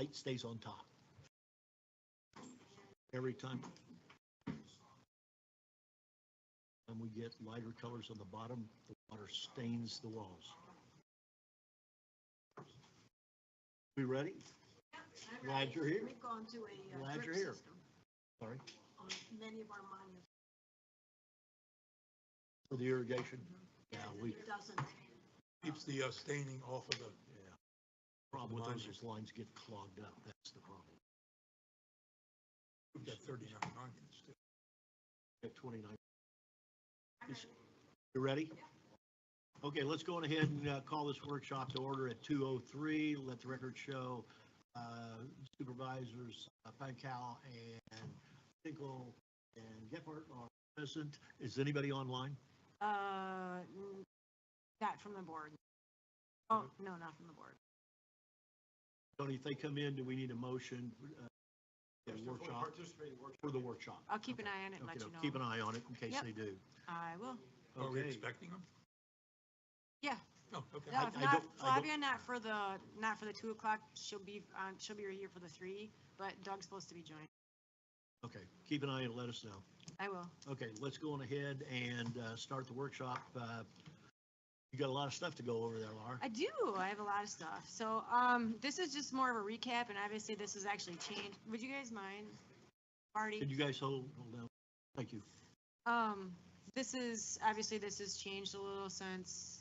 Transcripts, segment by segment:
light stays on top. Every time. And we get lighter colors on the bottom, the water stains the walls. We ready? Glad you're here. We've gone to a Glad drip you're here. system Sorry, on many of our monuments. for the irrigation. Yeah, we, It doesn't. Keeps the staining off of the, yeah. Problem with those is lines get clogged up. That's the problem. we've got 39 monuments too. At 29. You ready? Okay, let's go on ahead and call this workshop to order at 2:03. Let the record show Supervisors Pancal and Tinkle and Gephardt are present. Is anybody online? Not from the board. Oh, no, not from the board. Tony, if they come in, do we need a motion? Workshop for the workshop. I'll keep an eye on it and let Okay, you know. keep an eye on it in case Yep. they do. I will. Are we Okay. expecting them? Yeah. Oh, okay. No, if I not, don't- Flavia, not for the 2 o'clock. She'll be here for the 3, but Doug's supposed to be joining. Okay, keep an eye and let us know. I will. Okay, let's go on ahead and start the workshop. You got a lot of stuff to go over there, Laura. I do. I have a lot of stuff. So, this is just more of a recap, and obviously this is actually changed. Would you guys mind, Marty? Can you guys hold down? Thank you. This has changed a little since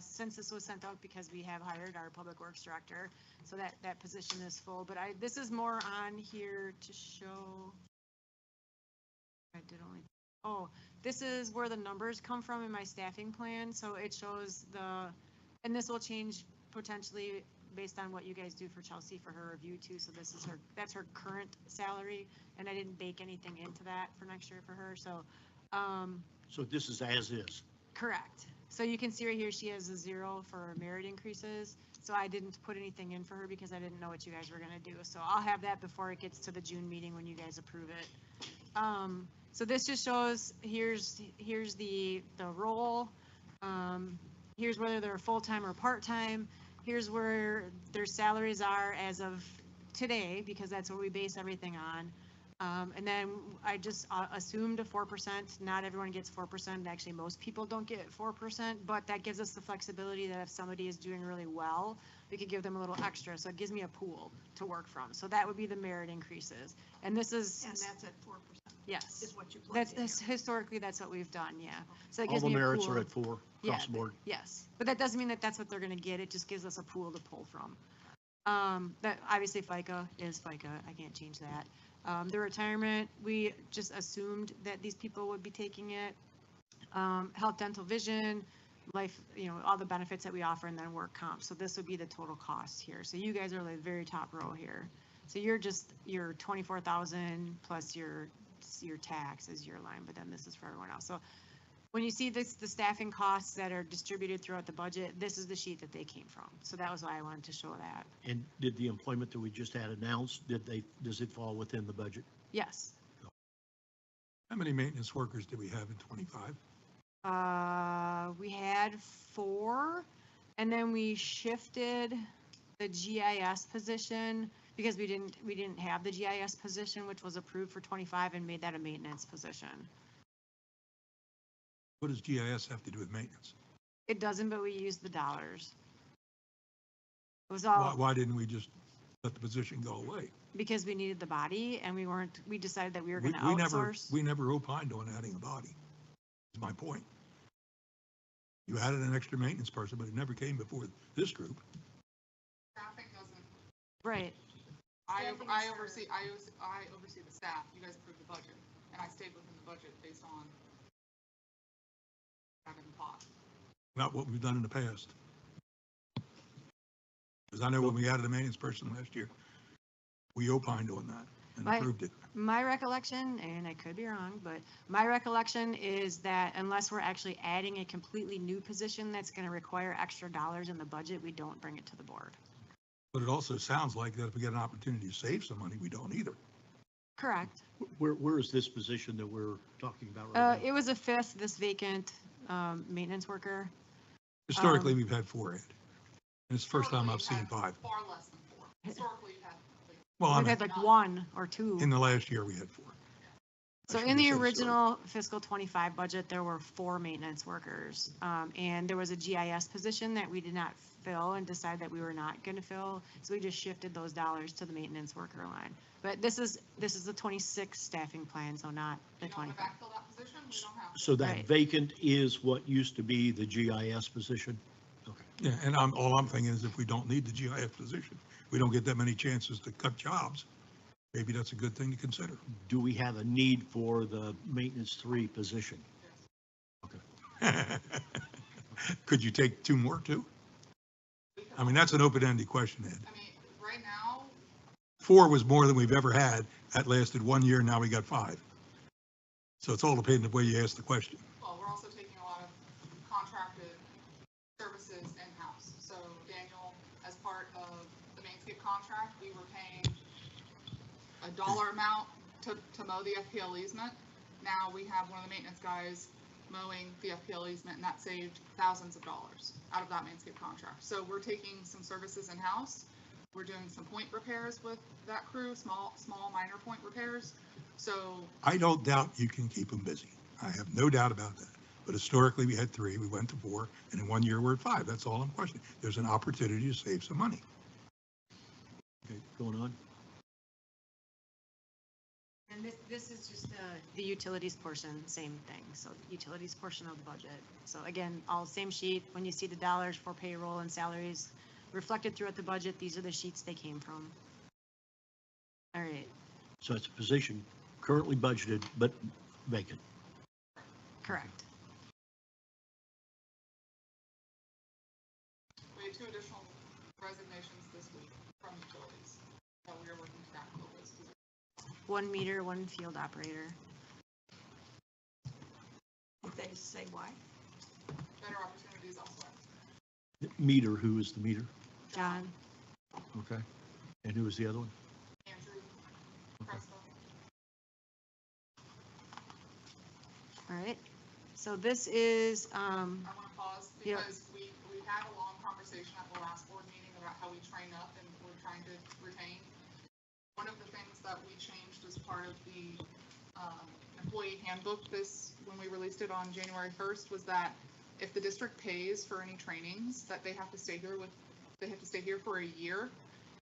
since this was sent out, because we have hired our public works director, so that position is full. But this is more on here to show. This is where the numbers come from in my staffing plan. So it shows and this will change potentially based on what you guys do for Chelsea for her review too. So that's her current salary, and I didn't bake anything into that for next year for her. So, So this is as is. correct. So you can see right here, she has a 0 for merit increases. So I didn't put anything in for her because I didn't know what you guys were gonna do. So I'll have that before it gets to the June meeting when you guys approve it. So this just shows, here's the role. Here's whether they're full-time or part-time. Here's where their salaries are as of today, because that's what we base everything on. And then I just assumed a 4%. Not everyone gets 4%. Actually, most people don't get 4%, but that gives us the flexibility that if somebody is doing really well, we could give them a little extra. So it gives me a pool to work from. So that would be the merit increases. And this is. And that's at 4%. Yes. Is what you planned. That's historically, that's what we've done, yeah. So it All gives the me a merits pool. are at 4 across the board. Yes, but that doesn't mean that that's what they're gonna get. It just gives us a pool to pull from. That obviously FICA is FICA. I can't change that. The retirement, we just assumed that these people would be taking it. Health, dental, vision, life, all the benefits that we offer, and then work comp. So this would be the total cost here. So you guys are the very top row here. So you're just your 24,000 plus your tax is your line, but then this is for everyone else. So when you see the staffing costs that are distributed throughout the budget, this is the sheet that they came from. So that was why I wanted to show that. And did the employment that we just had announced, does it fall within the budget? Yes. How many maintenance workers do we have in 25? We had 4, and then we shifted the GIS position because we didn't have the GIS position, which was approved for 25, and made that a maintenance position. What does GIS have to do with maintenance? It doesn't, but we used the dollars. It was all Why didn't we just let the position go away? because we needed the body, and we decided that we were going to outsource. We never opined on adding a body, is my point. You added an extra maintenance person, but it never came before this group. Staffing doesn't, Right. I oversee the staff. You guys approved the budget, and I stayed within the budget based on having the pot. Not what we've done in the past. Because I know when we added a maintenance person last year, we opined on that and approved it. My recollection, and I could be wrong, but my recollection is that unless we're actually adding a completely new position that's going to require extra dollars in the budget, we don't bring it to the board. But it also sounds like that if we get an opportunity to save some money, we don't either. Correct. Where is this position that we're talking about right now? It was a 5th, this vacant maintenance worker. Historically, we've had 4 ed. And it's the first time I've seen Historically, 5. Far less than 4. Historically, you had Well, I We've mean, had like one or two. in the last year, we had 4. So I in the shouldn't have said sorry. original fiscal 25 budget, there were 4 maintenance workers. And there was a GIS position that we did not fill and decided that we were not going to fill. So we just shifted those dollars to the maintenance worker line. But this is the 26 staffing plan, so not the You don't want 25. to backfill that position? We don't have to. So that Right. vacant is what used to be the GIS position? Okay. Yeah, and all I'm thinking is if we don't need the GIS position, we don't get that many chances to cut jobs. Maybe that's a good thing to consider. Do we have a need for the maintenance 3 position? Could you take 2 more too? I mean, that's an open-ended question, Ed. I mean, right now, 4 was more than we've ever had. That lasted 1 year, now we got 5. So it's all depending on the way you ask the question. well, we're also taking a lot of contracted services in-house. So Daniel, as part of the Mainscape contract, we were paying a dollar amount to mow the FPL easement. Now we have one of the maintenance guys mowing the FPL easement, and that saved thousands of dollars out of that Mainscape contract. So we're taking some services in-house. We're doing some point repairs with that crew, small minor point repairs. So I don't doubt you can keep them busy. I have no doubt about that. But historically, we had 3, we went to 4, and in 1 year, we're at 5. That's all I'm questioning. There's an opportunity to save some money. Okay, going on? And this is just the utilities portion, same thing. So utilities portion of the budget. So again, all same sheet. When you see the dollars for payroll and salaries reflected throughout the budget, these are the sheets they came from. All right, So it's a position currently budgeted, but vacant. correct. we had 2 additional resignations this week from utilities. So we are working to backfill those positions. 1 meter, 1 field operator. Did they say why? Better opportunities elsewhere. Meter, who is the meter? John, Okay. And who was the other one? Andrew, Cresta. all right. So this is, I want to pause Yep. because we had a long conversation at the last board meeting about how we train up and we're trying to retain. One of the things that we changed as part of the employee handbook when we released it on January 1st was that if the district pays for any trainings, that they have to stay here for a year.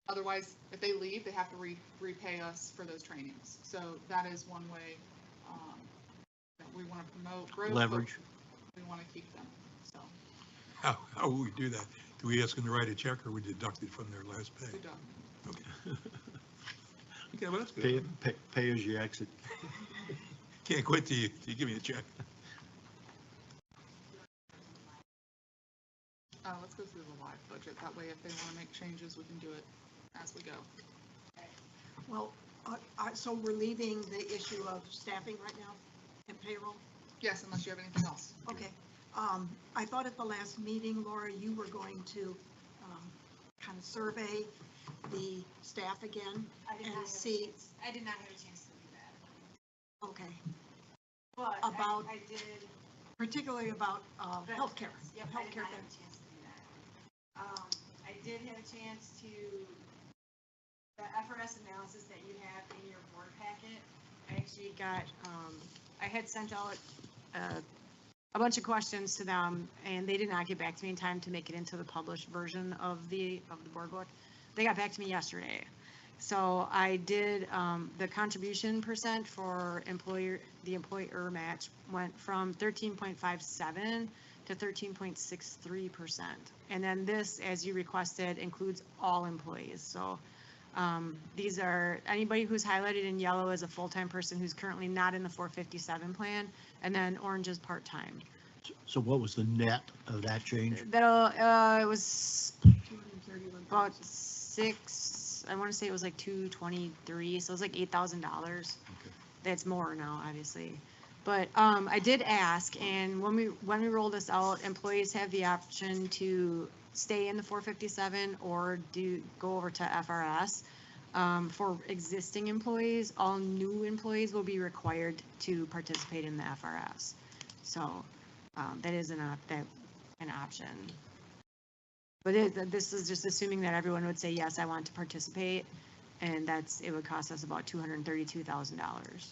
Otherwise, if they leave, they have to repay us for those trainings. So that is one way that we want to promote growth. but Leverage. We want to keep them, so How will we do that? Do we ask them to write a check or we deduct it from their last pay? we don't. Okay. Okay, well, that's Pay, good. pay as you exit. Can't quit till you give me a check. Let's go through the live budget. That way, if they want to make changes, we can do it as we go. Well, so we're leaving the issue of staffing right now and payroll? Yes, unless you have anything else. Okay. I thought at the last meeting, Laura, you were going to kind of survey the staff again and see, I did not have a chance to do that. okay, But About- I did. particularly about healthcare. Yep, I did Healthcare not have a benefits. chance to do that. I did have a chance to, the FRS analysis that you have in your board packet, I actually got, I had sent out a bunch of questions to them, and they did not get back to me in time to make it into the published version of the board book. They got back to me yesterday. So I did, the contribution percent for the employer match went from 13.57 to 13.63%. And then this, as you requested, includes all employees. So these are, anybody who's highlighted in yellow is a full-time person who's currently not in the 457 plan, and then orange is part-time. So what was the net of that change? That'll, it was 231,000. about I want to say it was like 223, so it was like $8,000. Okay. That's more now, obviously. But I did ask, and when we roll this out, employees have the option to stay in the 457 or go over to FRS. For existing employees, all new employees will be required to participate in the FRS. So that is an option. But this is just assuming that everyone would say, yes, I want to participate. and it would cost us about $232,000.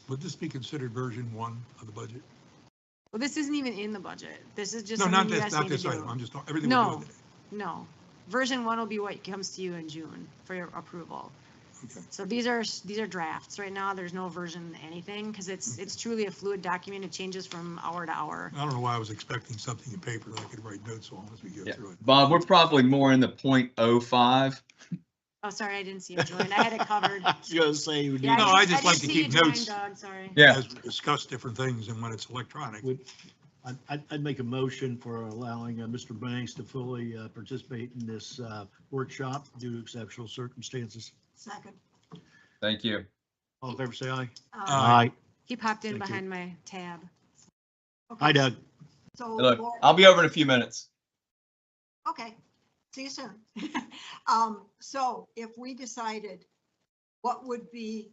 Would this be considered version 1 of the budget? Well, this isn't even in the budget. This is just No, something not you this, guys not need to this item. do. I'm just, everything we're No, doing today. no. Version 1 will be what comes to you in June for your approval. Okay. So these are drafts. Right now, there's no version anything, because it's truly a fluid document. It changes from hour to hour. I don't know why I was expecting something in paper that I could write notes on as we go Yeah. through it. Bob, we're probably more in the 0.05. Oh, sorry, I didn't see it join. I had it covered. I was gonna say, we Yeah, need- No, I just didn't like to see keep you join, notes. Doug, sorry. Yeah. As we discuss different things and when it's electronic. I'd make a motion for allowing Mr. Banks to fully participate in this workshop due to exceptional circumstances. Second. Thank you. All in favor, say aye. Aye. He popped in Thank you. behind my tab. Okay, Hi, Doug. So, Look, Laura- I'll be over in a few minutes. okay, see you soon. So if we decided, what would be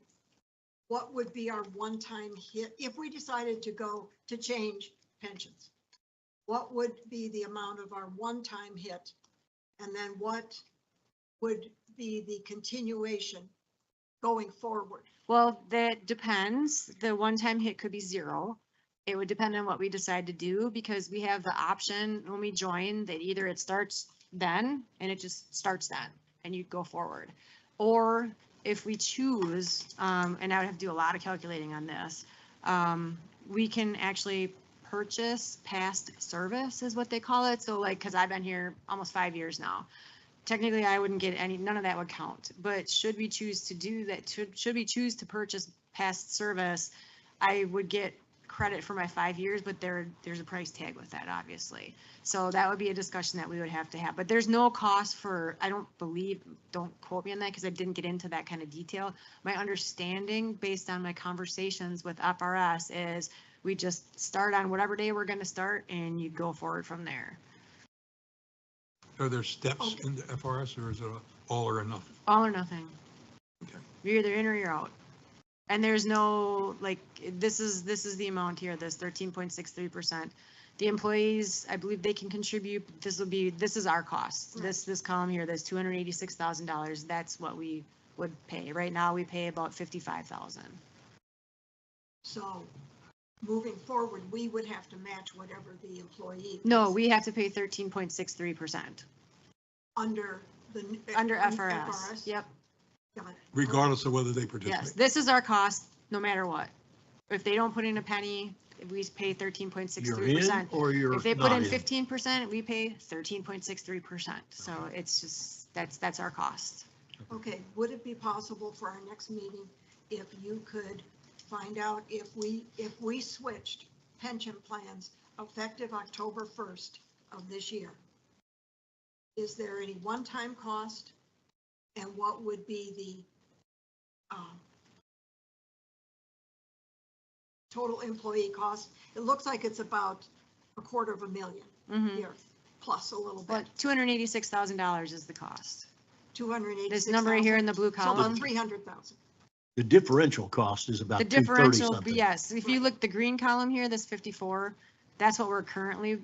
our one-time hit? If we decided to change pensions, what would be the amount of our one-time hit? And then what would be the continuation going forward? Well, that depends. The one-time hit could be 0. It would depend on what we decide to do, because we have the option when we join that either it starts then and it just starts then and you go forward. Or if we choose, and I would have to do a lot of calculating on this, we can actually purchase past service is what they call it. So like, cause I've been here almost 5 years now. Technically, I wouldn't get none of that would count, but should we choose to do that, should we choose to purchase past service, I would get credit for my 5 years, but there's a price tag with that, obviously. So that would be a discussion that we would have to have, but there's no cost for, don't quote me on that because I didn't get into that kind of detail. My understanding based on my conversations with FRS is we just start on whatever day we're going to start and you go forward from there. Are there steps in the FRS or is it all or nothing? All or nothing. Okay. You're either in or you're out. And there's no, like, this is the amount here, this 13.63%. The employees, I believe they can contribute, this is our cost. This column here, this $286,000, that's what we would pay. Right now, we pay about $55,000. So moving forward, we would have to match whatever the employee. No, pays we have to pay 13.63% Under under FRS. Yep. Got it. Regardless of whether they Yes, participate. this is our cost, no matter what. If they don't put in a penny, we pay You're 13.63%. in or you're If they put not in in. 15%, we pay 13.63%. So it's just, that's our cost. Okay, would it be possible for our next meeting if you could find out if we switched pension plans effective October 1st of this year? Is there any one-time cost? And what would be the total employee cost? It looks like it's about $250,000 Mhm. here, plus a little But bit, $286,000 is the cost. 286,000. This number here in the blue So about column, 300,000. The differential cost is about the 230 differential, something. yes, if you look, the green column here, this 54, that's what we're currently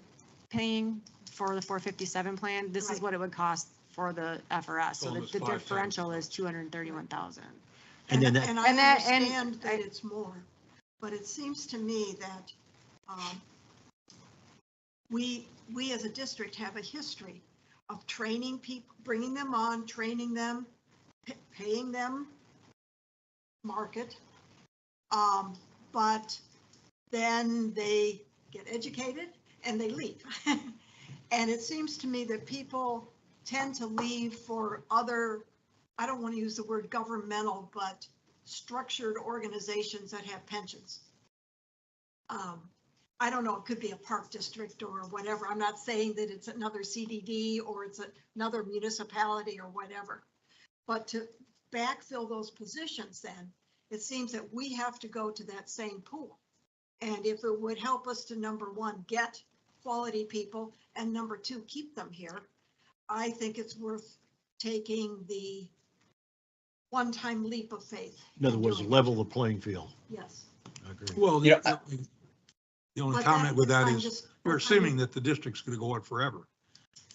paying for the 457 plan. This is Right. what it would cost for the FRS. So Almost the 5 times. differential is 231,000. And then that, And I and that- and understand that I- it's more, but it seems to me that we as a district have a history of training people, bringing them on, training them, paying them market. But then they get educated and they leave. And it seems to me that people tend to leave for other, I don't want to use the word governmental, but structured organizations that have pensions. I don't know, it could be a park district or whatever. I'm not saying that it's another CDD or it's another municipality or whatever. But to backfill those positions then, it seems that we have to go to that same pool. And if it would help us to, number one, get quality people, and number two, keep them here, I think it's worth taking the one-time leap of faith. in other and words, doing it. level the playing field. Yes. I agree. Well, Yeah, the only But comment with that I'm is, just- you're assuming that the district's going to go on forever.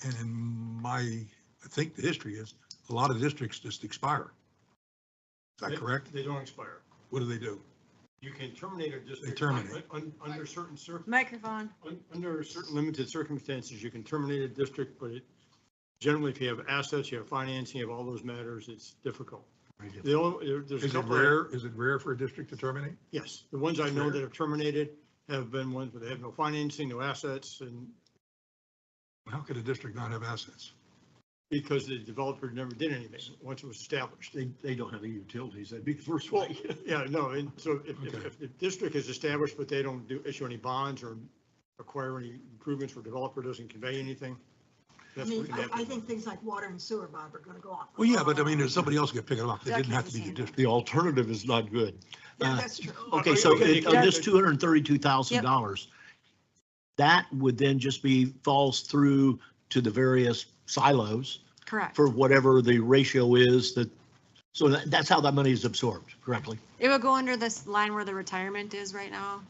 And in I think the history is, a lot of districts just expire. Is that correct? They don't expire. What do? You can terminate a district. terminate. Under certain Microphone. under certain limited circumstances, you can terminate a district, but generally, if you have assets, you have financing, you have all those matters, it's difficult. There's a Is it couple of- rare, is it rare for a district to terminate? Yes, the ones I know that have terminated have been ones where they have no financing, no assets, and How could a district not have assets? because the developer never did anything once it was established. They don't have any utilities. That'd be the first Well, way. yeah, no, and so if Okay. the district is established, but they don't issue any bonds or acquire any improvements, or developer doesn't convey anything, I that's mean, what can I happen. think things like water and sewer, Bob, are gonna go off. Well, yeah, but I mean, if somebody else could pick it up, it Doug didn't have has to be his the hand up. district. The alternative is not good. Yeah, that's true. Okay, so Okay, on this $232,000, that would then just be, falls through to the various silos Correct. for whatever the ratio is that, so that's how that money is absorbed correctly. It would go under this line where the retirement is right now.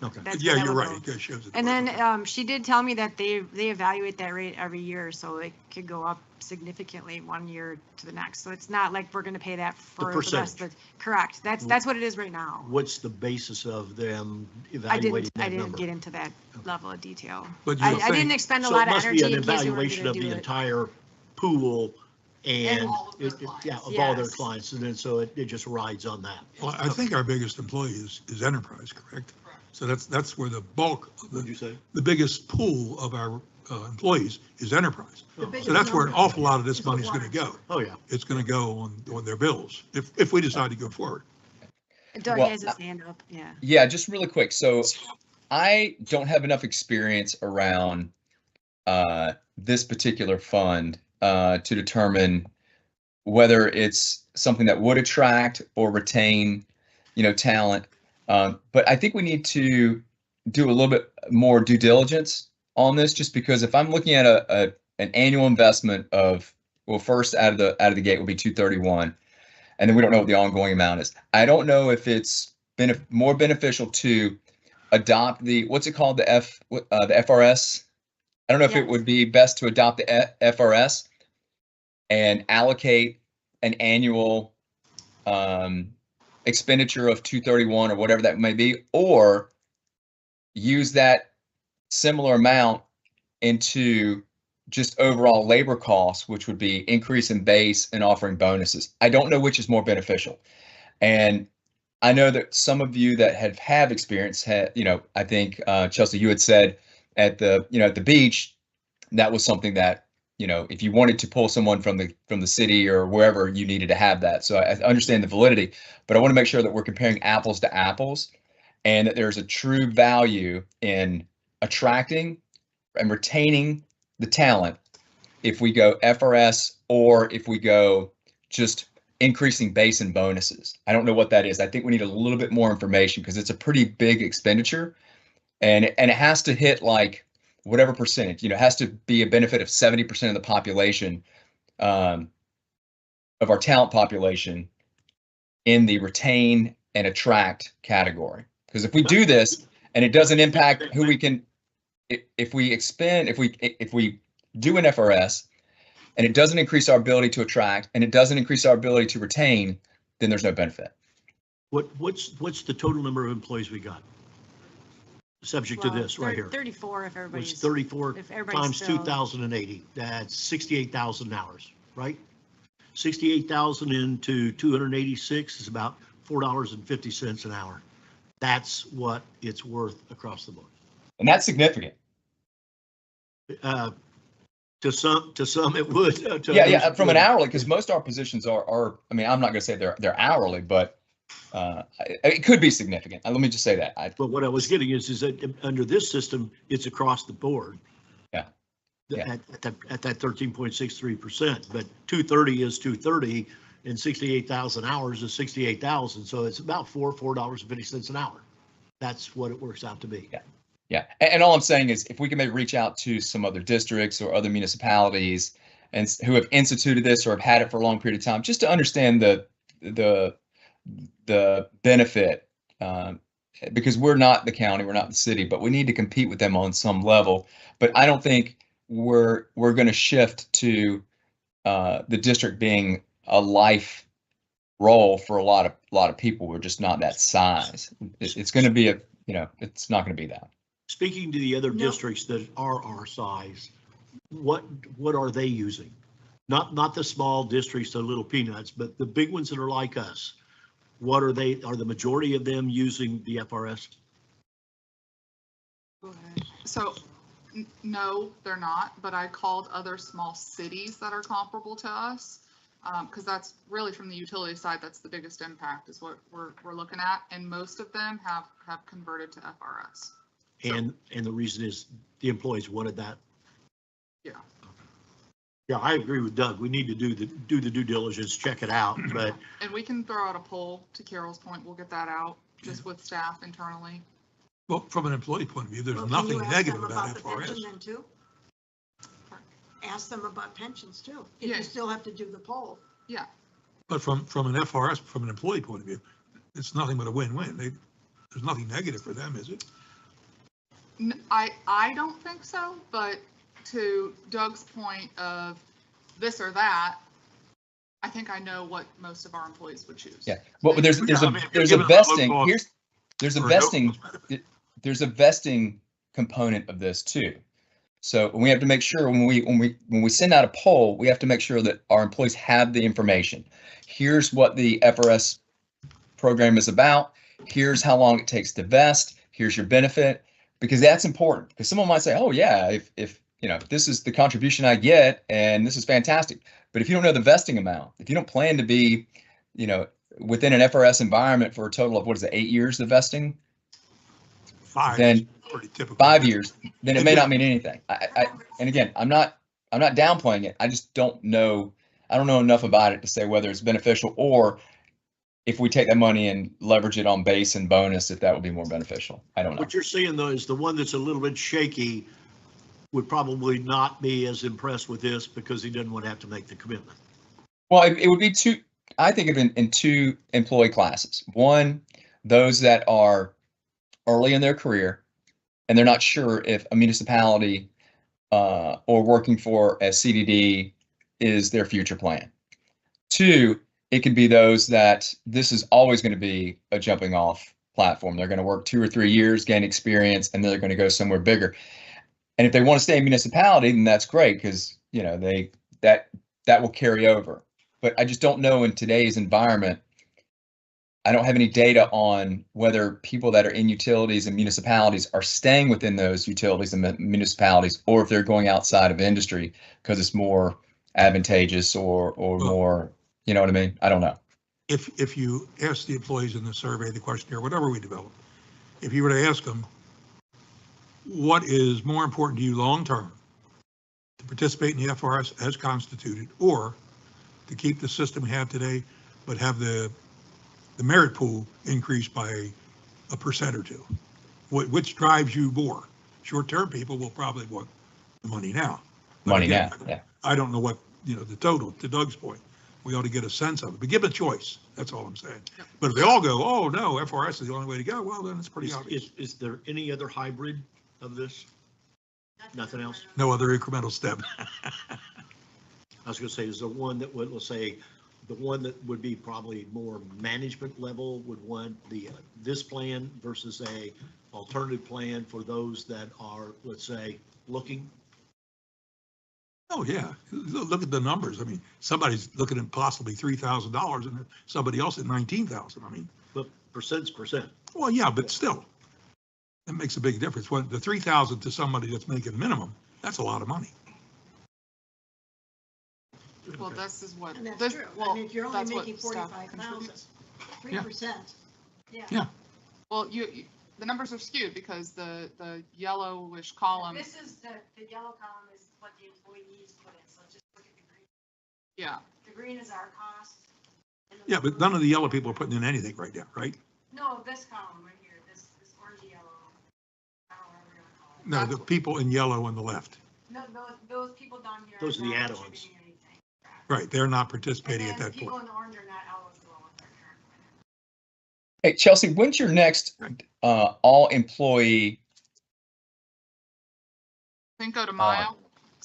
Okay. That's Yeah, where that you're would right. go. It shows it. And then she did tell me that they evaluate that rate every year, so it could go up significantly one year to the next. So it's not like we're gonna pay that for the rest percentage. of the, correct. That's what it is right now. What's the basis of them I evaluating didn't that number? get into that level of detail. But I you didn't think, expend a So lot it of must be energy an in case we were evaluation gonna of do the it. entire pool and, all of their yeah, clients. of all their Yes. clients. And then so it just rides on that. well, I think our biggest employee is enterprise, correct? So that's where the bulk, What'd you say? the biggest pool of our employees is enterprise. The biggest So that's where an number awful lot of this is the money's water going to and go. sewer. Oh, yeah. It's going to go on their bills if we decide to go forward. Doug Well, has his hand up, yeah. Yeah, just really quick. So I don't have enough experience around this particular fund to determine whether it's something that would attract or retain, talent. But I think we need to do a little bit more due diligence on this, just because if I'm looking at an annual investment of, well, first out of the gate will be 231, and then we don't know what the ongoing amount is. I don't know if it's been more beneficial to adopt what's it called, the FRS. I don't know if it Yes. would be best to adopt the FRS and allocate an annual expenditure of 231 or whatever that may be, or use that similar amount into just overall labor costs, which would be increase in base and offering bonuses. I don't know which is more beneficial. And I know that some of you that have experience had, I think, Chelsea, you had said at the beach, that was something that, if you wanted to pull someone from the city or wherever, you needed to have that. So I understand the validity, but I want to make sure that we're comparing apples to apples and that there's a true value in attracting and retaining the talent if we go FRS or if we go just increasing base and bonuses. I don't know what that is. I think we need a little bit more information because it's a pretty big expenditure and it has to hit like whatever percentage, it has to be a benefit of 70% of the population, of our talent population in the retain and attract category. Because if we do this and it doesn't impact who we can, if we do an FRS and it doesn't increase our ability to attract and it doesn't increase our ability to retain, then there's no benefit. What's the total number of employees we got? Subject to Well, this right here. 34 if It's everybody's, 34 if everybody's times still- 2,080. That's 68,000 hours, right? 68,000 into 286 is about $4.50 an hour. That's what it's worth across the board. And that's significant. To some it would. To Yeah, others yeah, it from an wouldn't. hourly, because most of our positions are, I mean, I'm not gonna say they're hourly, but it could be significant. Let me just say that. But what I was getting is that under this system, it's across the board. Yeah. Yeah. At that 13.63%, but 230 is 230 and 68,000 hours is 68,000. So it's about $4.50 an hour. That's what it works out to be. Yeah. Yeah, and all I'm saying is if we can maybe reach out to some other districts or other municipalities and who have instituted this or have had it for a long period of time, just to understand the benefit, because we're not the county, we're not the city, but we need to compete with them on some level. But I don't think we're going to shift to the district being a life role for a lot of people. We're just not that size. It's going to be it's not going to be that. Speaking to the other No. districts that are our size, what are they using? Not the small districts, the little peanuts, but the big ones that are like us. What are they, are the majority of them using the FRS? So, no, they're not, but I called other small cities that are comparable to us. Because that's really from the utility side, that's the biggest impact is what we're looking at. And most of them have converted to FRS. And the reason is the employees wanted that. Yeah. Yeah, I agree with Doug. We need to do the due diligence, check it out, but And we can throw out a poll, to Carol's point, we'll get that out just with staff internally. Well, from an employee point of view, there's Well, can you nothing ask negative them about the pension FRS. then too? Ask them about pensions too, if Yeah. you still have to do the poll. Yeah, But from an FRS, from an employee point of view, it's nothing but a win-win. There's nothing negative for them, is it? I don't think so, but to Doug's point of this or that, I think I know what most of our employees would choose. Yeah. Well, but there's Yeah, I mean, if you're there's a giving them low vesting cost there's a or no vesting cost benefit. there's a vesting component of this too. So we have to make sure when we send out a poll, we have to make sure that our employees have the information. Here's what the FRS program is about. Here's how long it takes to vest. Here's your benefit, because that's important. Because someone might say, oh yeah, if this is the contribution I get and this is fantastic. But if you don't know the vesting amount, if you don't plan to be, within an FRS environment for a total of, what is it, 8 years of vesting? 5 Then is pretty typical. 5 years, then it may not mean anything. And again, I'm not downplaying it. I just don't know. I don't know enough about it to say whether it's beneficial or if we take that money and leverage it on base and bonus, if that would be more beneficial. I don't know. what you're seeing though is the one that's a little bit shaky would probably not be as impressed with this because he doesn't want to have to make the commitment. Well, it would be two. I think of it in two employee classes. One, those that are early in their career and they're not sure if a municipality or working for a CDD is their future plan. Two, it could be those that this is always going to be a jumping off platform. They're going to work 2 or 3 years, gain experience, and then they're going to go somewhere bigger. And if they want to stay in municipality, then that's great because that will carry over. But I just don't know in today's environment. I don't have any data on whether people that are in utilities and municipalities are staying within those utilities and municipalities, or if they're going outside of industry because it's more advantageous or more, you know what I mean? I don't know. If you ask the employees in the survey, the questionnaire, whatever we develop, if you were to ask them, what is more important to you long-term, to participate in the FRS as constituted, or to keep the system we have today, but have the merit pool increased by a % or 2? Which drives you more? Short-term people will probably want the money now. But Money again, now, yeah. I don't know what, the total, to Doug's point. We ought to get a sense of it, but give a choice. That's all I'm saying. But if they all go, oh, no, FRS is the only way to go, well, then it's pretty obvious. Is there any other hybrid of this? Nothing else? No other incremental step. I was going to say, is there one that would, let's say, the one that would be probably more management level would want this plan versus a alternative plan for those that are, let's say, looking? Oh, yeah. Look at the numbers. I mean, somebody's looking at possibly $3,000 and somebody else at 19,000. I mean, But percent's percent. well, yeah, but still, that makes a big difference. When the 3,000 to somebody that's making minimum, that's a lot of money. Well, this is what, And that's this, true. I well, mean, if you're only that's what making staff 45,000, contributes. 3%. Yeah. Well, the numbers are skewed because the yellowish column, This is the yellow column is what the employees put in, so just look at the green. yeah. The green is our cost. and the Yeah, but blue- none of the yellow people are putting in anything right now, right? No, this column right here, this orangey yellow. I don't know what we're gonna call it. No, the people in yellow on the left. No, those people down here. Those are the not add-ons. contributing anything. Right, they're not And participating then at that people point. in the orange are not eligible with their current plan. Hey, Chelsea, when's your next all employee? Cinco de Mayo,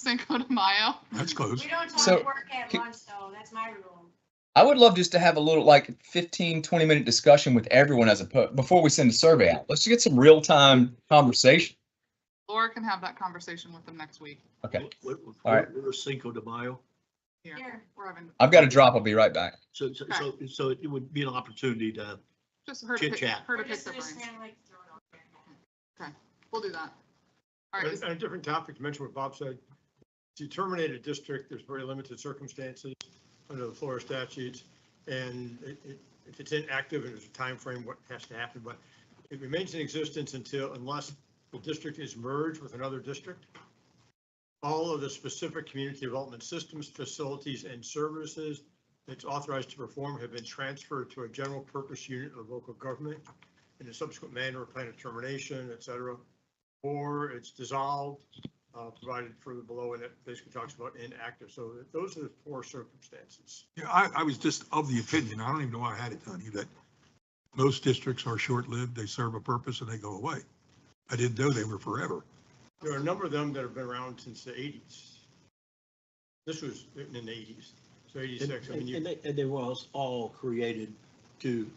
Cinco de Mayo. That's close. We don't So, talk work at can- lunch though, that's my rule. I would love just to have a little like 15, 20-minute discussion with everyone before we send the survey out. Let's get some real-time conversation. Laura can have that conversation with them next week. Okay. All right. We're Cinco de Mayo. Here, Here. we're having, I've got to drop. I'll be right back. So it would be an opportunity to, just her to Chit pick, chat. her to We're pick just their gonna brains. kinda like throw it out there. We'll do that. All right, And a different topic to mention what Bob said. To terminate a district, there's very limited circumstances under the Florida statutes. And if it's inactive and there's a time frame, what has to happen, but it remains in existence unless the district is merged with another district. All of the specific community development systems, facilities, and services it's authorized to perform have been transferred to a general purpose unit of local government in a subsequent manner of plan of termination, et cetera. Or it's dissolved, provided further below, and it basically talks about inactive. So those are the four circumstances. Yeah, I was just of the opinion, I don't even know why I had it done, that most districts are short-lived, they serve a purpose and they go away. I didn't know they were forever. There are a number of them that have been around since the 80s. This was written in the 80s, so 86. I mean, and they were all created to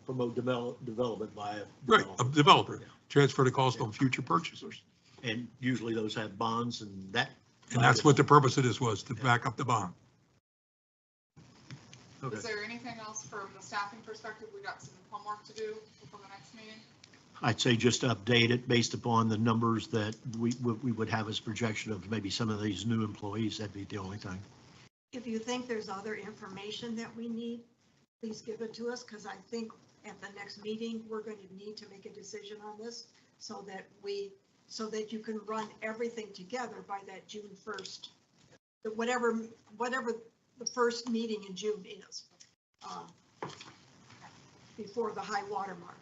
promote development by a. Right, a developer, transfer the cost on future purchasers. And usually those have bonds and that. And that's what the purpose of this was, to back up the bond. Okay. is there anything else from the staffing perspective? We got some homework to do before the next meeting. I'd say just update it based upon the numbers that we would have as projection of maybe some of these new employees. That'd be the only thing. If you think there's other information that we need, please give it to us, because I think at the next meeting, we're going to need to make a decision on this so that you can run everything together by that June 1st, whatever the first meeting in June is, before the high water mark.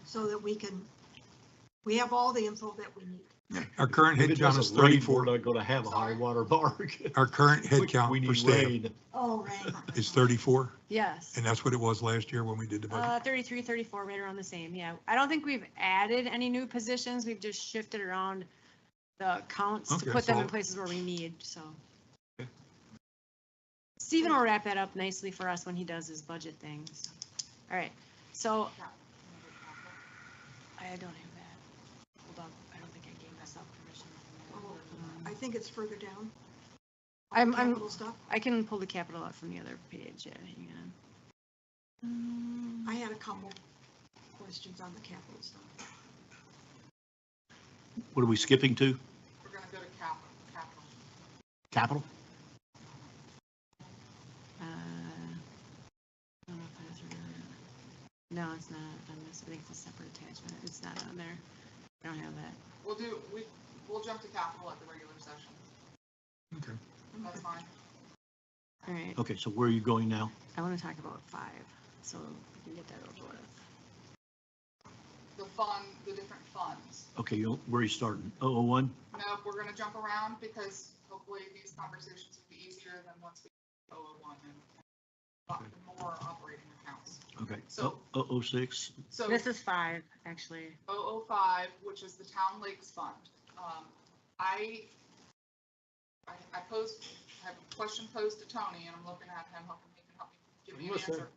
So that we have all the info that we need. Our current If it head count is doesn't rain, 34. we're not going to have a high water mark. Our current head We count for need staff rain. Oh, right. is 34, Yes. and that's what it was last year when we did the budget. 33, 34, right around the same, yeah. I don't think we've added any new positions, we've just shifted around the counts to Okay, put them in so- places where we need, so. Okay. Stephen will wrap that up nicely for us when he does his budget things. All right, so I don't have that. Hold on, I don't think I gave myself permission. I think it's further down. I'm- Capital stuff. I can pull the capital out from the other page, yeah, hang on. I had a couple questions on the capital stuff. What are we skipping to? We're gonna go to capital. Capital? I don't know if that's right. No, it's not on this. I think it's a separate attachment. It's not on there. I don't have that. We'll jump to capital at the regular session. Okay. That's fine. All right, Okay, so where are you going now? I want to talk about 5, so we can get that over with. The different funds. Okay, where are you starting? 001? No, we're gonna jump around because hopefully these conversations will be easier than once we go 001 and more operating accounts. Okay, So- 006? So This is 5, actually. 005, which is the Town Lakes Fund. I have a question posed to Tony, and I'm looking at him, hoping he can help me give me an Listen. answer.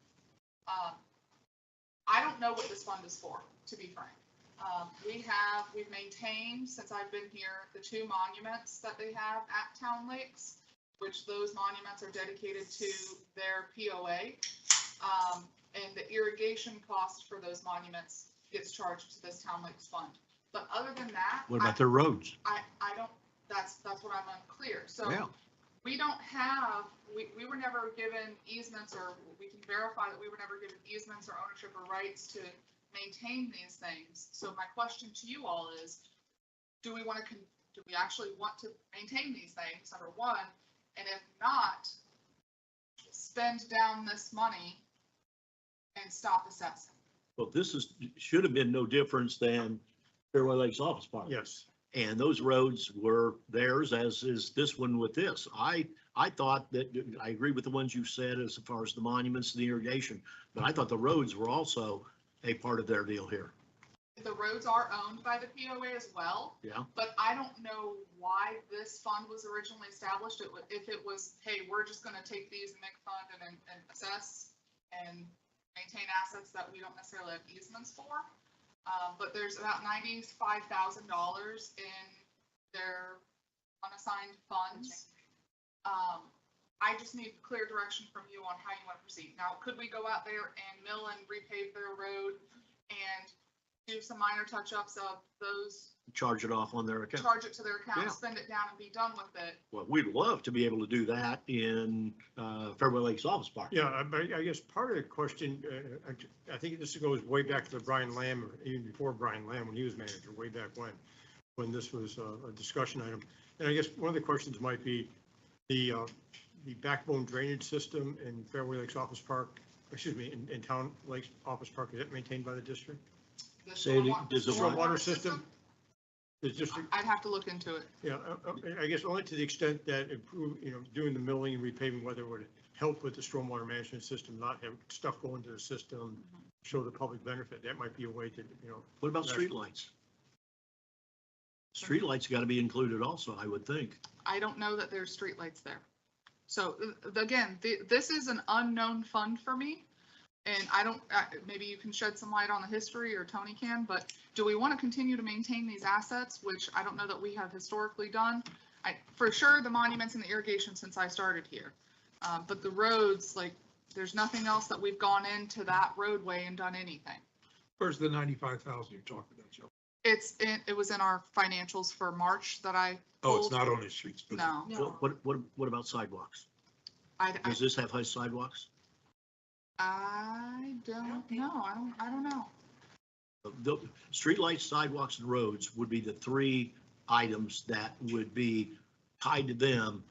I don't know what this fund is for, to be frank. We've maintained, since I've been here, the 2 monuments that they have at Town Lakes, which those monuments are dedicated to their POA. And the irrigation cost for those monuments gets charged to this Town Lakes Fund. But other than that, What about their roads? I don't, that's what I'm unclear. So Yeah. we don't have, we were never given easements, or we can verify that we were never given easements or ownership or rights to maintain these things. So my question to you all is, do we actually want to maintain these things, number one? And if not, spend down this money and stop assessing. Well, should have been no difference than Fairway Lakes Office Park. Yes. And those roads were theirs, as is this one with this. I thought that, I agree with the ones you said as far as the monuments, the irrigation, but I thought the roads were also a part of their deal here. The roads are owned by the POA as well, Yeah, but I don't know why this fund was originally established. If it was, hey, we're just gonna take these and make a fund and assess and maintain assets that we don't necessarily have easements for. But there's about $95,000 in their unassigned funds. I just need clear direction from you on how you want to proceed. Now, could we go out there and mill and repave their road and do some minor touch-ups of those, charge it off on their account. charge it to their account, Yeah. spend it down and be done with it? Well, we'd love to be able to do that in Fairway Lakes Office Park. Yeah, I guess part of the question, I think this goes way back to Brian Lamb, or even before Brian Lamb, when he was manager, way back when this was a discussion item. And I guess one of the questions might be the backbone drainage system in Fairway Lakes Office Park, excuse me, in Town Lakes Office Park, is that maintained by the district? The Say it- stormwater- does the Stormwater system? The district, I'd have to look into it. yeah, I guess only to the extent that improve, doing the milling and repaving, whether it would help with the stormwater management system, not have stuff go into the system, show the public benefit. That might be a way to, What about streetlights? Streetlights got to be included also, I would think. I don't know that there's streetlights there. So again, this is an unknown fund for me. And I don't, maybe you can shed some light on the history, or Tony can, but do we want to continue to maintain these assets, which I don't know that we have historically done? For sure, the monuments and the irrigation since I started here. But the roads, like, there's nothing else that we've gone into that roadway and done anything. Where's the 95,000 you're talking about, Joe? It was in our financials for March that I Oh, it's pulled. not on the streets. but- No, No. What about sidewalks? I Does this have high sidewalks? don't know. I don't know. The streetlights, sidewalks, and roads would be the three items that would be tied to them,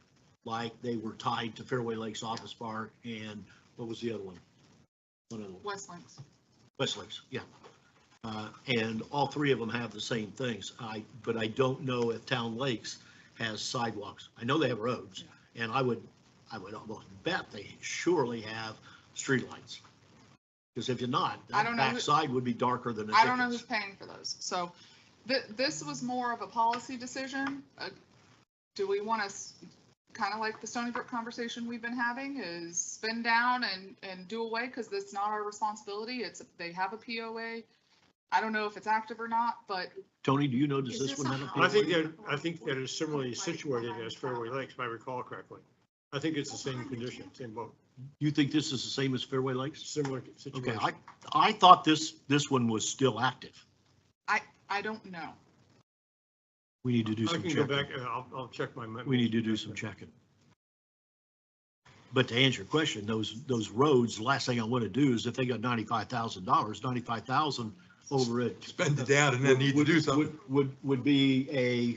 like they were tied to Fairway Lakes Office Park, and what was the other one? One other one. West Links. West Lakes, yeah. And all three of them have the same things. But I don't know if Town Lakes has sidewalks. I know they have roads, and I would almost bet they surely have streetlights. Because if you're not, I that don't know who- backside would be darker than a I don't know who's Dickens. paying for those. So this was more of a policy decision. Do we want to, kind of like the Stony Brook conversation we've been having, is spin down and do away because it's not our responsibility. They have a POA. I don't know if it's active or not, but Tony, do you know, does Is this this one a have a? house? I think that is similarly situated as Fairway Lakes, if I recall correctly. I think it's the same condition, same boat, You think this is the same as Fairway Lakes? similar Okay, situation. I thought this one was still active. I don't know. We need to do I some can go checking. back, I'll check my. We need to do some checking. But to answer your question, those roads, the last thing I want to do is if they got $95,000, 95,000 over it. Spend it down and then need to do something. Would be a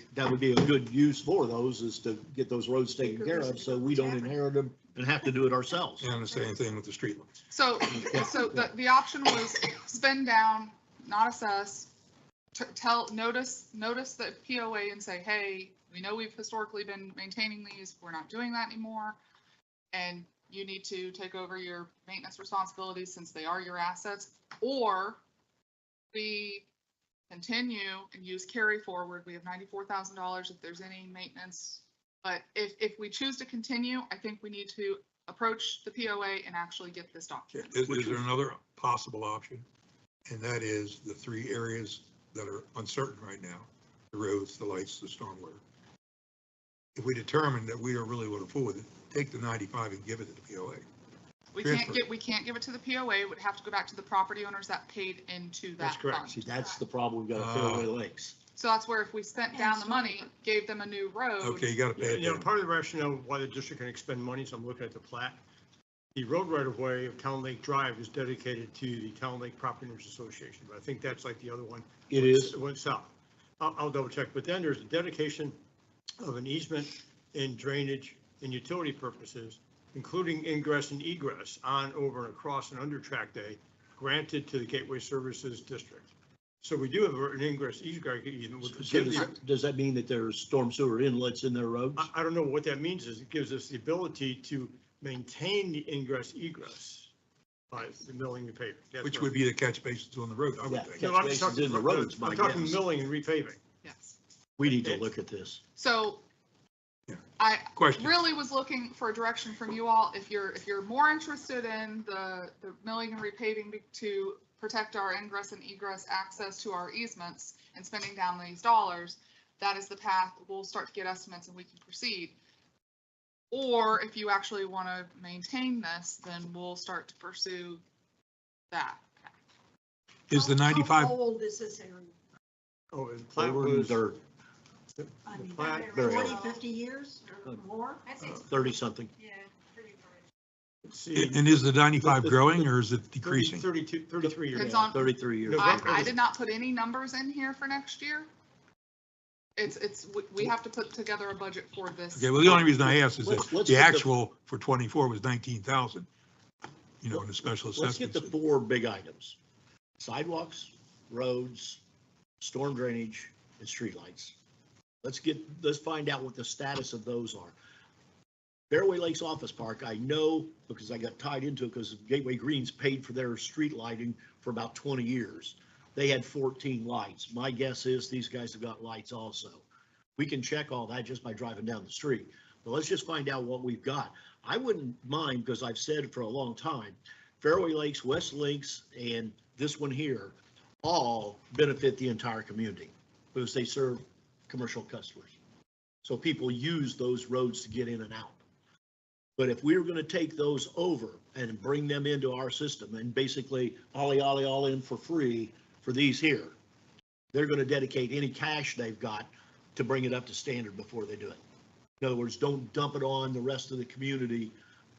good use for those, is to get those roads taken care of, so we don't inherit them and have to do it ourselves. And the same thing with the streetlights. So the option was spend down, not assess, notice the POA and say, hey, we know we've historically been maintaining these, we're not doing that anymore. And you need to take over your maintenance responsibilities since they are your assets, or we continue and use carry forward. We have $94,000 if there's any maintenance. But if we choose to continue, I think we need to approach the POA and actually get this document. Is there another possible option? And that is the three areas that are uncertain right now, the roads, the lights, the stormwater. If we determine that we don't really want to fool with it, take the 95 and give it to the POA. We Transfer. can't give it to the POA. It would have to go back to the property owners that paid into That's that correct. fund. See, that's the problem we've got at Fairway Lakes. So that's where if we spent down the money, gave them a new road. Okay, you got to pay it down. Part of the rationale why the district can expend money, so I'm looking at the plat. The road right of way of Town Lake Drive is dedicated to the Town Lake Property Owners Association, but I think that's like the other one. It is. It went south. I'll double check, but then there's a dedication of an easement in drainage and utility purposes, including ingress and egress on, over, and across and under track day, granted to the Gateway Services District. So we do have an ingress easement, which So gives, does that mean that there's storm sewer inlets in their roads? I don't know what that means, is it gives us the ability to maintain the ingress egress The milling and repaving. That's Which what- would be the catch basins on the road, I would Yeah. think. No, I'm Catch just basins talking in the roads, my I'm talking guess. milling and repaving. Yes. We need to look at this. So Yeah. I Question. really was looking for direction from you all. If you're more interested in the milling and repaving to protect our ingress and egress access to our easements and spending down these dollars, that is the path. We'll start to get estimates and we can proceed. Or if you actually want to maintain this, then we'll start to pursue that. Is the How 95, old is this area? Oh, and plat Over in was, dirt, I mean, plat- Very 40, old. 50 years or more? I'd say it's 30-something. Yeah, pretty much. let's see, and is the 95 growing or is it 30, decreasing? 32, 33 years. Depends on- 33 years. I did not put any numbers in here for next year. We have to put together a budget for this. Okay, well, the only reason I asked is that Let's the get the- actual for 24 was 19,000, you know, in the special Let's get the assessments. 4 big items: sidewalks, roads, storm drainage, and streetlights. Let's find out what the status of those are. Fairway Lakes Office Park, I know because I got tied into it because Gateway Greens paid for their street lighting for about 20 years. They had 14 lights. My guess is these guys have got lights also. We can check all that just by driving down the street. But let's just find out what we've got. I wouldn't mind, because I've said for a long time, Fairway Lakes, West Links, and this one here all benefit the entire community because they serve commercial customers. So people use those roads to get in and out. But if we were going to take those over and bring them into our system and basically ollie, ollie, all in for free for these here, they're going to dedicate any cash they've got to bring it up to standard before they do it. In other words, don't dump it on the rest of the community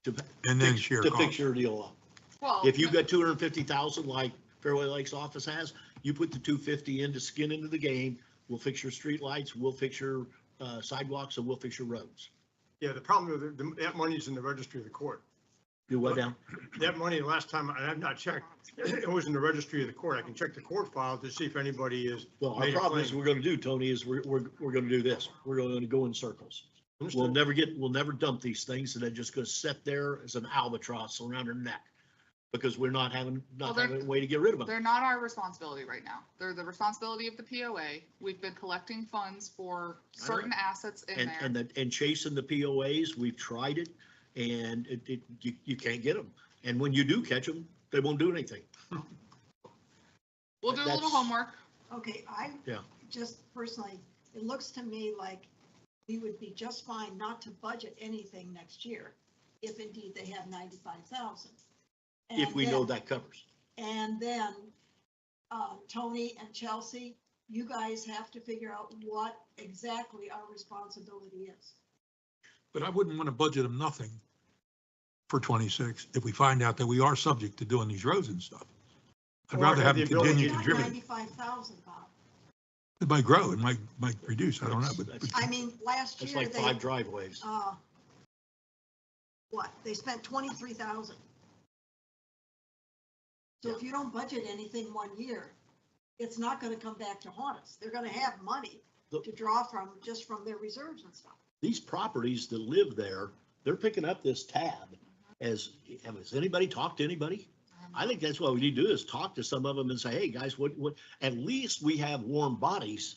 to And then fix, share to fix costs. your deal up. Well, If you've got 250,000 like Fairway Lakes office has, you put the 250 into skin into the game. We'll fix your street lights, we'll fix your sidewalks, and we'll fix your roads. Yeah, the problem with that money's in the registry of the court. Do what now? That money, the last time, I have not checked, it was in the registry of the court. I can check the court file to see if anybody is. Well, our made a problem is claim. we're gonna do, Tony, is we're gonna do this. We're gonna go in circles. We'll Understood. we'll never dump these things and they're just gonna sit there as an albatross around our neck. Because we're not having a way to get rid of them. they're not our responsibility right now. They're the responsibility of the POA. We've been collecting funds for certain assets in there. And chasing the POAs, we've tried it and you can't get them. And when you do catch them, they won't do anything. We'll do a little that's- homework. Okay, Yeah. just personally, it looks to me like we would be just fine not to budget anything next year if indeed they have 95,000. If we know that covers. And then, Tony and Chelsea, you guys have to figure out what exactly our responsibility is. But I wouldn't want to budget them nothing for 26 if we find out that we are subject to doing these roads and stuff. I'd Or rather have have the them continue ability Not contributing. 95,000, Bob. It might grow, it might reduce, I don't know, but I mean, last That's year like they, 5 driveways. what, they spent 23,000. So if you don't budget anything one year, it's not gonna come back to haunt us. They're gonna have money to draw from, just from their reserves and stuff. These properties that live there, they're picking up this tab has anybody talked to anybody? I think that's what we need to do is talk to some of them and say, hey, guys, what, at least we have warm bodies.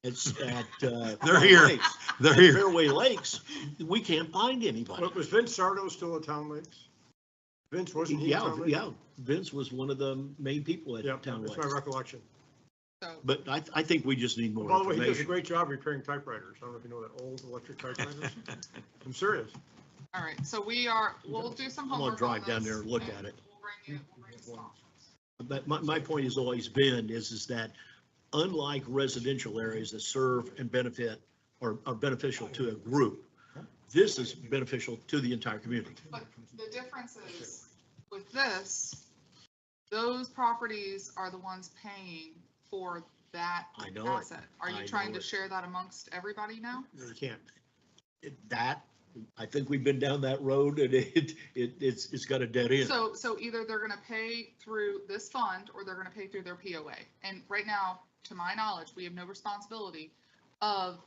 It's at, They're here. Lakes. they're At here. Fairway Lakes, we can't find anybody. Was Vince Sardo still at Town Lakes? Vince, wasn't he? at Yeah, Town Lakes? yeah, Vince was one of the main people at Yeah, Town that's my Lakes. recollection. So But I think we just need more By the way, he does a information. great job repairing typewriters. I don't know if you know that old electric typewriters. I'm serious. all right, so we'll do some I'm gonna homework. drive on down this, there and look at it. We'll bring you some options. But my point has always been is that unlike residential areas that serve and benefit or are beneficial to a group, this is beneficial to the entire community. But the difference is, with this, those properties are the ones paying for that I know it. asset. Are I you trying know to it. share that amongst everybody now? You can't. I think we've been down that road and it's got a dead end. So either they're gonna pay through this fund or they're gonna pay through their POA. And right now, to my knowledge, we have no responsibility of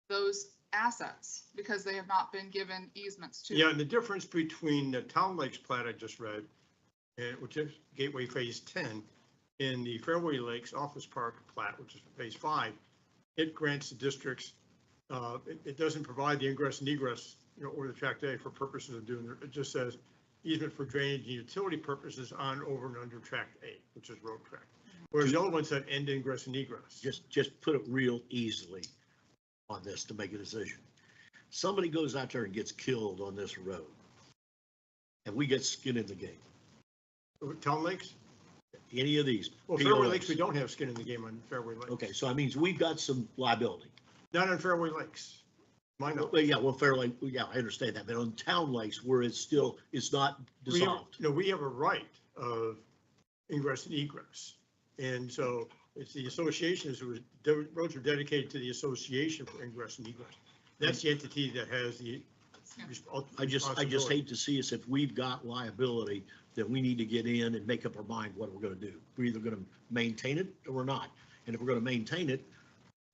those assets because they have not been given easements to. Yeah, and the difference between the Town Lakes plat I just read and which is Gateway Phase 10, in the Fairway Lakes Office Park plat, which is Phase 5, it grants the districts, it doesn't provide the ingress and egress, or the tract A for purposes of doing it. It just says easement for drainage and utility purposes on, over, and under tract A, which is road tract. Whereas the other one said end ingress and egress. Just put it real easily on this to make a decision. Somebody goes out there and gets killed on this road, and we get skin in the game. Town Lakes? Any of these. Well, Fairway POS. Lakes, we don't have skin in the game on Fairway Lakes. Okay, so that means we've got some liability. Not on Fairway Lakes. Mine Well, don't. yeah, well, Fairlake, yeah, I understand that, but on town lakes where it's still, it's not We have- dissolved. No, we have a right of ingress and egress. And so it's the associations, the roads are dedicated to the association for ingress and egress. That's the entity that has the. I just responsibility. hate to see us, if we've got liability, that we need to get in and make up our mind what we're gonna do. We're either gonna maintain it or we're not. And if we're gonna maintain it,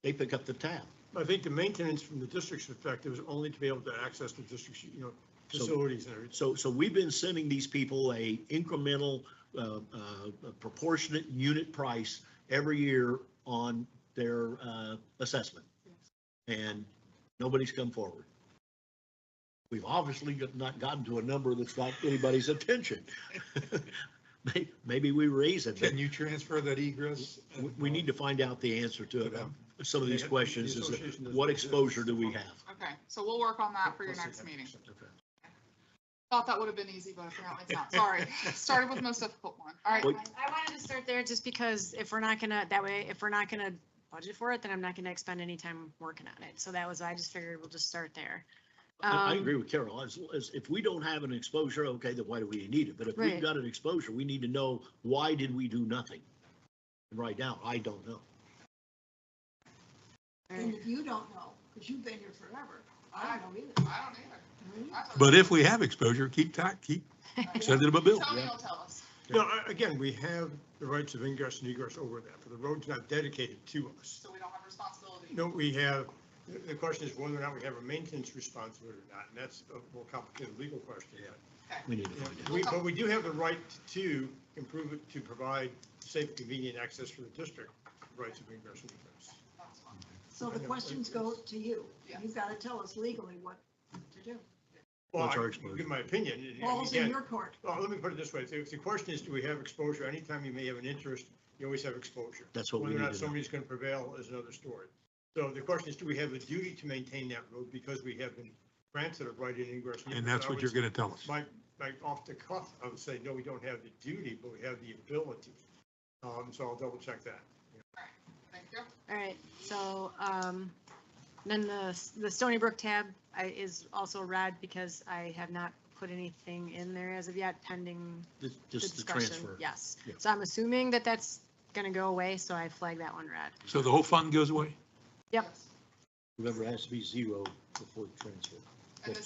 they pick up the tab. I think the maintenance from the district's perspective is only to be able to access the district's, facilities and everything. So we've been sending these people a incremental, proportionate unit price every year on their assessment. And nobody's come forward. We've obviously not gotten to a number that's got anybody's attention. Maybe we raise it, but Can you transfer that egress? we need to find out the answer to it. Some of these The questions is, association doesn't what exist. exposure do we have? Okay, so we'll work on that for your next meeting. Thought that would have been easy, but apparently it's not. Sorry. Started with the most difficult one. All right. Wait. I wanted to start there just because if we're not gonna, that way, if we're not gonna budget for it, then I'm not gonna expend any time working on it. So that was, I just figured we'll just start there. I agree with Carol. As if we don't have an exposure, okay, then why do we need it? But if we've Right. got an exposure, we need to know, why did we do nothing? And right now, I don't know. All And right. if you don't know, because you've been here forever, I don't know either. I don't either. That's But okay. if we have exposure, send it a bill. Tony will tell us. No, again, we have the rights of ingress and egress over that, but the road's not dedicated to us. So we don't have responsibility. No, we have, the question is whether or not we have a maintenance responsibility or not, and that's a more complicated legal question. Okay. We need to You know, find out. But we do have the right to improve it, to provide safe, convenient access for the district, rights of ingress and egress. That's fine. So the questions go to you. Yes. You've got to tell us legally what to do. Well, What's I our can exposure? give my opinion. and Ball's in again, your court. well, let me put it this way. If the question is, do we have exposure? Anytime you may have an interest, you always have exposure. That's what we Whether or need not to know. somebody's going to prevail is another story. So the question is, do we have a duty to maintain that road because we have been granted a right in ingress? And that's what you're going to tell us. My off the cuff, I would say, no, we don't have the duty, but we have the ability. So I'll double check that. Thank you. All right, so, then the Stony Brook tab is also red because I have not put anything in there as of yet pending the Just the discussion. transfer. Yes, Yeah. so I'm assuming that that's gonna go away, so I flagged that one red. So the whole fund goes away? Yep. Yes. Remember, it has to be zero before the transfer. And the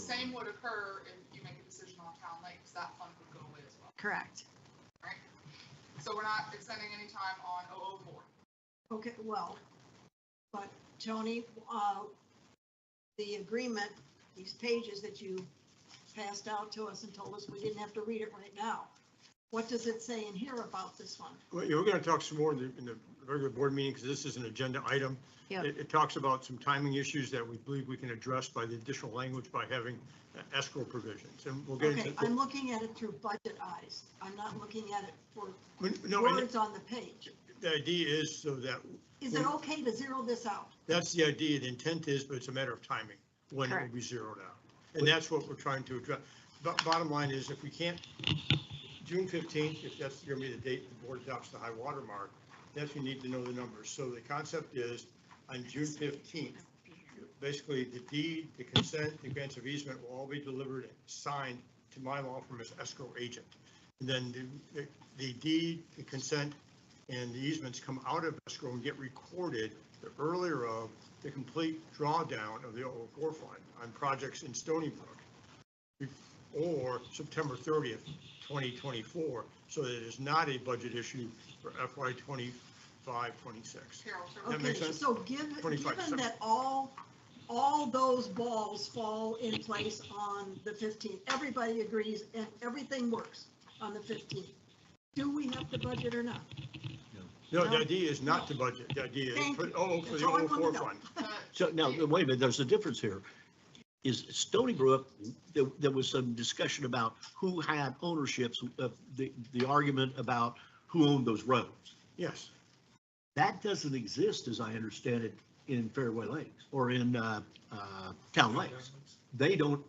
same would occur if you make a decision on Town Lakes, that fund would go away as well, Correct. right? So we're not extending any time on 004. Okay, well, but Tony, the agreement, these pages that you passed out to us and told us we didn't have to read it right now. What does it say in here about this one? Well, we're going to talk some more in the regular board meeting because this is an agenda item. Yep. It talks about some timing issues that we believe we can address by the additional language by having escrow provisions. And we'll get Okay, into. I'm looking at it through budget eyes. I'm not looking at it for No, and words on the page. the idea is so that, Is it okay to zero this out? that's the idea, the intent is, but it's a matter of timing when it will Correct. be zeroed out. And that's what we're trying to address. But bottom line is, if we can't, June 15th, if that's going to be the date the board adopts the high water mark, that's when you need to know the numbers. So the concept is, on June 15th, basically the deed, the consent, the grants of easement will all be delivered and signed to my law firm as escrow agent. And then the deed, the consent, and the easements come out of escrow and get recorded the earlier of the complete drawdown of the 004 fund on projects in Stony Brook or September 30th, 2024, so that it is not a budget issue for FY 25, 26. Carol, so That Okay, makes sense? so 25, given that all those balls fall in place on the 15th, everybody agrees and everything works. on the 15th. Do we have to budget or not? No, the idea is not to budget. The idea is Thank put, you. for That's the all I wanna 04 know. fund. So now, wait a minute, there's a difference here. Is Stony Brook, there was some discussion about who had ownerships, of the argument about who owned those roads. Yes. That doesn't exist, as I understand it, in Fairway Lakes or in Town Lakes. They don't,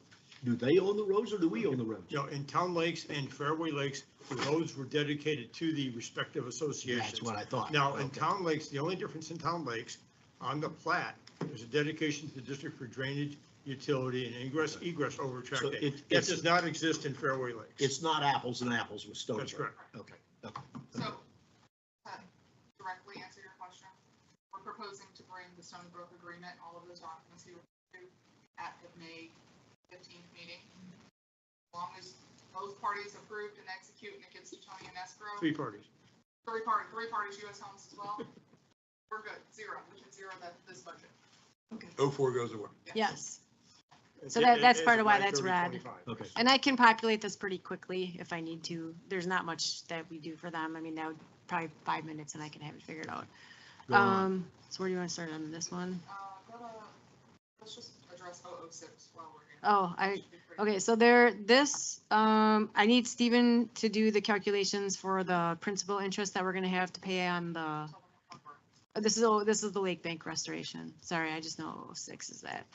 do they own the roads or do we own the roads? You know, in Town Lakes and Fairway Lakes, the roads were dedicated to the respective associations. That's what I thought. Now, in Okay. Town Lakes, the only difference in Town Lakes, on the plat, there's a dedication to the district for drainage, utility, and egress over track So day. That it's, does not exist in Fairway Lakes. it's not apples and apples with Stony That's Brook. correct. Okay, okay. So, directly answer your question, we're proposing to bring the Stony Brook agreement, all of those documents here at the May 15th meeting. As long as both parties approved and execute and it gets to Tony and escrow, Three parties. three parties, US Homes as well, we're good, zero, we can zero this budget. 04 goes away. Yes. So As- that's as part of why 9/30, that's red. 25. Okay. And I can populate this pretty quickly if I need to. There's not much that we do for them. I mean, that would probably 5 minutes and I can have it figured out. Go on. So where do you want to start on this one? Let's just address 006 while we're here. Oh, That should be pretty- Okay, so I need Stephen to do the calculations for the principal interest that we're gonna have to pay on the, this is the Lake Bank restoration. Sorry, I just know 06 is that.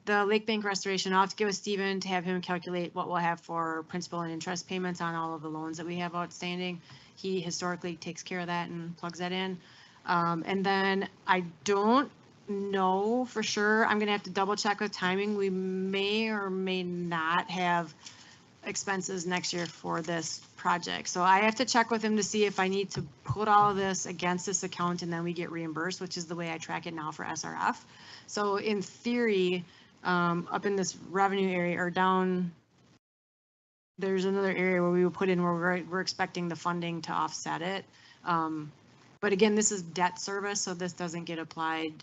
The Lake Bank restoration, I'll have to give with Stephen to have him calculate what we'll have for principal and interest payments on all of the loans that we have outstanding. He historically takes care of that and plugs that in. And then I don't know for sure. I'm gonna have to double check with timing. We may or may not have expenses next year for this project. So I have to check with him to see if I need to put all of this against this account and then we get reimbursed, which is the way I track it now for SRF. So in theory, up in this revenue area or down, there's another area where we would put in where we're expecting the funding to offset it. But again, this is debt service, so this doesn't get applied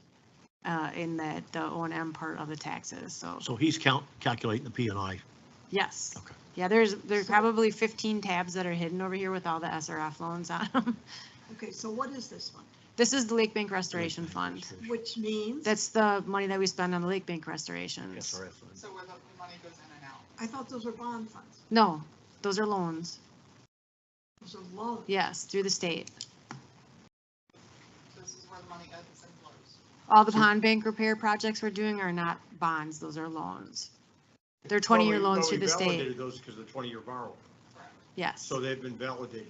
in the O&M part of the taxes, so, So he's calculating the P and I. yes. Okay. Yeah, there's probably 15 tabs that are hidden over here with all the SRF loans on them. Okay, so what is this one? This is the Lake Bank Restoration Fund. Which means, That's the money that we spend on the Lake Bank restorations. SRF fund. So where the money goes in and out. I thought those were bond funds. No, those are loans. Those are loans. Yes, through the state. This is where the money ebbs and flows. All the pond bank repair projects we're doing are not bonds, those are loans. They're 20-year Well, loans we through the state. validated those because of the 20-year borrow. Correct. Yes, So they've been validated.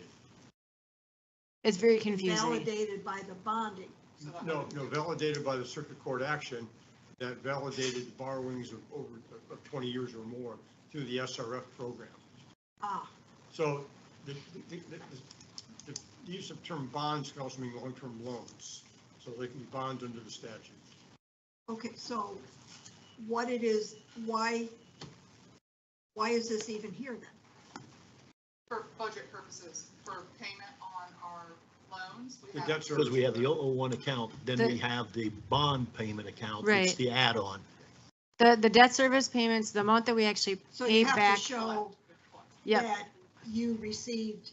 it's very confusing. Validated by the bonding. So that No, money- no, validated by the circuit court action that validated borrowings of over, of 20 years or more through the SRF program. Ah, So the use of term bonds can also mean long-term loans. So they can be bonds under the statute. okay, so what it is, why is this even here then? For budget purposes, for payment on our loans. The have- debt service. Because we have the 001 account, then we The- have the bond payment account. It's Right. the add-on. The debt service payments, the amount that we actually So pay you have back, to show yep, that you received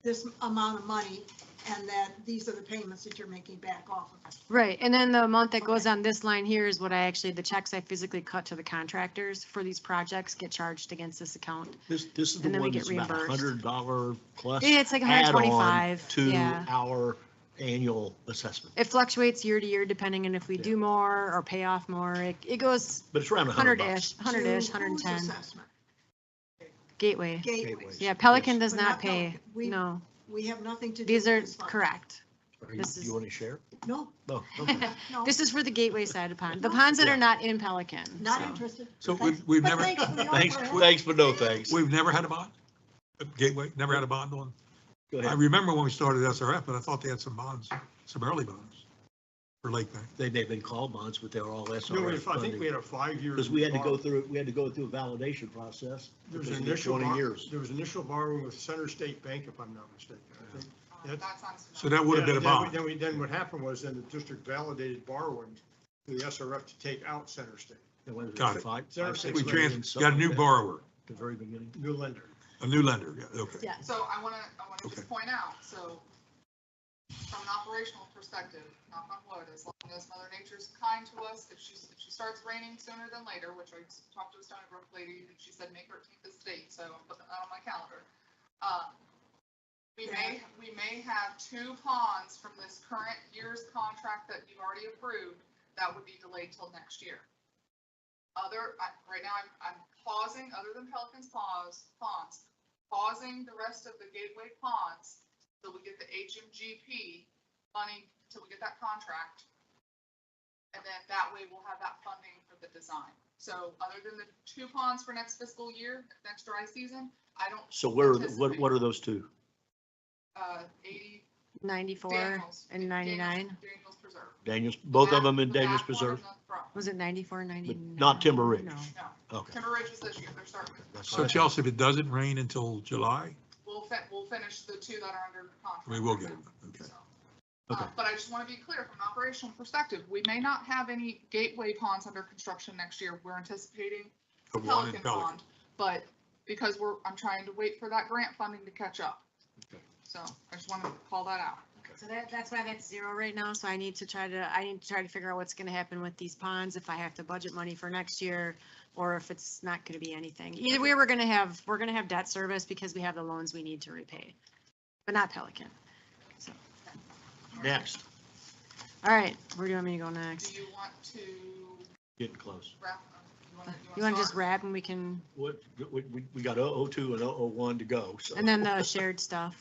this amount of money and that these are the payments that you're making back off of it. right. And then the amount that goes Okay. on this line here is what I actually, the checks I physically cut to the contractors for these projects get charged against this account. This is the And then we one get that's about reimbursed. $100 plus. Yeah, it's like add-on 125, To yeah. our annual assessment. It fluctuates year to year depending on if we Yeah. do more or pay off more. It goes But it's around $100. 100-ish, 100-ish, To whose 110. assessment? Gateway. Gateways. Yeah, Pelican Yes. does But not not pay, Pelican. We- no. We have nothing to do. These with are this fund. correct. Do you want to share? No, No. Okay. no, This is for the gateway side of pond, the No. ponds that Yeah. are not in Pelican. not so. interested. So Thanks. we've But never, thanks for the Thanks, offer. thanks, but no thanks. we've never had a bond? Gateway, never had a bond on? Go I ahead. remember when we started SRF, but I thought they had some bonds, some early bonds for Lake Bank. They may have been called bonds, but they were all No, SRF I think we funding. had a 5-year. Because we had to go through a validation process. There was because an of the initial, 20 years. there was initial borrowing with Center State Bank, if I'm not mistaken. I think. That sounds. So that would have been a Yeah, bond. Then what happened was then the district validated borrowing to the SRF to take out Center State, And what was Got it. Five, Center five, State six We million, got a something new like that, borrower. at the very beginning. new lender. A new lender, yeah, okay. Yeah. So I want to Okay. just point out, so from an operational perspective, knock on wood, as long as Mother Nature's kind to us, if she starts raining sooner than later, which I talked to a Stony Brook lady, and she said May 13th is the date, so I'm putting that on my calendar. We may have 2 ponds from this current year's contract that you've already approved that would be delayed till next year. Right now, I'm pausing, other than Pelican's ponds, pausing the rest of the gateway ponds till we get the HMGP money, till we get that contract. And then that way we'll have that funding for the design. So other than the 2 ponds for next fiscal year, next dry season, I don't. So where, anticipate, what are those two? 80. 94 Daniels. and 99. Daniels Preserve. Daniels, both of them in The Daniels back one Preserve? and the front. Was it 94, 99? not Timber Ridge. No. No, Okay. Timber Ridge is this year, they're starting. That's So fine. Chelsea, if it doesn't rain until July, We'll finish the 2 that are under contract. we will get it, okay. So, Okay. But I just want to be clear, from an operational perspective, we may not have any gateway ponds under construction next year. We're anticipating The one in Pelican Pelican. Pond, but because I'm trying to wait for that grant funding to catch up. Okay. So I just want to call that out. So that's why that's 0 right now. So I need to try to figure out what's going to happen with these ponds, if I have to budget money for next year, or if it's not going to be anything. Either way, we're going to have debt service because we have the loans we need to repay, but not Pelican. So, Next, all right, where do you want me to go Do next? you want to getting close. wrap? You want to just wrap and we can, What, we got 002 and 001 to go, so. and then the shared stuff.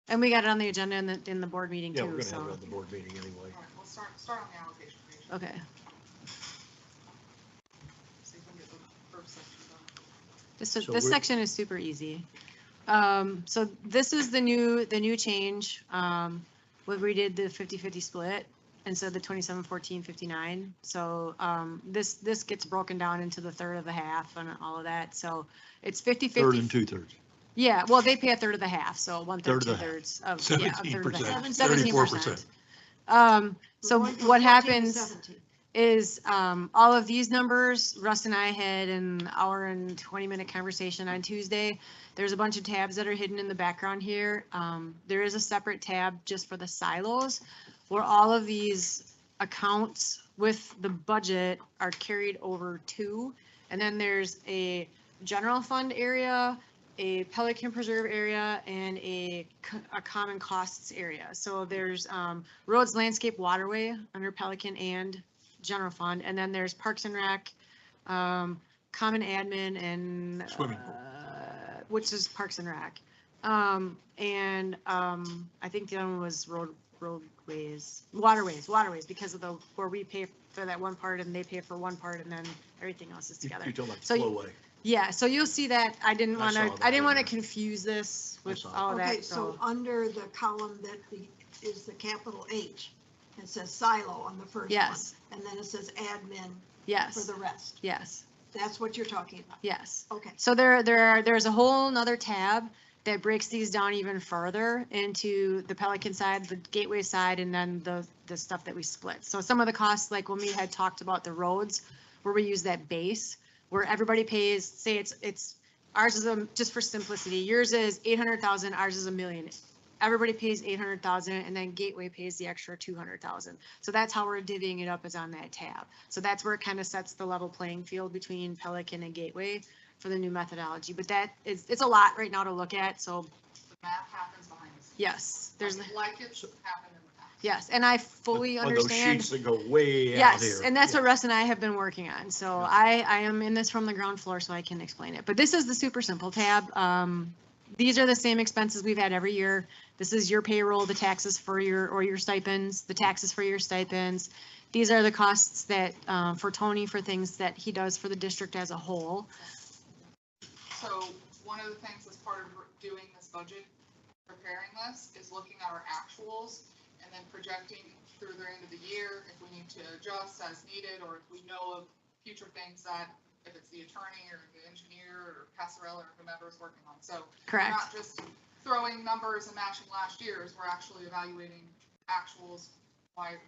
And we got it on the agenda in the board meeting Yeah, we're too, gonna so, have it on the board meeting anyway. All right, we'll start on the allocation page. okay. See if we can get the first section done. This, So this we're- section is super easy. So this is the new change, where we did the 50-50 split instead of the 27-14-59. So, this gets broken down into the third of the half and all of that. So it's 50-50. Third and 2/3. Yeah, well, they pay a third of the half, so 1/3, Third of the half. 2/3 of, yeah, a third of the half. 34%. 17%. So We're going from what 14 to happens 17. is, all of these numbers, Russ and I had an hour and 20-minute conversation on Tuesday. There's a bunch of tabs that are hidden in the background here. There is a separate tab just for the silos, where all of these accounts with the budget are carried over to. And then there's a general fund area, a Pelican Preserve area, and a common costs area. So there's roads, landscape, waterway under Pelican and general fund, and then there's Parks and Rec, common admin, and Swimming pool. which is Parks and Rec. I think the other one was roadways, waterways, because of where we pay for that one part and they pay for one part, and then everything else is together. You're talking about So the you- flowway. Yeah, so you'll see that I didn't I want saw to, that, I didn't want to yeah. confuse this with saw it. all Okay, that, so so, under the column that is the capital H, it says silo on the first one. Yes. And then it says admin for yes, the rest. yes, That's what you're talking about. yes. Okay. So there's a whole nother tab that breaks these down even further into the Pelican side, the Gateway side, and then the stuff that we split. So some of the costs, like when we had talked about the roads, where we use that base, where everybody pays, say it's, ours is, just for simplicity, yours is 800,000, ours is $1 million. Everybody pays 800,000, and then Gateway pays the extra 200,000. So that's how we're divvying it up, is on that tab. So that's where it kind of sets the level playing field between Pelican and Gateway for the new methodology. But it's a lot right now to look at, so The math happens behind the scenes. yes, there's, Like it's happened in the past. yes, and I fully On those understand. sheets that go way out Yes, here. and that's Yeah. what Russ and I have been working on. So I am in this from the ground floor, so I can explain it. But this is the super simple tab. These are the same expenses we've had every year. This is your payroll, the taxes for your stipends, the taxes for your stipends. These are the costs that, for Tony, for things that he does for the district as a whole. So one of the things as part of doing this budget, preparing this, is looking at our actuals and then projecting through the end of the year if we need to adjust as needed, or if we know of future things that, if it's the attorney or the engineer or Passarella or whomever is working on. So we're Correct. not just throwing numbers and matching last year's, we're actually evaluating actuals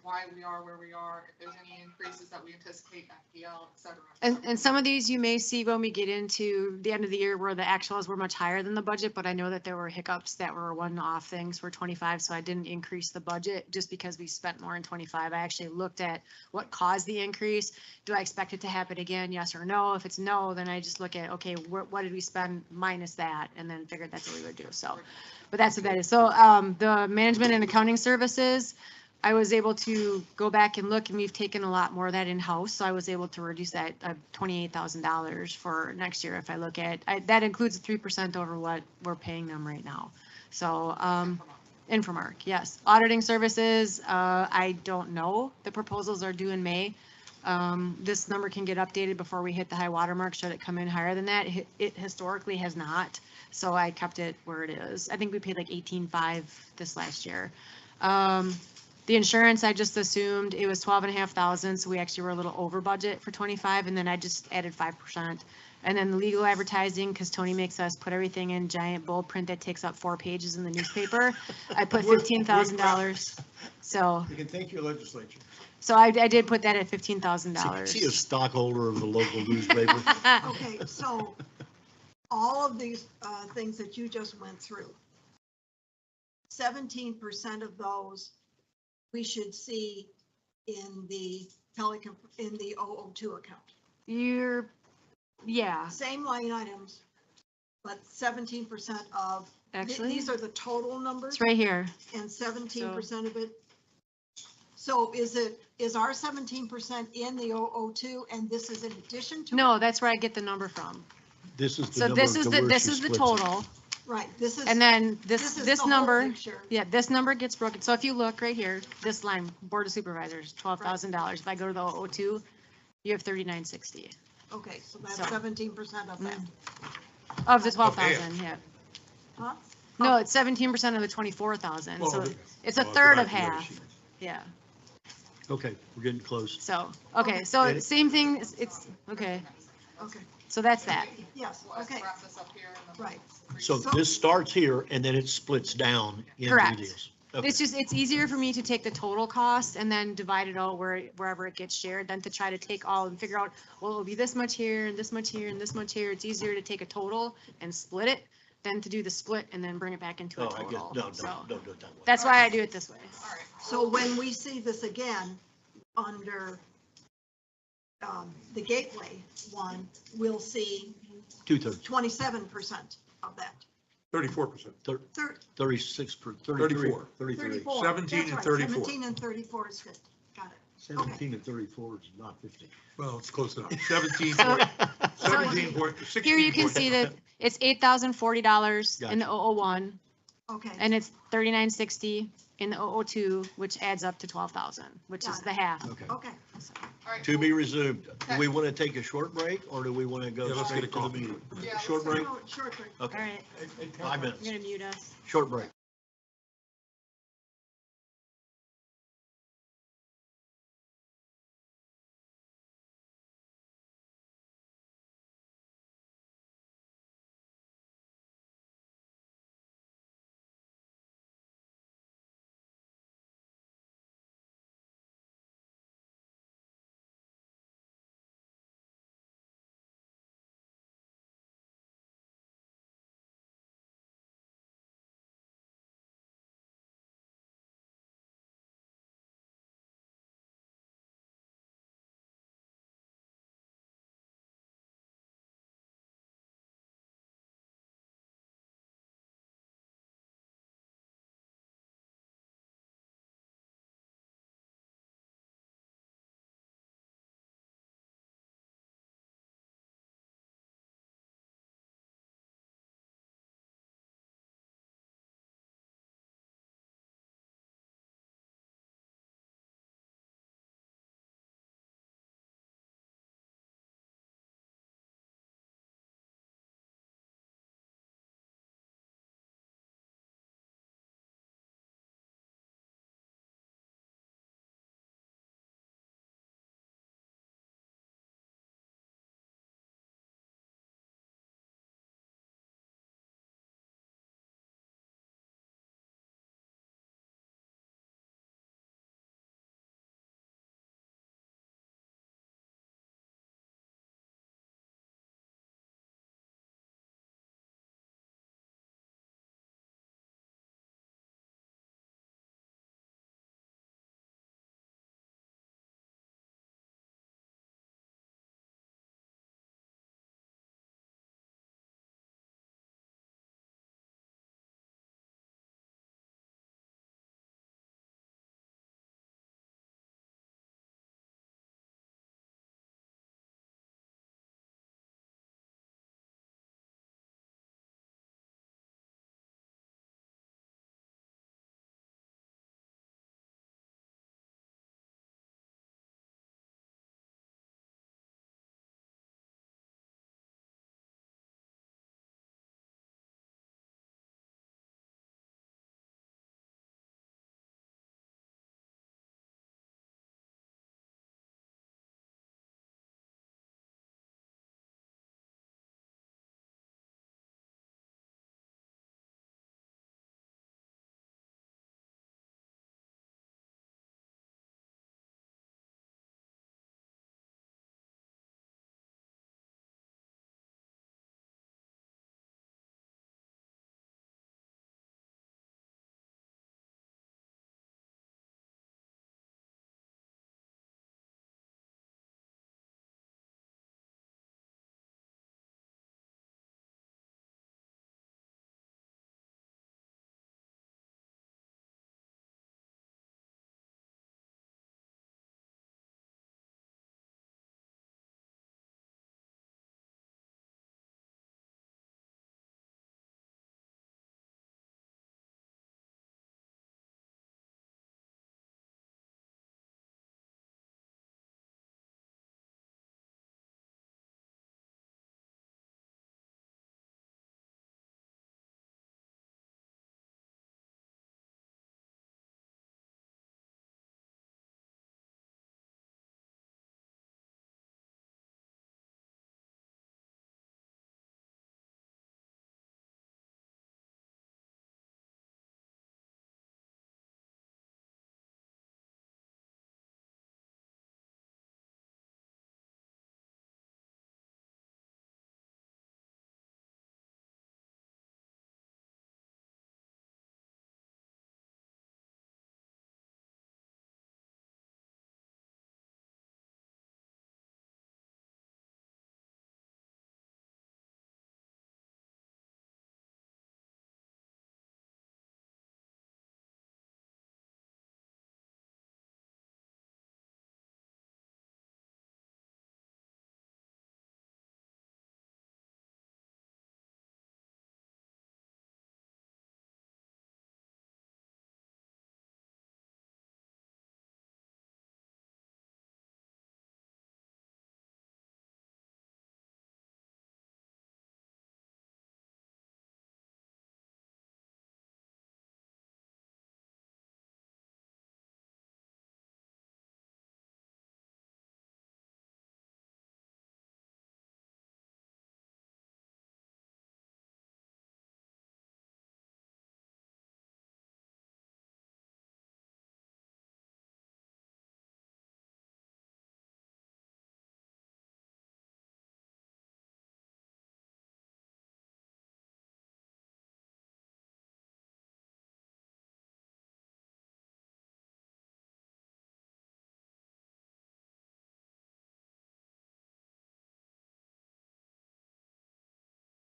why we are where we are, if there's any increases that we anticipate, FPL, et cetera. And some of these you may see when we get into the end of the year where the actuals were much higher than the budget, but I know that there were hiccups that were one-off things for 25, so I didn't increase the budget just because we spent more in 25. I actually looked at what caused the increase. Do I expect it to happen again? Yes or no? If it's no, then I just look at, okay, what did we spend minus that? And then figured that's what we would do. So, but that's what that is. So, the management and accounting services, I was able to go back and look, and we've taken a lot more of that in-house, so I was able to reduce that $28,000 for next year if I look at, that includes 3% over what we're paying them right now. So, Infomark, yes. Auditing services, I don't know. The proposals are due in May. This number can get updated before we hit the high water mark. Should it come in higher than that? It historically has not, so I kept it where it is. I think we paid like 18.5 this last year. The insurance, I just assumed it was 12,500, so we actually were a little over budget for 25, and then I just added 5%. And then the legal advertising, because Tony makes us put everything in giant bold print that takes up 4 pages in the newspaper. I put $15,000. So, You can thank your legislature. so I did put that at $15,000. See a stockholder of the local newspaper. Okay, so all of these things that you just went through, 17% of those we should see in the in the 002 account. Yeah, Same line items, but 17% of, actually, these are the total numbers it's right here. and 17% of it. So is our 17% in the 002 and this is in addition to? No, that's where I get the number from. This is the So number this to is where this she is the splits it. total, Right, this is. and then is this the whole number, picture. yeah, this number gets broken. So if you look right here, this line, Board of Supervisors, $12,000. If I go to the 002, you have 3960 Okay, so that's So- 17% of that. of the 12,000, yeah. Huh? No, it's 17% of the 24,000, Well, so the- it's a well, third go of back to the other half, sheet. yeah. Okay, we're getting close. So, okay, so And- same thing, it's, okay, Okay, so that's that. yes, We'll okay, wrap this up here. And then right. So So- this starts here and then it splits down into Correct. deals. Okay. It's just, it's easier for me to take the total cost and then divide it out wherever it gets shared than to try to take all and figure out, well, it'll be this much here and this much here and this much here. It's easier to take a total and split it than to do the split and then bring it back into Oh, a I guess, total. no, So don't do it that way. that's why I do it this way. All right. So when we see this again under the gateway one, we'll see 2/3, 27% of that. 34%. 36 per, 34. 33. 34. 17 That's and right, 34. 17 and 34 is 50. Got it. 17 and 34 is not 50. Well, it's close enough. 17 So- point, 17 point, 16 Here you can point- see that it's $8,040 in the Gotcha. 001 Okay. and it's 3960 in the 002, which adds up to 12,000, which is Got it. the half. Okay. Okay. All right. To be resumed. Do we want to take a short break or do we want to go Yeah, let's get straight a to the coffee. meeting? Yeah, Short let's break? No, short break. All Okay, right, 5 minutes. I'm gonna mute us. Short break.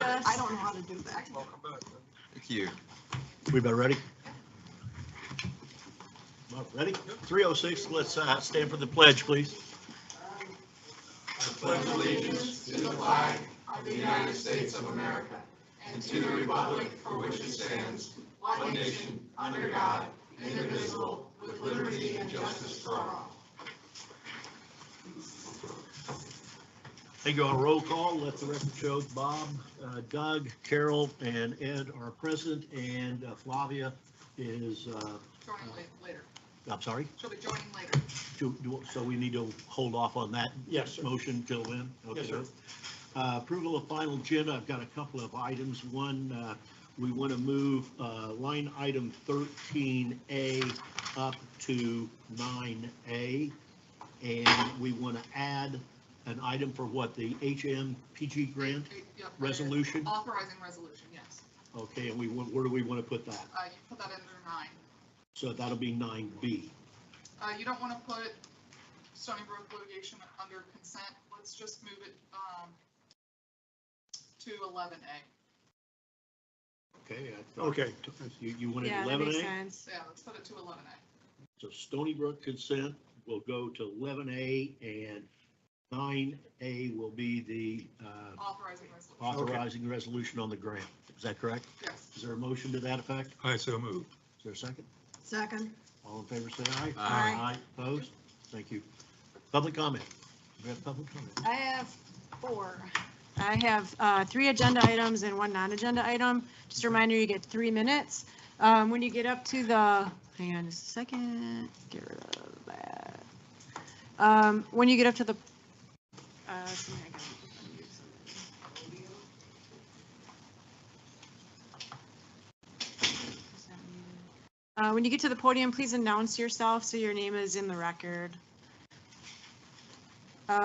us. I don't know how to do that. Welcome back. Thank you. We about ready? Mark, ready? 3:06, let's stand for the pledge, please. Thank you. On roll call, let the record show Bob, Doug, Carol, and Ed are present, and Flavia is, Joining later. I'm sorry, She'll be joining later. so we need to hold off on that Yes, sir. motion till then? Yes, Okay. sir. Approval of final agenda, I've got a couple of items. One, we want to move line item 13A up to 9A. And we want to add an item for what, the HMPG grant Yep. resolution? Authorizing resolution, yes. Okay, and where do we want to put that? You put that under 9. So that'll be 9B. You don't want to put Stony Brook litigation under consent. Let's just move it to 11A. Okay. I thought- Okay. You wanted Yeah, that makes 11A? sense. Yeah, let's put it to 11A. So Stony Brook consent will go to 11A, and 9A will be the Authorizing resolution. authorizing resolution on the grant. Is that correct? Yes. Is there a motion to that effect? I so moved. Is there a second? Second. All in favor, say aye. Aye. Opposed? Thank you. Public comment. We have public comment. I have 4. I have 3 agenda items and 1 non-agenda item. Just a reminder, you get 3 minutes. When you get up to the, hang on just a second, get rid of that. When you get up to the, something I gotta unmute somebody. When you get to the podium, please announce yourself so your name is in the record.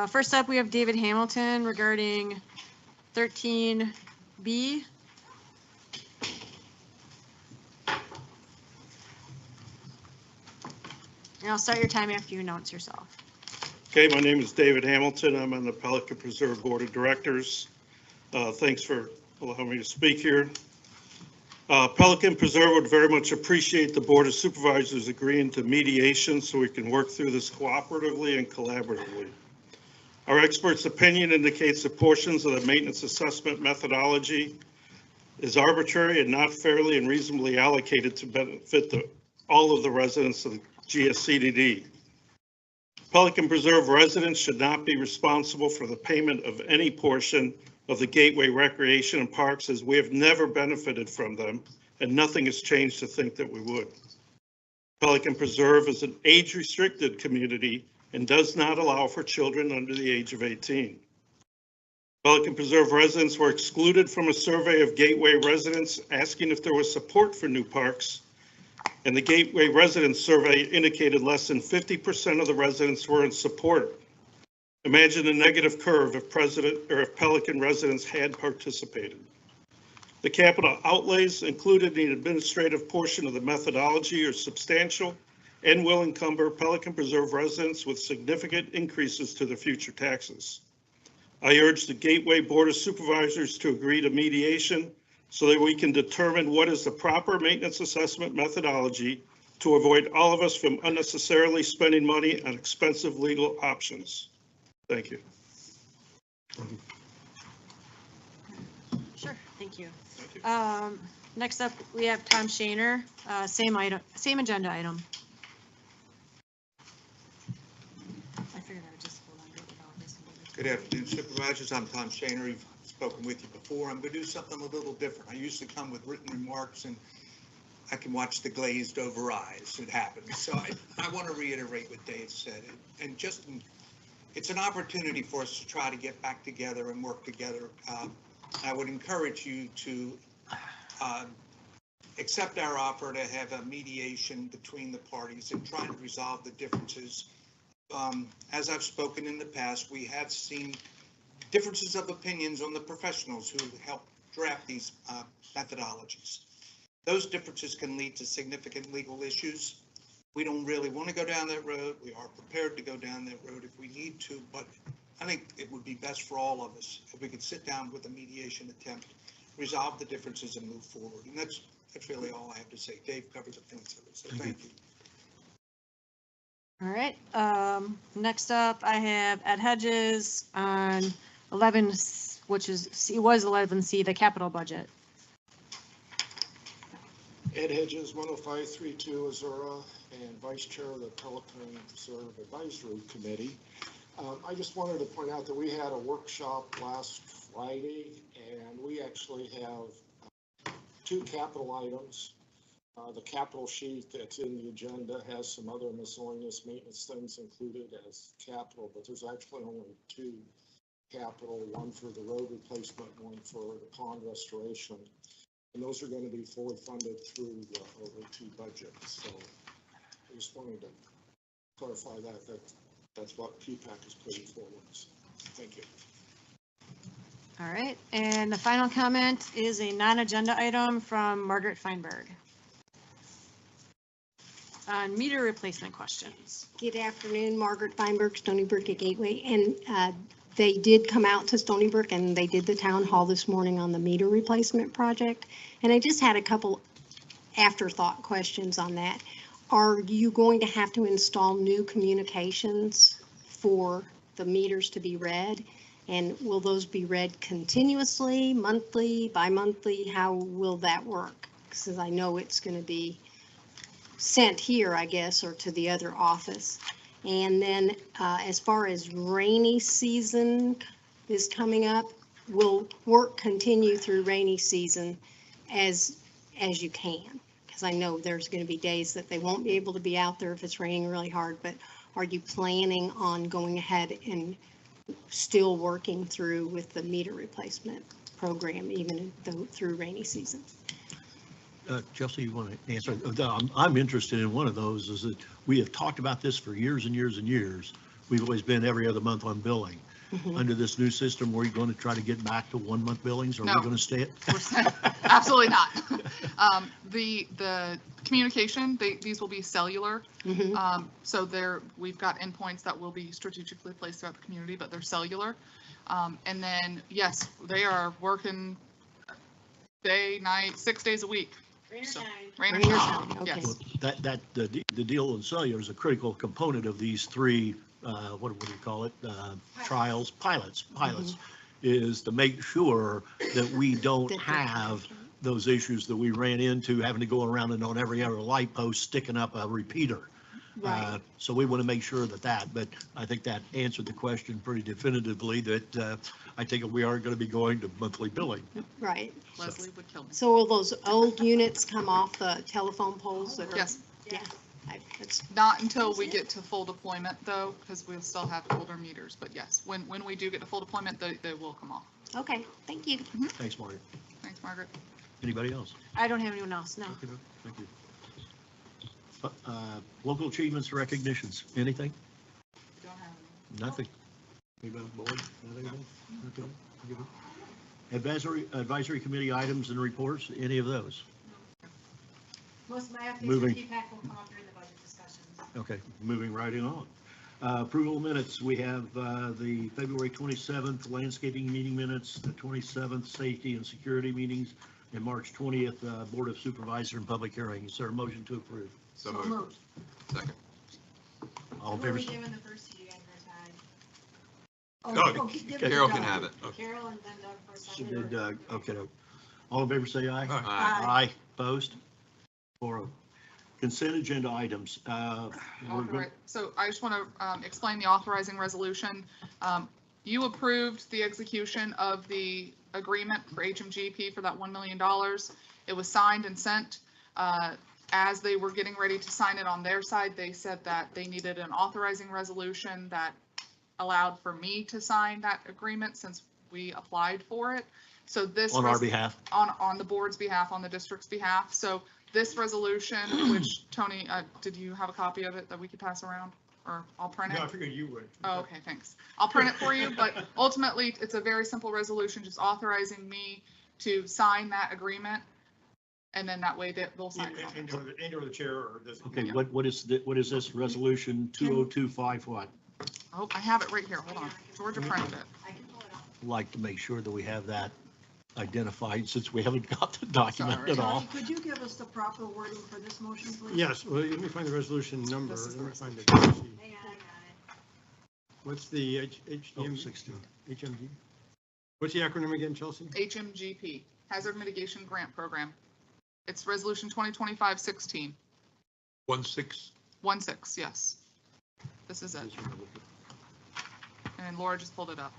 First up, we have David Hamilton regarding 13B. And I'll start your time after you announce yourself. Okay, my name is David Hamilton. I'm on the Pelican Preserve Board of Directors. Thanks for allowing me to speak here. Pelican Preserve would very much appreciate the Board of Supervisors agreeing to mediation so we can work through this cooperatively and collaboratively. Our expert's opinion indicates that portions of the maintenance assessment methodology is arbitrary and not fairly and reasonably allocated to benefit all of the residents of the GSCDD. Pelican Preserve residents should not be responsible for the payment of any portion of the Gateway Recreation and Parks, as we have never benefited from them, and nothing has changed to think that we would. Pelican Preserve is an age-restricted community and does not allow for children under the age of 18. Pelican Preserve residents were excluded from a survey of Gateway residents asking if there was support for new parks, and the Gateway residents survey indicated less than 50% of the residents were in support. Imagine a negative curve if Pelican residents had participated. The capital outlays included in the administrative portion of the methodology are substantial and will encumber Pelican Preserve residents with significant increases to their future taxes. I urge the Gateway Board of Supervisors to agree to mediation so that we can determine what is the proper maintenance assessment methodology to avoid all of us from unnecessarily spending money on expensive legal options. Thank you. Sure, thank you. Thank you. Next up, we have Tom Shaner, same item, same agenda item. I figured I would just hold on to it without this. Good afternoon, Supervisors. I'm Tom Shaner. I've spoken with you before. I'm going to do something a little different. I usually come with written remarks and I can watch the glazed over eyes. It happens. So I want to reiterate what Dave said. And just, it's an opportunity for us to try to get back together and work together. I would encourage you to accept our offer to have a mediation between the parties and try to resolve the differences. As I've spoken in the past, we have seen differences of opinions on the professionals who help draft these methodologies. Those differences can lead to significant legal issues. We don't really want to go down that road. We are prepared to go down that road if we need to, but I think it would be best for all of us if we could sit down with a mediation attempt, resolve the differences and move forward. And that's really all I have to say. Dave covered the points of it, so Thank thank you. All right, next up, I have Ed Hedges on 11, which was 11C, the capital budget. Ed Hedges, 10532 Azura, and Vice Chair of the Pelican Reserve Advisory Committee. I just wanted to point out that we had a workshop last Friday, and we actually have 2 capital items. The capital sheet that's in the agenda has some other miscellaneous maintenance things included as capital, but there's actually only 2 capital, one for the road replacement, one for the pond restoration. And those are going to be fully funded through the 02 budget. So I just wanted to clarify that's what PPAC is putting forward. So, thank you. All right, and the final comment is a non-agenda item from Margaret Feinberg on meter replacement questions. Good afternoon, Margaret Feinberg, Stony Brook at Gateway. And they did come out to Stony Brook and they did the town hall this morning on the meter replacement project. And I just had a couple afterthought questions on that. Are you going to have to install new communications for the meters to be read? And will those be read continuously, monthly, bi-monthly? How will that work? Because I know it's going to be sent here, I guess, or to the other office. And then as far as rainy season is coming up, will work continue through rainy season as you can? Because I know there's going to be days that they won't be able to be out there if it's raining really hard, but are you planning on going ahead and still working through with the meter replacement program even though through rainy season? Chelsea, you want to answer? I'm interested in one of those, is that we have talked about this for years and years and years. We've always been every other month on billing. Mhm. Under this new system, we're going to try to get back to 1 month billings, or are we No. going to stay Absolutely not. The communication, these will be cellular. Mhm. So we've got endpoints that will be strategically placed throughout the community, but they're cellular. And then, yes, they are working day, night, 6 days a week. Rain or So, shine. Rain or Rain or shine, shine, okay. yes. The deal in cellular is a critical component of these 3, what do you call it? Pilots, is to make sure that we don't That they- have those issues that we ran into, having to go around and on every other light post sticking up a repeater. Right. So we want to make sure but I think that answered the question pretty definitively, that I think we are going to be going to monthly billing. Right. Leslie would kill me. So will those old units come off the telephone poles that are? Yes, Yeah. That's, not until we get to full deployment though, because we'll still have older meters, but yes, when we do get to full deployment, they will come off. okay, thank you. Thanks, Margaret. Thanks, Margaret. Anybody else? I don't have anyone else, no. Okay, thank you. Local achievements, recognitions, anything? We don't have any. Nothing. Anybody on board? Nothing? Okay. Advisory committee items and reports, any of those? Most of my updates Moving. for PPAC will come up during the budget discussions. Okay, moving right on. Approval of minutes, we have the February 27th landscaping meeting minutes, the 27th safety and security meetings, and March 20th Board of Supervisors and public hearing. Is there a motion to approve? So moved. Second. All in What are favor? we doing the first two you guys are Oh, Doug. okay, give it Carol to can Doug. have it. tied? Carol and then Doug for a She second. did, okay. All in favor, say aye. Aye. Aye, opposed? 4-0. Consent agenda items. We're good. So I just want to explain the authorizing resolution. You approved the execution of the agreement for HMGP for that $1 million. It was signed and sent. As they were getting ready to sign it on their side, they said that they needed an authorizing resolution that allowed for me to sign that agreement since we applied for it. So this. On our behalf. On the board's behalf, on the district's behalf. So this resolution, which Tony, did you have a copy of it that we could pass around, or I'll print it? No, I figured you would. Oh, okay, thanks. I'll print it for you, but ultimately, it's a very simple resolution, just authorizing me to sign that agreement. And then that way they'll sign it. And or the chair or this. Okay, what is this resolution 2025 what? Oh, I have it right here. Hold on. Georgia printed it. I can pull it up. Like to make sure that we have that identified since we haven't got the document Sorry. at all. Tony, could you give us the proper wording for this motion, please? Yes, well, let me find the resolution number. This is the Let me find the. Hang on, I got it. What's the Oh, HDM? 16. HMG? What's the acronym again, Chelsea? HMGP, Hazard Mitigation Grant Program. It's resolution 2025-16. 1/6. 1/6, yes. This is it. And Laura just pulled it up.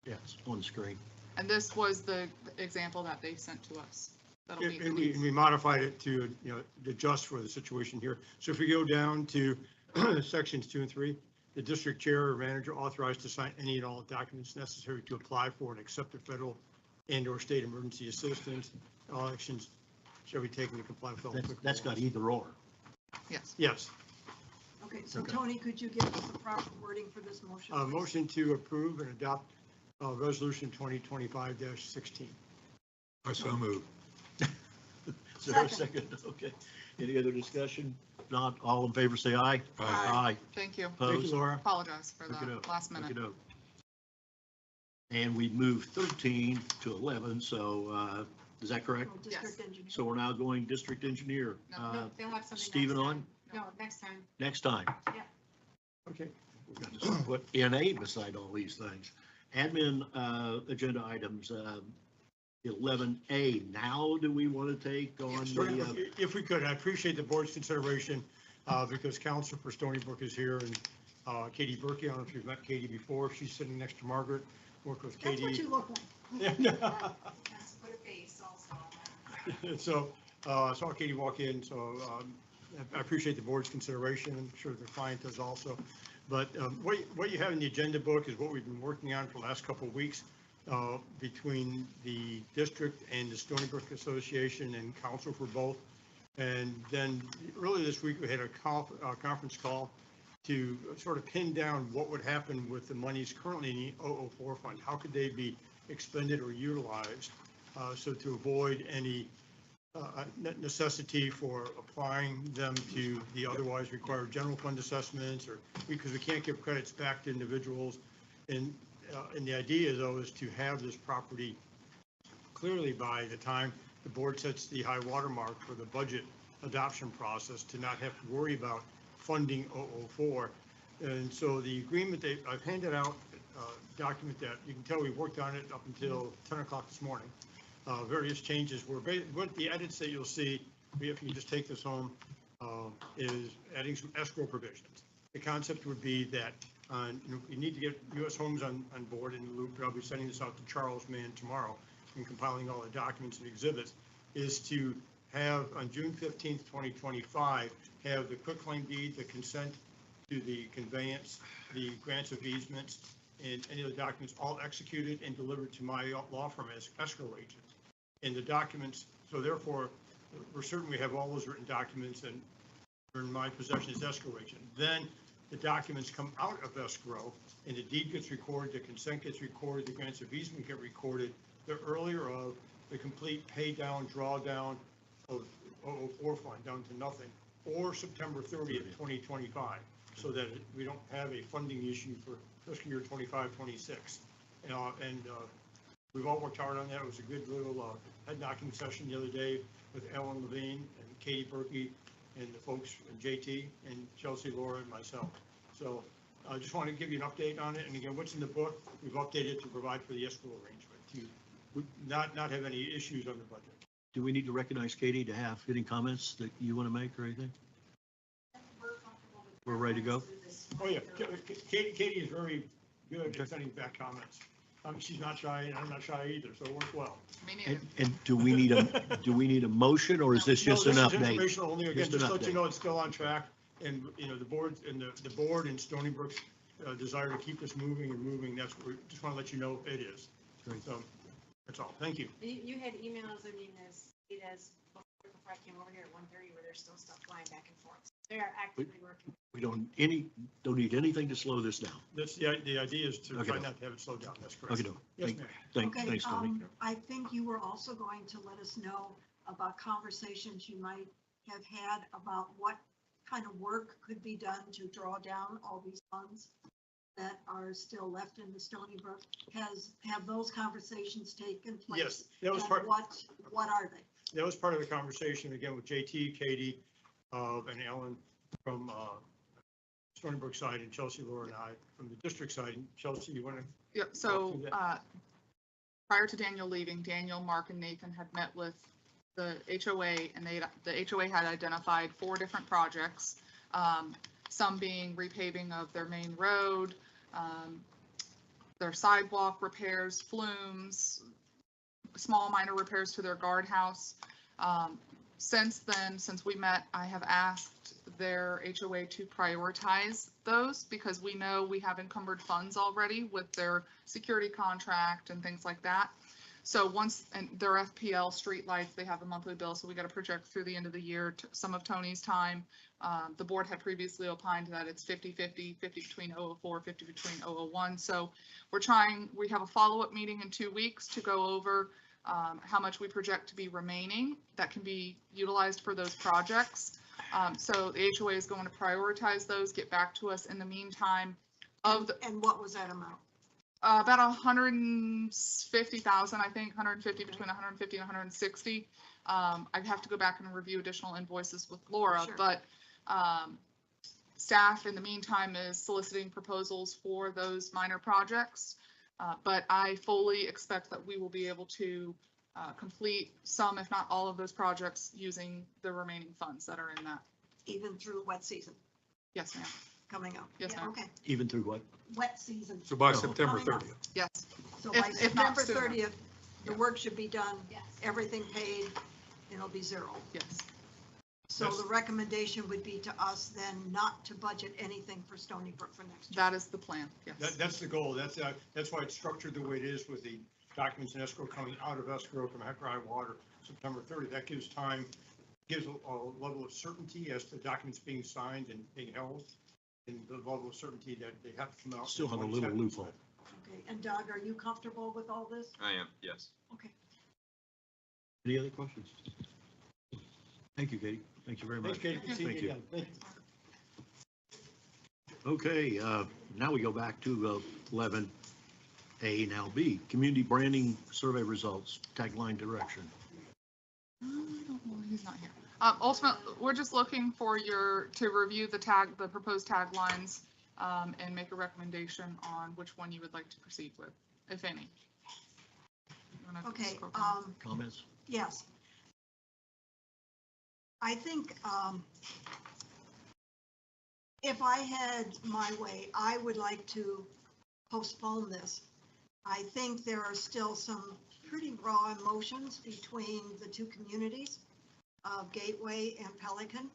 Yes, on the screen. And this was the example that they sent to us. That'll be, And we modified it to, adjust for the situation here. So if we go down to sections 2 and 3, the district chair or manager authorized to sign any and all documents necessary to apply for and accept the federal and/or state emergency assistance. All actions shall be taken to comply with all. That's got either or. yes. Yes, Okay, so Okay. Tony, could you give us the proper wording for this motion? a please? motion to approve and adopt resolution 2025-16. I so move. Is there a second? Okay. Any other discussion? Not all in favor, say aye. Aye. Aye. Thank you. Thank you, Opposed? Laura. Apologize for Look it the up. last Look minute. it up. And we moved 13 to 11, so is that correct? Oh, District engineer. So we're now going district engineer. No, No, they'll have something. Stephen next on? time. No, next time. Next time. Okay. We've got to put NA beside all these things. Admin agenda items, 11A. Now do we want to take on the, If we could, I appreciate the board's consideration, because Counselor for Stony Brook is here, and Katie Berkey, I don't know if you've met Katie before, she's sitting next to Margaret, work with That's what Katie. you look like. Has to put a face also. So, saw Katie walk in, so I appreciate the board's consideration, I'm sure the client does also. But what you have in the agenda book is what we've been working on for the last couple of weeks between the district and the Stony Brook Association and council for both. And then earlier this week, we had a conference call to sort of pin down what would happen with the monies currently in the 004 fund. How could they be expended or utilized? So to avoid any necessity for applying them to the otherwise required general fund assessments, or because we can't give credits back to individuals. And the idea, though, is to have this property clearly by the time the board sets the high water mark for the budget adoption process, to not have to worry about funding 004. And so the agreement that I've handed out, document that you can tell we worked on it up until 10 o'clock this morning. Various changes were, what the edits that you'll see, if you just take this home, is adding some escrow provisions. The concept would be that you need to get U.S. Homes on board in the loop, but I'll be sending this out to Charles Mann tomorrow and compiling all the documents and exhibits, is to have on June 15th, 2025, have the quitclaim deed, the consent to the conveyance, the grants of easements, and any of the documents all executed and delivered to my law firm as escrow agent. And the documents, so therefore, we're certain we have all those written documents and are in my possession as escrow agent. Then the documents come out of escrow and the deed gets recorded, the consent gets recorded, the grants of easement get recorded, the earlier of the complete pay down, drawdown of 004 fund down to nothing, or September 30th, 2025, so that we don't have a funding issue for fiscal year 25-26. And we've all worked hard on that. It was a good little head knocking session the other day with Ellen Levine and Katie Berkey and the folks, and JT and Chelsea, Laura, and myself. So I just want to give you an update on it. And again, what's in the book, we've updated to provide for the escrow arrangement to not have any issues on the budget. do we need to recognize Katie to have any comments that you want to make or anything? We're ready to go? Oh, yeah. Katie is very good at sending back comments. She's not shy, and I'm not shy either, so it works well. Me neither. And do we need a motion, or is this just an No, this is update? informational only, again, Just an just to let you update. know it's still on track, and, the board, and Stony Brook's desire to keep this moving and moving, that's what we just want to let you know it is. Great. So, that's all, thank you. You had emails, I mean, as before I came over here at 1:30, where there's still stuff flying back and forth. They are actively working. We don't need anything to slow this down. That's the idea is to Okay. try not to have it slow down, that's correct. Okay, Yes, thank- ma'am. Okay, thanks, Tony. I think you were also going to let us know about conversations you might have had about what kind of work could be done to draw down all these funds that are still left in the Stony Brook? Have those conversations taken place? Yes, that was And part, what are they? that was part of the conversation again with JT, Katie, and Ellen from Stony Brook side, and Chelsea, Laura, and I from the district side. And Chelsea, you want to? Yep, so prior to Daniel leaving, Daniel, Mark, and Nathan had met with the HOA, and the HOA had identified 4 different projects, some being repaving of their main road, their sidewalk repairs, flumes, small minor repairs to their guardhouse. Since then, since we met, I have asked their HOA to prioritize those because we know we have encumbered funds already with their security contract and things like that. So and their FPL streetlights, they have a monthly bill, so we got to project through the end of the year some of Tony's time. The board had previously opined that it's 50-50, 50 between 004, 50 between 001. So we have a follow-up meeting in 2 weeks to go over how much we project to be remaining that can be utilized for those projects. So the HOA is going to prioritize those, get back to us in the meantime. And what was that amount? About 150,000, I think, 150, between 150 and 160. I have to go back and review additional invoices with Laura, Sure. but staff in the meantime is soliciting proposals for those minor projects. But I fully expect that we will be able to complete some, if not all of those projects using the remaining funds that are in that. Even through wet season Yes, ma'am. coming up? Yes, Yeah, ma'am. okay, Even through what? wet season. So by No. September Coming up. 30th. Yes, So if- by if not September sooner. 30th, the Yeah. work should be done, Yes. everything paid, and it'll be zero. yes. So Yes. the recommendation would be to us then not to budget anything for Stony Brook for next year. That is the plan, yes. That's the goal. That's why it's structured the way it is with the documents in escrow coming out of escrow from dry water, September 30th. That gives a level of certainty as to documents being signed and being held, and the level of certainty that they have to come out. Still have a little loophole. Okay, and Doug, are you comfortable with all this? I am, yes. Okay. Any other questions? Thank you, Katie. Thank you very much. Thanks, Katie. Good seeing Thank you you. again. Thank you. Okay, now we go back to 11A, now B, community branding survey results, tagline direction. He's not here. Ultimately, we're just looking for to review the proposed taglines, and make a recommendation on which one you would like to proceed with, if any. You wanna Okay, scroll down? Comments? yes. I think, if I had my way, I would like to postpone this. I think there are still some pretty raw emotions between the two communities of Gateway and Pelican.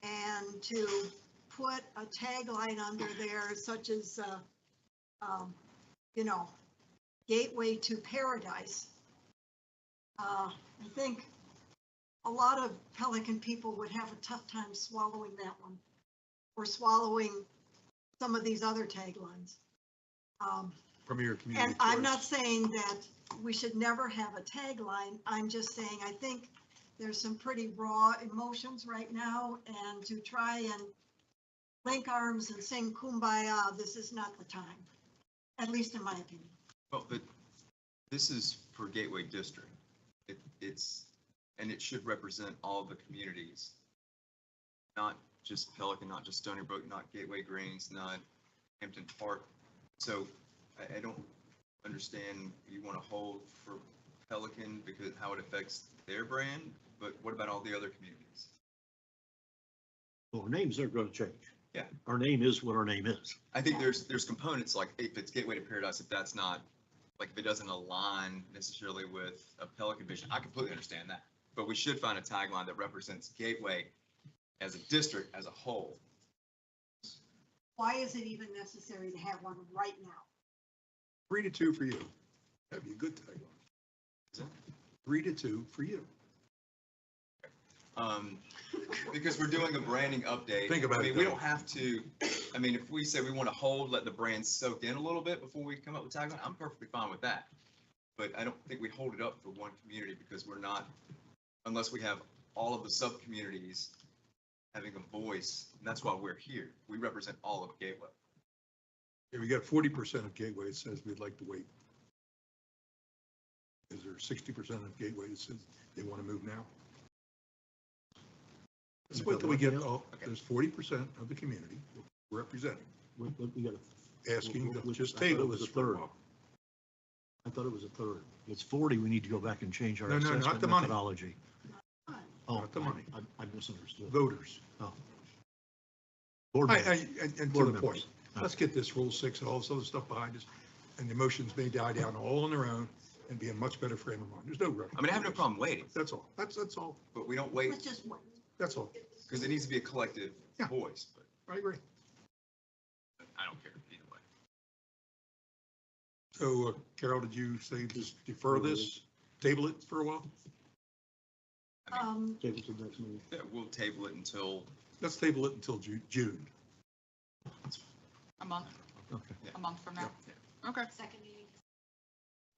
And to put a tagline under there such as, Gateway to Paradise. I think a lot of Pelican people would have a tough time swallowing that one or swallowing some of these other taglines. From your community. And I'm choice. not saying that we should never have a tagline. I'm just saying, I think there's some pretty raw emotions right now, and to try and link arms and sing Kumbaya, this is not the time, at least in my opinion. Well, but this is for Gateway District. And it should represent all the communities, not just Pelican, not just Stony Brook, not Gateway Greens, not Hampton Park. So I don't understand you want to hold for Pelican because how it affects their brand, but what about all the other communities? Well, our names are going to change. Yeah. Our name is what our name is. I think there's components like if it's Gateway to Paradise, if that's not, like if it doesn't align necessarily with a Pelican vision, I completely understand that. But we should find a tagline that represents Gateway as a district as a whole. Why is it even necessary to have one right now? 3-2 for you. That'd be a good tagline. 3-2 for you. Because we're doing a branding update. Think about I mean, it, we though. don't have to, I mean, if we say we want to hold, let the brand soak in a little bit before we come up with tagline, I'm perfectly fine with that. But I don't think we hold it up for one community because we're not, unless we have all of the sub-communities having a voice, and that's why we're here. We represent all of Gateway. If we got 40% of Gateway that says we'd like to wait. Is there 60% of Gateway that says they want to move now? Let's wait till we get, there's 40% of the community representing, We got asking to just I thought it table was this a for a third. while. I thought it was a third. It's 40, we need to go back and change our No, no, not assessment the money. methodology. Oh, Not the money. I misunderstood. Voters. Board I, members. and to Board the members. point, let's get this Rule 6 and all this other stuff behind us, and the emotions may die down all on their own and be in much better frame of mind. There's no rush. I mean, I have no problem waiting, That's all. That's all. but we don't wait Let's just wait. That's all. because it needs to be a collective Yeah. voice, but I agree. I don't care either way. So Carol, did you say just defer this, table it for a while? Table to next meeting. Yeah, we'll table it until, Let's table it until June. A month, Okay. a month from now. Okay. Second meeting.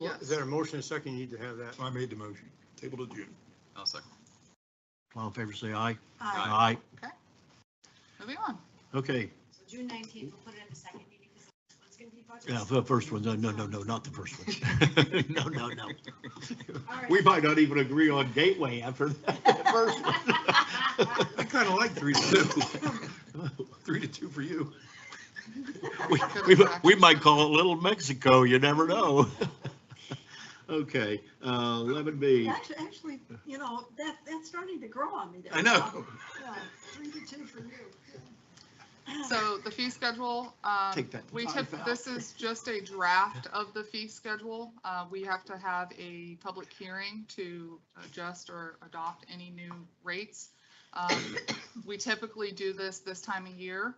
Well, is that a motion, a second, you need to have that? I made the motion. Table to June. I'll second. All in favor, say aye. Aye. Aye. Moving on. Okay, So June 19th, we'll put it in the second meeting because it's going to be budget. yeah, the first one, no, not the first one. No. All right. We might not even agree on Gateway after that first one. I kind of like 3-2. 3-2 for you. We might call it Little Mexico, you never know. Okay, 11B. Actually, you know, that's starting to grow on me there. I know. Yeah, 3-2 for you. So the fee schedule, Take that we five tip, out. this is just a draft of the fee schedule. We have to have a public hearing to adjust or adopt any new rates. We typically do this time of year.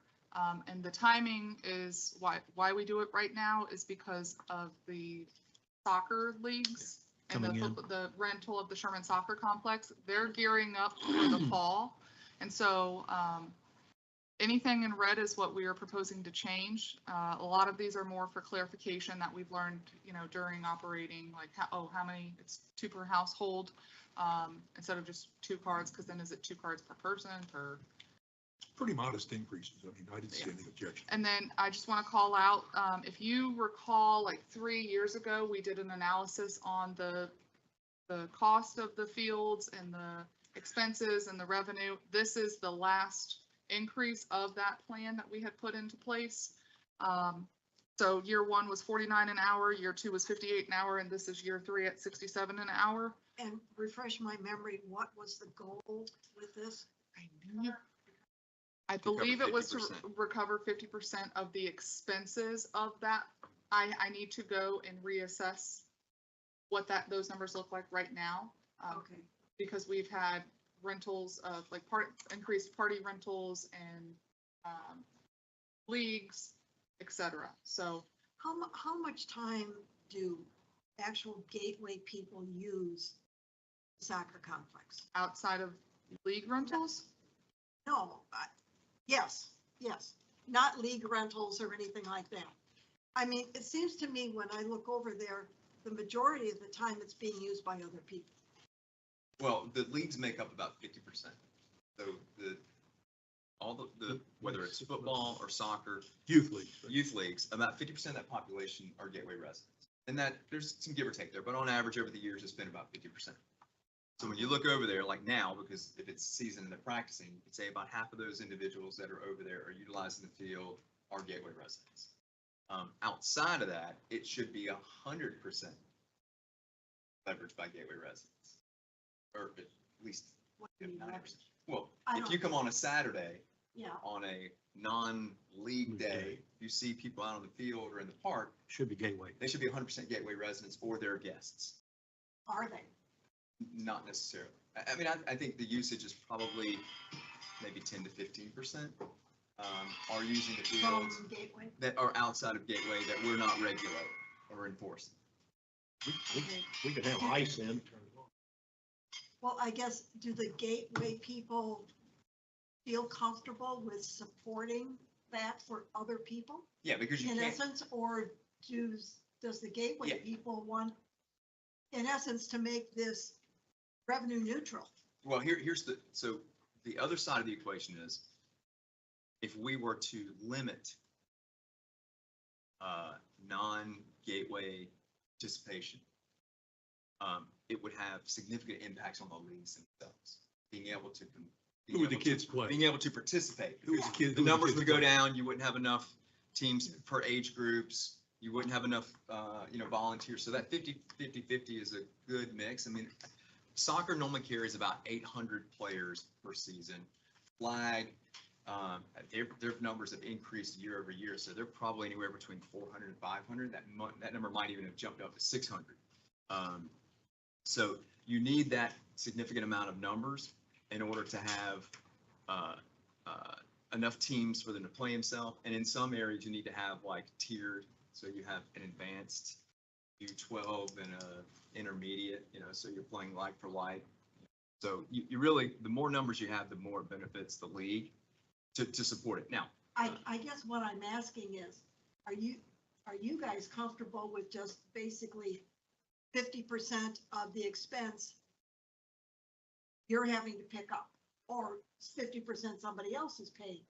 And the timing is why we do it right now is because of the soccer leagues and Coming in. the rental of the Sherman Soccer Complex. They're gearing up for the fall. And so, anything in red is what we are proposing to change. A lot of these are more for clarification that we've learned, during operating, like, how many, it's 2 per household, instead of just 2 cards, because then is it 2 cards per person, per? Pretty modest increases. I mean, I didn't see any objection. And then I just want to call out, if you recall, like 3 years ago, we did an analysis on the cost of the fields and the expenses and the revenue. This is the last increase of that plan that we had put into place. So year 1 was 49 an hour, year 2 was 58 an hour, and this is year 3 at 67 an hour. And refresh my memory, what was the goal with this? I cover believe it was to 50%. recover 50% of the expenses of that. I need to go and reassess what those numbers look like right now. Okay. Because we've had rentals of like increased party rentals and leagues, etc. So How much time do actual Gateway people use the soccer complex? outside of league rentals, No, yes, not league rentals or anything like that. I mean, it seems to me when I look over there, the majority of the time it's being used by other people. Well, the leagues make up about 50%. So all the whether it's football or soccer, Youth leagues. right? youth leagues, about 50% of that population are Gateway residents. And that there's some give or take there, but on average over the years, it's been about 50%. So when you look over there, like now, because if it's season and they're practicing, you could say about half of those individuals that are over there are utilizing the field are Gateway residents. Outside of that, it should be 100% leveraged by Gateway residents, or at least What do you mean, 90%. Well, I if don't- you come on a Saturday, Yeah, on a non-league League day, day. you see people out on the field or in the park, Should be Gateway. they should be 100% Gateway residents or their guests. are they? Not necessarily. I mean, I think the usage is probably maybe 10 to 15% are using the fields From Gateway? that are outside of Gateway that we're not regulating or enforcing. We could have ice in. Well, I guess, do the Gateway people feel comfortable with supporting that for other people? Yeah, because you In can't, essence, or does the Gateway Yeah. people want, in essence, to make this revenue neutral? well, here's so the other side of the equation is if we were to limit non-gateway participation, it would have significant impacts on the leagues themselves, being able to. Who would the kids play? Being able to participate. Who would the kids? The numbers would go down, you wouldn't have enough teams per age groups, you wouldn't have enough, volunteers, so that 50-50 is a good mix. I mean, soccer normally carries about 800 players per season. Flag, their numbers have increased year over year, so they're probably anywhere between 400 and 500. That number might even have jumped up to 600. So you need that significant amount of numbers in order to have enough teams for them to play themselves. And in some areas, you need to have like tiered, so you have an advanced U12 and a intermediate, so you're playing like for like. So you really, the more numbers you have, the more it benefits the league to support it. Now, I guess what I'm asking is, are you guys comfortable with just basically 50% of the expense you're having to pick up, or 50% somebody else is paying?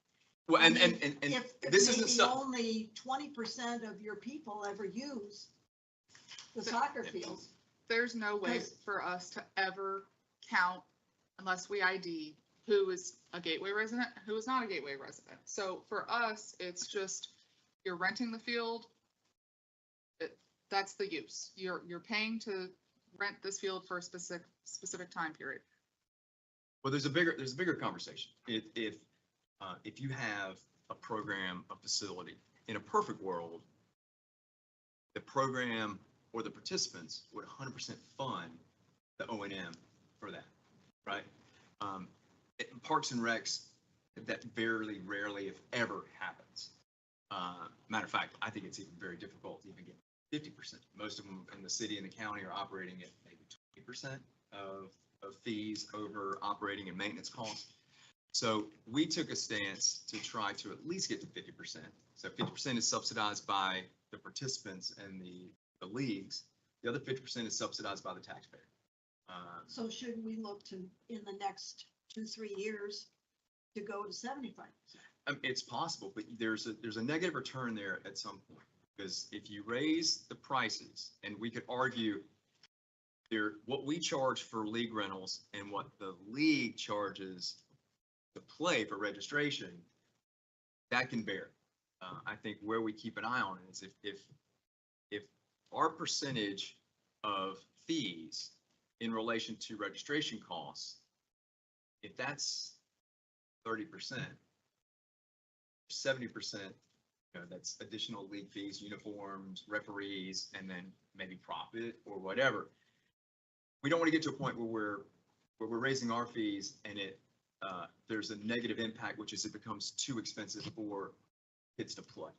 well, I and mean, If this isn't maybe stuff. only 20% of your people ever use the soccer fields. There's no way Because- for us to ever count, unless we ID, who is a Gateway resident, who is not a Gateway resident. So for us, it's just, you're renting the field. That's the use. You're paying to rent this field for a specific time period. Well, there's a bigger conversation. If you have a program, a facility, in a perfect world, the program or the participants would 100% fund the O&M for that, right? Parks and Recs, that very rarely, if ever, happens. Matter of fact, I think it's even very difficult to even get 50%. Most of them in the city and the county are operating at maybe 20% of fees over operating and maintenance costs. So we took a stance to try to at least get to 50%. So 50% is subsidized by the participants and the leagues. The other 50% is subsidized by the taxpayer. So should we look to, in the next 2-3 years, to go to 75%? It's possible, but there's a negative return there at some point, because if you raise the prices, and we could argue what we charge for league rentals and what the league charges to play for registration, that can vary. I think where we keep an eye on it is if our percentage of fees in relation to registration costs, if that's 30%, 70%, that's additional league fees, uniforms, referees, and then maybe profit or whatever. We don't want to get to a point where we're raising our fees and there's a negative impact, which is it becomes too expensive for kids to play.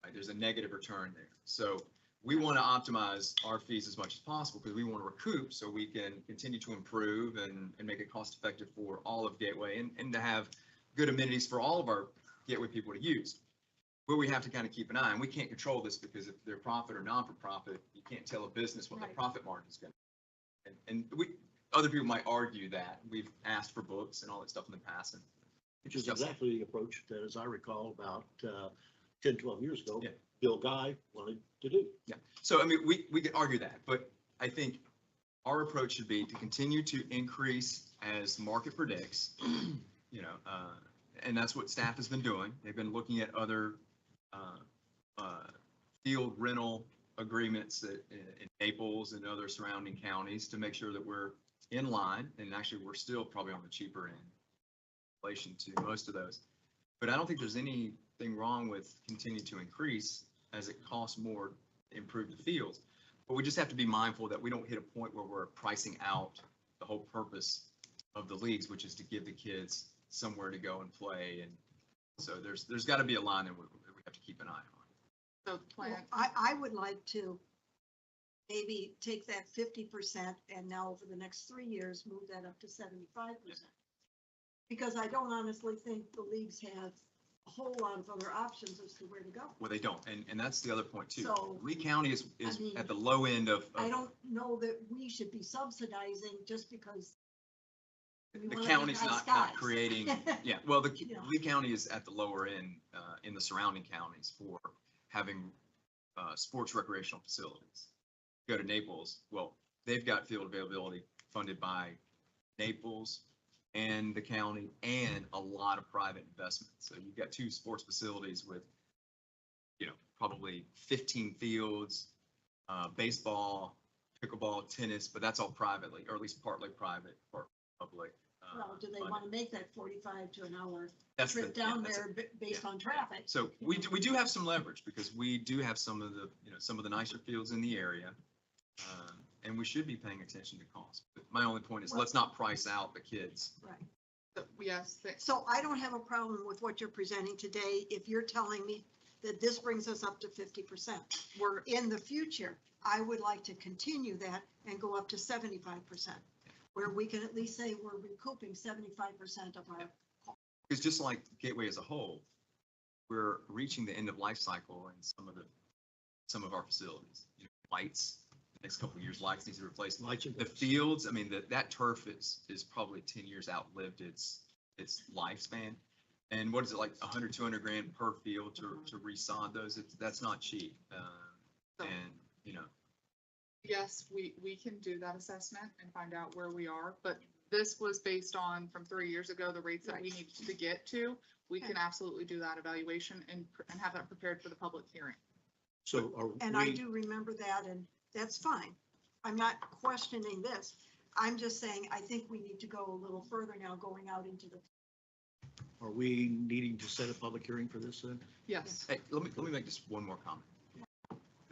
Right? There's a negative return there. So we want to optimize our fees as much as possible because we want to recoup so we can continue to improve and make it cost effective for all of Gateway and to have good amenities for all of our Gateway people to use. But we have to kind of keep an eye, and we can't control this because if they're profit or non-for-profit, you can't tell a business what the Right. profit margin is going to be. And other people might argue that. We've asked for books and all that stuff in the past. And Which is just- exactly the approach that, as I recall, about 10, 12 years ago, Yeah. Bill Guy wanted to do. Yeah, so I mean, we could argue that, but I think our approach should be to continue to increase as the market predicts, and that's what staff has been doing. They've been looking at other field rental agreements in Naples and other surrounding counties to make sure that we're in line, and actually we're still probably on the cheaper end in relation to most of those. But I don't think there's anything wrong with continuing to increase as it costs more to improve the fields. But we just have to be mindful that we don't hit a point where we're pricing out the whole purpose of the leagues, which is to give the kids somewhere to go and play. And so there's got to be a line that we have to keep an eye on. So Well, plan, I would like to maybe take that 50% and now over the next 3 years, move that up to 75%. Because I don't honestly think the leagues have a whole lot of other options as to where to go. Well, they don't. And that's the other point too. So, Lee County is I mean, at the low end of. I don't know that we should be subsidizing just because We The wanna county's be nice not guys. creating, yeah, well, You know. Lee County is at the lower end, in the surrounding counties for having, sports recreational facilities. Go to Naples, well, they've got field availability funded by Naples and the county and a lot of private investment. So you've got two sports facilities with, probably 15 fields, baseball, pickleball, tennis, but that's all privately, or at least partly private, part public. Well, do they funded. want to make that 45 to an hour That's the- trip yeah, down that's there based on traffic? So we do have some leverage because we do have some of the, some of the nicer fields in the area. And we should be paying attention to cost. But my only point is, let's not price out the kids. Right. So, yes, So I don't have a problem with what you're presenting today if you're telling me that this brings us up to 50%. we're, In the future, I would like to continue that and go up to 75%, where we can at least say we're recouping 75% of our, Because just like Gateway as a whole, we're reaching the end of life cycle in some of our facilities. Lights, the next couple of years, lights needs to replace. Lights and The doors. fields, I mean, that turf is probably 10 years outlived its lifespan. And what is it, like 100, 200 grand per field to resod those? That's not cheap. So- And, yes, we can do that assessment and find out where we are, but this was based on from 3 years ago, the rates that we Right. needed to get to. We can Okay. absolutely do that evaluation and have that prepared for the public hearing. So are and I we, do remember that, and that's fine. I'm not questioning this. I'm just saying, I think we need to go a little further now, going out into the, are we needing to set a public hearing for this then? Yes, hey, let me make just one more comment.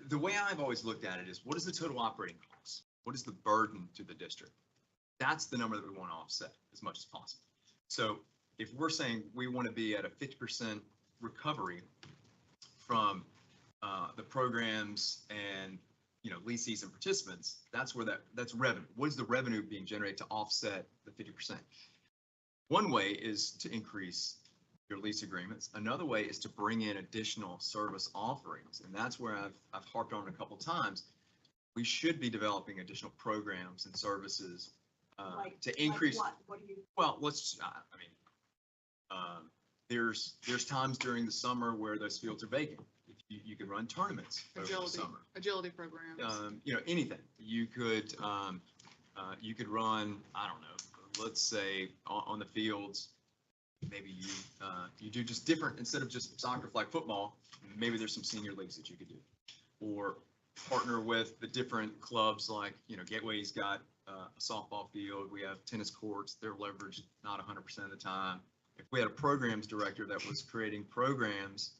The way I've always looked at it is, what is the total operating cost? What is the burden to the district? That's the number that we want to offset as much as possible. So if we're saying we want to be at a 50% recovery from the programs and, leases and participants, that's where that's revenue. What is the revenue being generated to offset the 50%? One way is to increase your lease agreements. Another way is to bring in additional service offerings. And that's where I've harped on a couple times. We should be developing additional programs and services like. to increase. Like what do you, Well, there's times during the summer where those fields are vacant. You could run tournaments over the summer. agility programs. Anything. You could run, I don't know, let's say on the fields, maybe you do just different, instead of just soccer, flag football, maybe there's some senior leagues that you could do. Or partner with the different clubs, like, Gateway's got a softball field, we have tennis courts, they're leveraged not 100% of the time. If we had a programs director that was creating programs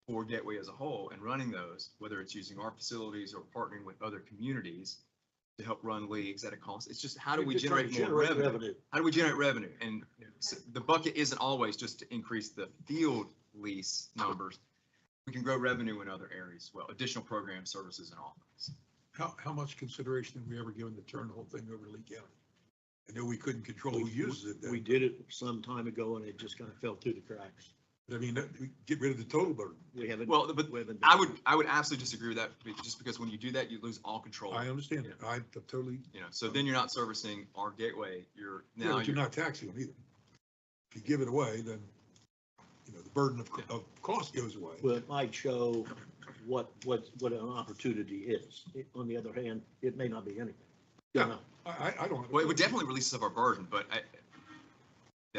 for Gateway as a whole and running those, whether it's using our facilities or partnering with other communities to help run leagues at a cost, it's just how do we Just trying generate to more revenue? How do we generate revenue? And the bucket isn't always just to increase the field lease numbers. We can grow revenue in other areas as well, additional program services and offerings. How much consideration have we ever given to turn the whole thing over to Lee County? I know we couldn't control who uses it. We did it some time ago and it just kind of fell through the cracks. I mean, we get rid of the total burden. We haven't. Well, but we haven't I done would absolutely disagree with that, just because when you do that, you lose all control. I understand it. I totally, So then you're not servicing our Gateway, yeah, now but you're not taxing them either. If you give it away, then, the burden of cost goes away. Well, it might show what an opportunity is. On the other hand, it may not be anything. Yeah, I don't. Well, it would definitely release some of our burden, but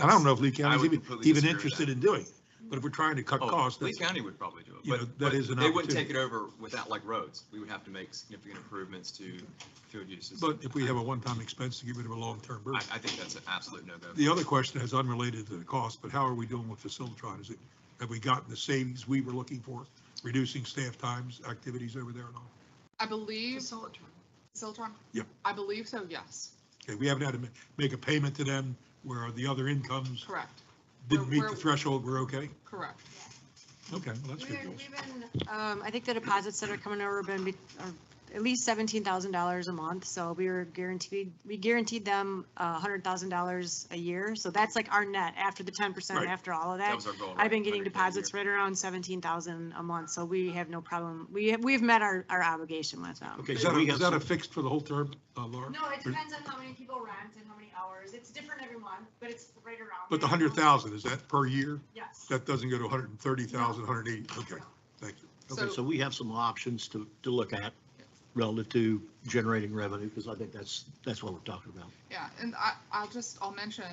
I don't know if Lee I County's would even completely disagree with interested that. in doing it, but if we're trying to cut costs, Lee that's, County would probably do You it, know, but, that but is an they wouldn't opportunity. take it over without like roads. We would have to make significant improvements to field uses. but if we have a one-time expense to get rid of a long-term burden. I think that's an absolute no-go. The other question is unrelated to the cost, but how are we doing with Facilitron? Have we gotten the savings we were looking for, reducing staff times, activities over there and all? I believe, Facilitron. Siltron? Yep. I believe so, yes, Okay, we haven't had to make a payment to them where the other incomes correct, didn't meet the We're- threshold, we're okay? correct. Okay, well, that's good news. We've been, I think the deposits that are coming over have been, at least $17,000 a month. So we guaranteed them $100,000 a year. So that's like our net after the 10%, Right. after all of That that. was our goal. I've been right? getting 100K a deposits year. right around 17,000 a month. So we have no problem. We've met our obligation with them. Okay, Is so that we is have that a some, fixed for the whole term, Laura? No, it depends on how many people rent and how many hours. It's different every month, but it's right around. But the there. 100,000, is that per year? Yes. That doesn't go to 130,000, 180? Okay, thank you. okay, so we have some options to look at relative to generating revenue, because I think that's what we're talking about. Yeah, and I'll mention,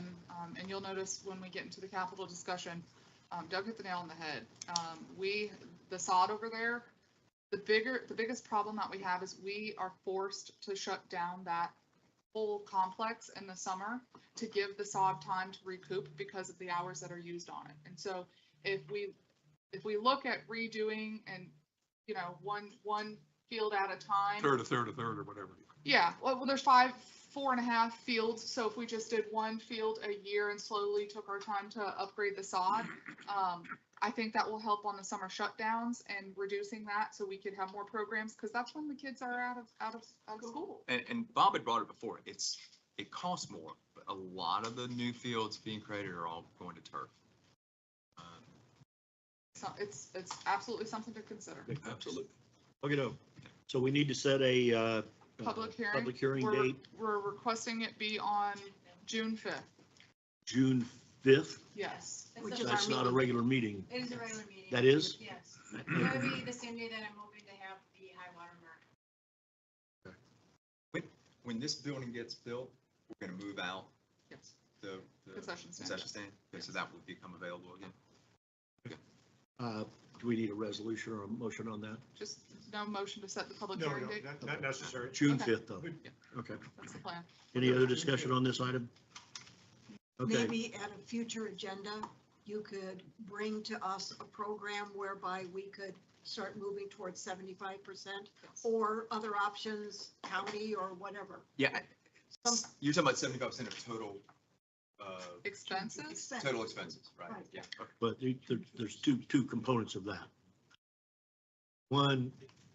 and you'll notice when we get into the capital discussion, Doug hit the nail on the head. The sod over there, the biggest problem that we have is we are forced to shut down that whole complex in the summer to give the sod time to recoup because of the hours that are used on it. And so if we look at redoing and, one field at a time. Third, or whatever. Yeah, well, there's 4.5 fields. So if we just did one field a year and slowly took our time to upgrade the sod, I think that will help on the summer shutdowns and reducing that so we could have more programs, because that's when the kids are out of school. And Bob had brought it before. It costs more, but a lot of the new fields being created are all going to turf. So it's absolutely something to consider. Absolutely. Okay, no, so we need to set a Public hearing. public hearing We're- date, We're requesting it be on June 5th. June 5th. Yes. Which is our That's not a meeting. regular meeting. It is a regular meeting. That is? Yes. It would be the same day that I'm hoping to have the high water mark. When this building gets built, we're gonna move out Yes. the Concession stand. concession stand. Okay, so that would become available again. Do we need a resolution or a motion on that? Just no motion to set the public No, hearing no, date. not necessary. June Okay. 5th, though. Yeah. Okay. That's the plan. Any other discussion on this item? Okay, Maybe at a future agenda, you could bring to us a program whereby we could start moving towards 75% or other options, county or whatever. Yeah, you're talking about 75% of total, Expenses? Expense. total expenses, right? Right. Yeah. Okay. but there's two components of that. One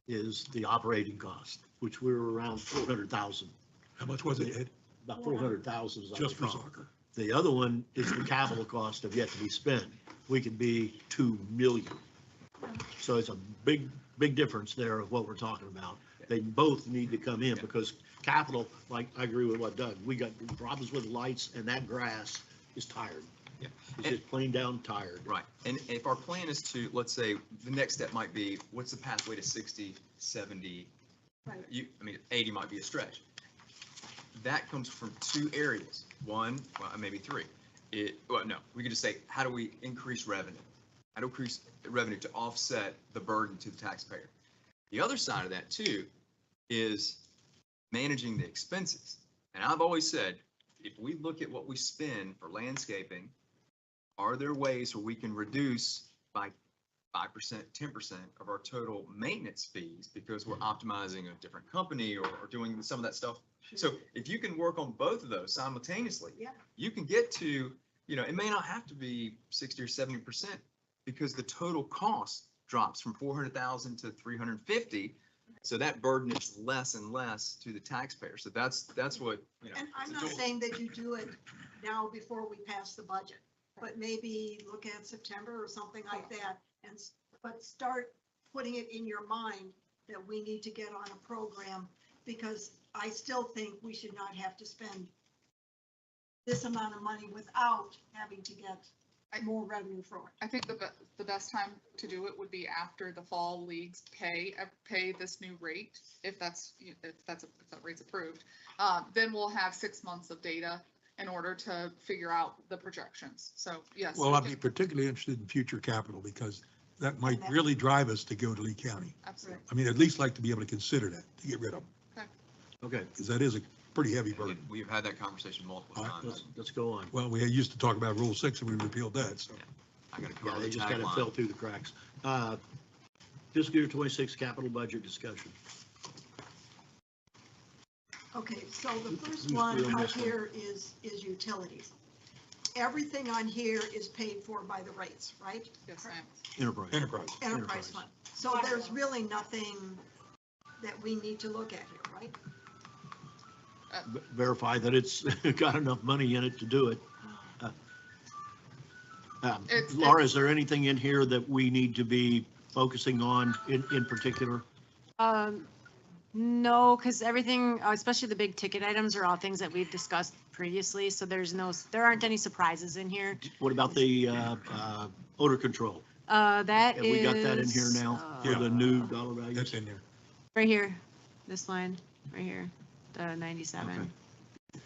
is the operating cost, which we're around 400,000, How much was it, Ed? about 400,000 as I Just for recall. soccer? The other one is the capital cost of yet to be spent. We could be 2 million. So it's a big difference there of what we're talking about. They both need to come in because capital, like, I agree with what Doug, we got problems with lights and that grass is tired. Yeah. It's just plain down tired. Right, and if our plan is to, let's say, the next step might be, what's the pathway to 60, 70? Right. 80 might be a stretch. That comes from two areas. One, well, maybe three. We could just say, how do we increase revenue? How do we increase revenue to offset the burden to the taxpayer? The other side of that too is managing the expenses. And I've always said, if we look at what we spend for landscaping, are there ways where we can reduce by 5%, 10% of our total maintenance fees because we're optimizing a different company or doing some of that stuff? So if you can work on both of those simultaneously, Yeah. you can get to, it may not have to be 60 or 70% because the total cost drops from 400,000 to 350. So that burden is less and less to the taxpayer. So that's what, And I'm it's a not tool. saying that you do it now before we pass the budget, but maybe look at September or something like that. But start putting it in your mind that we need to get on a program, because I still think we should not have to spend this amount of money without having to get more revenue from it. I think the best time to do it would be after the fall leagues pay this new rate, if that rate's approved. Then we'll have 6 months of data in order to figure out the projections. So yes. Well, we I'd be can- particularly interested in future capital because that might And that- really drive us to go to Lee County. Absolutely. I mean, at least like to be able to consider that, to get rid of them, Okay, because that is a pretty heavy burden. We've had that conversation multiple All right, times. let's go on. Well, we used to talk about Rule 6 and we repealed that, so. I got to Yeah, cover they the just kind of fell tagline. through the cracks. Fiscal year 26 capital budget discussion. Okay, so the first Who's one doing up this one? here is utilities. Everything on here is paid for by the rates, right? Yes, ma'am. Enterprise. Enterprise. Enterprise fund. So there's really nothing that we need to look at here, right? Verify that it's got enough money in it to do it. Laura, is there anything in here that we need to be focusing on in particular? No, because everything, especially the big ticket items are all things that we've discussed previously, so there aren't any surprises in here. What about the odor control? That Have we got that in here is, now for the new dollar values? That's in there. right here, this line, right here, the 97. Okay.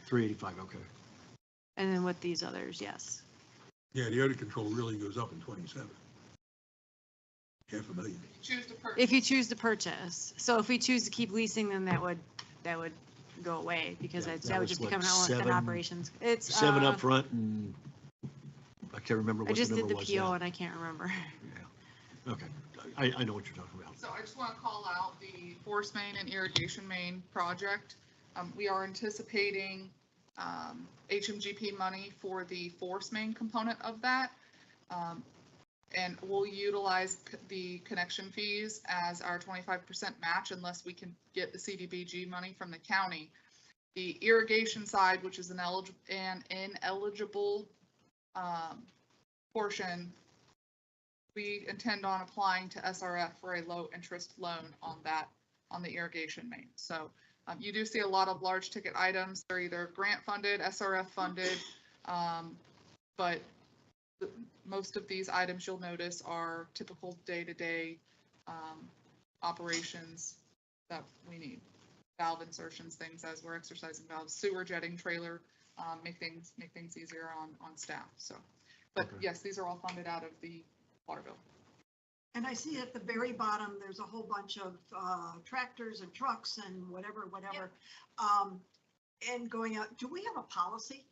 385, okay. And then with these others, yes. Yeah, the odor control really goes up in 27. $500,000. Choose to purchase. If you choose to purchase. So if we choose to keep leasing, then that would go away because Yeah, that that would was just what, become an seven- operations. It's, 7 up front and I can't remember I what the just did number the was PO now. and I can't remember. Yeah. Okay, I know what you're talking about. So I just want to call out the force main and irrigation main project. We are anticipating HMGP money for the force main component of that. And we'll utilize the connection fees as our 25% match unless we can get the CDBG money from the county. The irrigation side, which is an ineligible portion, we intend on applying to SRF for a low interest loan on that, on the irrigation main. So you do see a lot of large ticket items. They're either grant funded, SRF funded, but most of these items you'll notice are typical day-to-day operations that we need. Valve insertions, things as we're exercising valves, sewer jetting trailer, make things easier on staff. So, but Okay. yes, these are all funded out of the water bill. And I see at the very bottom, there's a whole bunch of tractors and trucks and whatever. And going out, do we have a policy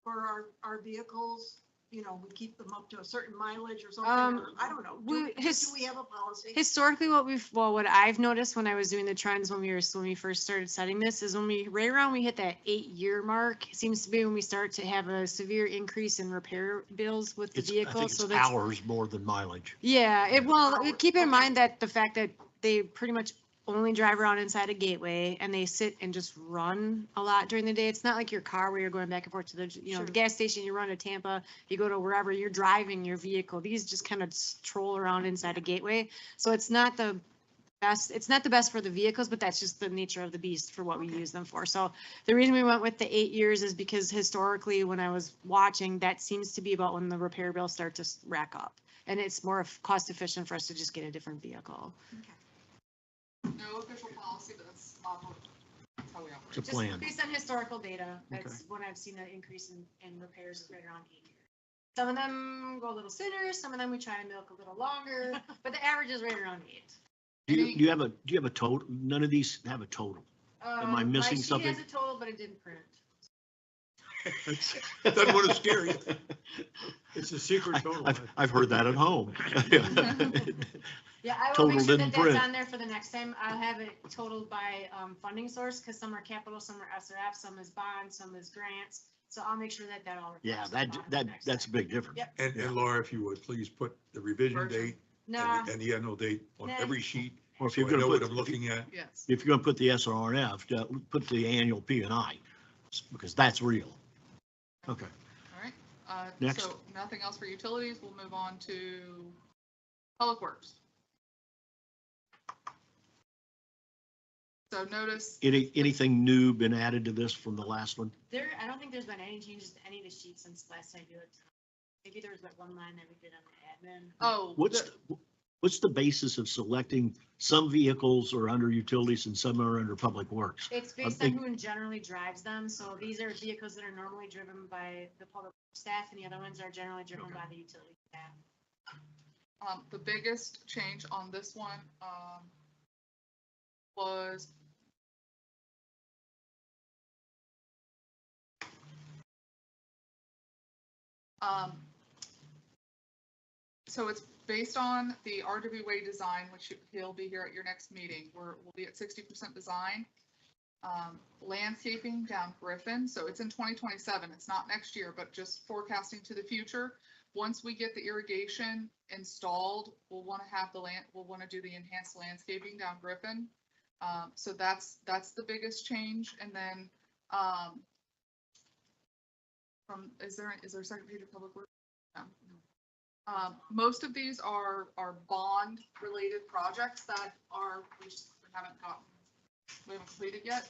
for our vehicles? You know, we keep them up to a certain mileage or something, or I don't know. Do we have a policy? Historically, what I've noticed when I was doing the trends when we first started setting this is right around we hit that 8-year mark, it seems to be when we start to have a severe increase in repair bills with the I vehicle. think So it's that's, hours more than mileage. yeah, Hours, keep in okay. mind that the fact that they pretty much only drive around inside a gateway and they sit and just run a lot during the day. It's not like your car where you're going back and forth to the, Sure. the gas station, you run to Tampa, you go to wherever, you're driving your vehicle. These just kind of stroll around inside a gateway. So it's not the best for the vehicles, but that's just the nature of the beast for what we use them for. So the reason we went with the 8 years is because historically, when I was watching, that seems to be about when the repair bills start to rack up. And it's more cost efficient for us to just get a different vehicle. No official policy, but that's how we operate. It's a Just plan. based on historical data, that's when I've seen the increase in repairs is right around 8 years. Some of them go a little sooner, some of them we try and milk a little longer, but the average is right around 8. Do you have a total? None of these have a total. Am I missing My something? sheet has a total, but it didn't print. Doesn't want to scare you. It's a secret total. I've heard that at home. Yeah, I will Total make sure didn't that that's print. on there for the next time. I'll have it totaled by funding source, because some are capital, some are SRF, some is bonds, some is grants. So I'll make sure that all. Yeah, reflects at the bottom next that's a time. big difference. Yep. And Laura, if you would, please put the revision Version. date Nah, and the annual date on Nah. every sheet. Or if So you're I know gonna what put, I'm looking at. Yes. if you're gonna put the SRF, put the annual P&I, because that's real. Okay. All right. Next. So nothing else for utilities. We'll move on to Public Works. So notice, Anything new been added to this from the last one? I don't think there's been any changes to any of the sheets since last time I did it. Maybe there was that one line that we did on the admin. oh, What's the basis of selecting some vehicles are under utilities and some are under public works? It's based on who generally drives them. So these are vehicles that are normally driven by the public staff, and the other ones are generally driven by the utility staff. the biggest change on this one was so it's based on the RWA design, which he'll be here at your next meeting. We'll be at 60% design. Landscaping down Griffin, so it's in 2027. It's not next year, but just forecasting to the future. Once we get the irrigation installed, we'll want to have we'll want to do the enhanced landscaping down Griffin. So that's the biggest change. And then, is there a second page of public works? No. Most of these are bond related projects that we haven't completed yet.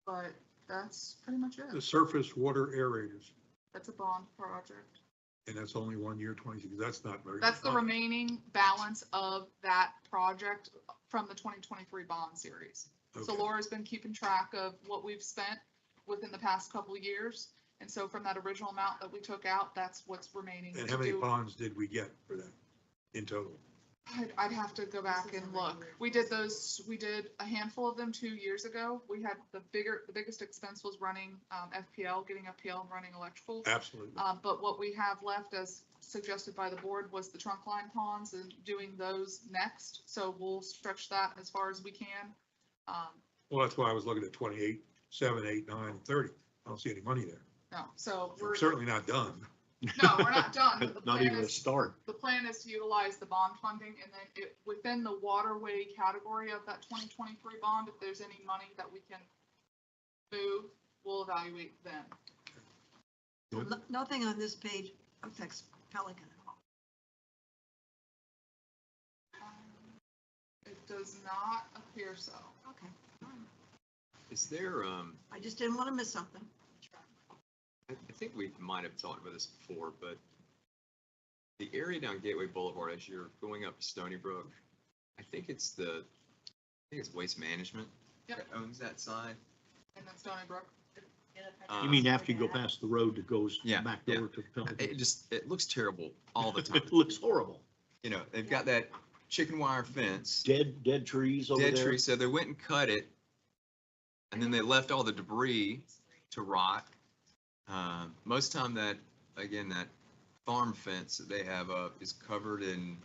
But that's pretty much The it. surface water aerators, That's a bond project. and that's only 1 year, 26, that's not very. That's the much. remaining balance of that project from the 2023 bond series. So Okay. Laura's been keeping track of what we've spent within the past couple of years. And so from that original amount that we took out, that's what's remaining And to how many do. bonds did we get for that in total? I'd have to go back and look. We did a handful of them 2 years ago. We had the biggest expense was running FPL, getting FPL and running electrical. Absolutely. But what we have left, as suggested by the board, was the trunk line ponds and doing those next. So we'll stretch that as far as we can. Well, that's why I was looking at 28, 7, 8, 9, 30. I don't see any money there. No, so We're certainly not done. no, we're not done. But the Not plan even a is, start. the plan is to utilize the bond funding, and then within the waterway category of that 2023 bond, if there's any money that we can move, we'll evaluate then. Nothing on this page affects Pelican at all. It does not appear so. Okay. Is there, I just didn't want to miss something. I think we might have talked about this before, but the area down Gateway Boulevard, as you're going up to Stony Brook, I think it's Waste Management Yep. that owns that side. And then Stony Brook. You mean after you go past the road that goes Yeah, back yeah. door to Pelican? It looks terrible all the time. It looks horrible. You know, they've got that chicken wire fence, Dead trees over dead there. tree, so they went and cut it. And then they left all the debris to rot. Most time that farm fence that they have up is covered in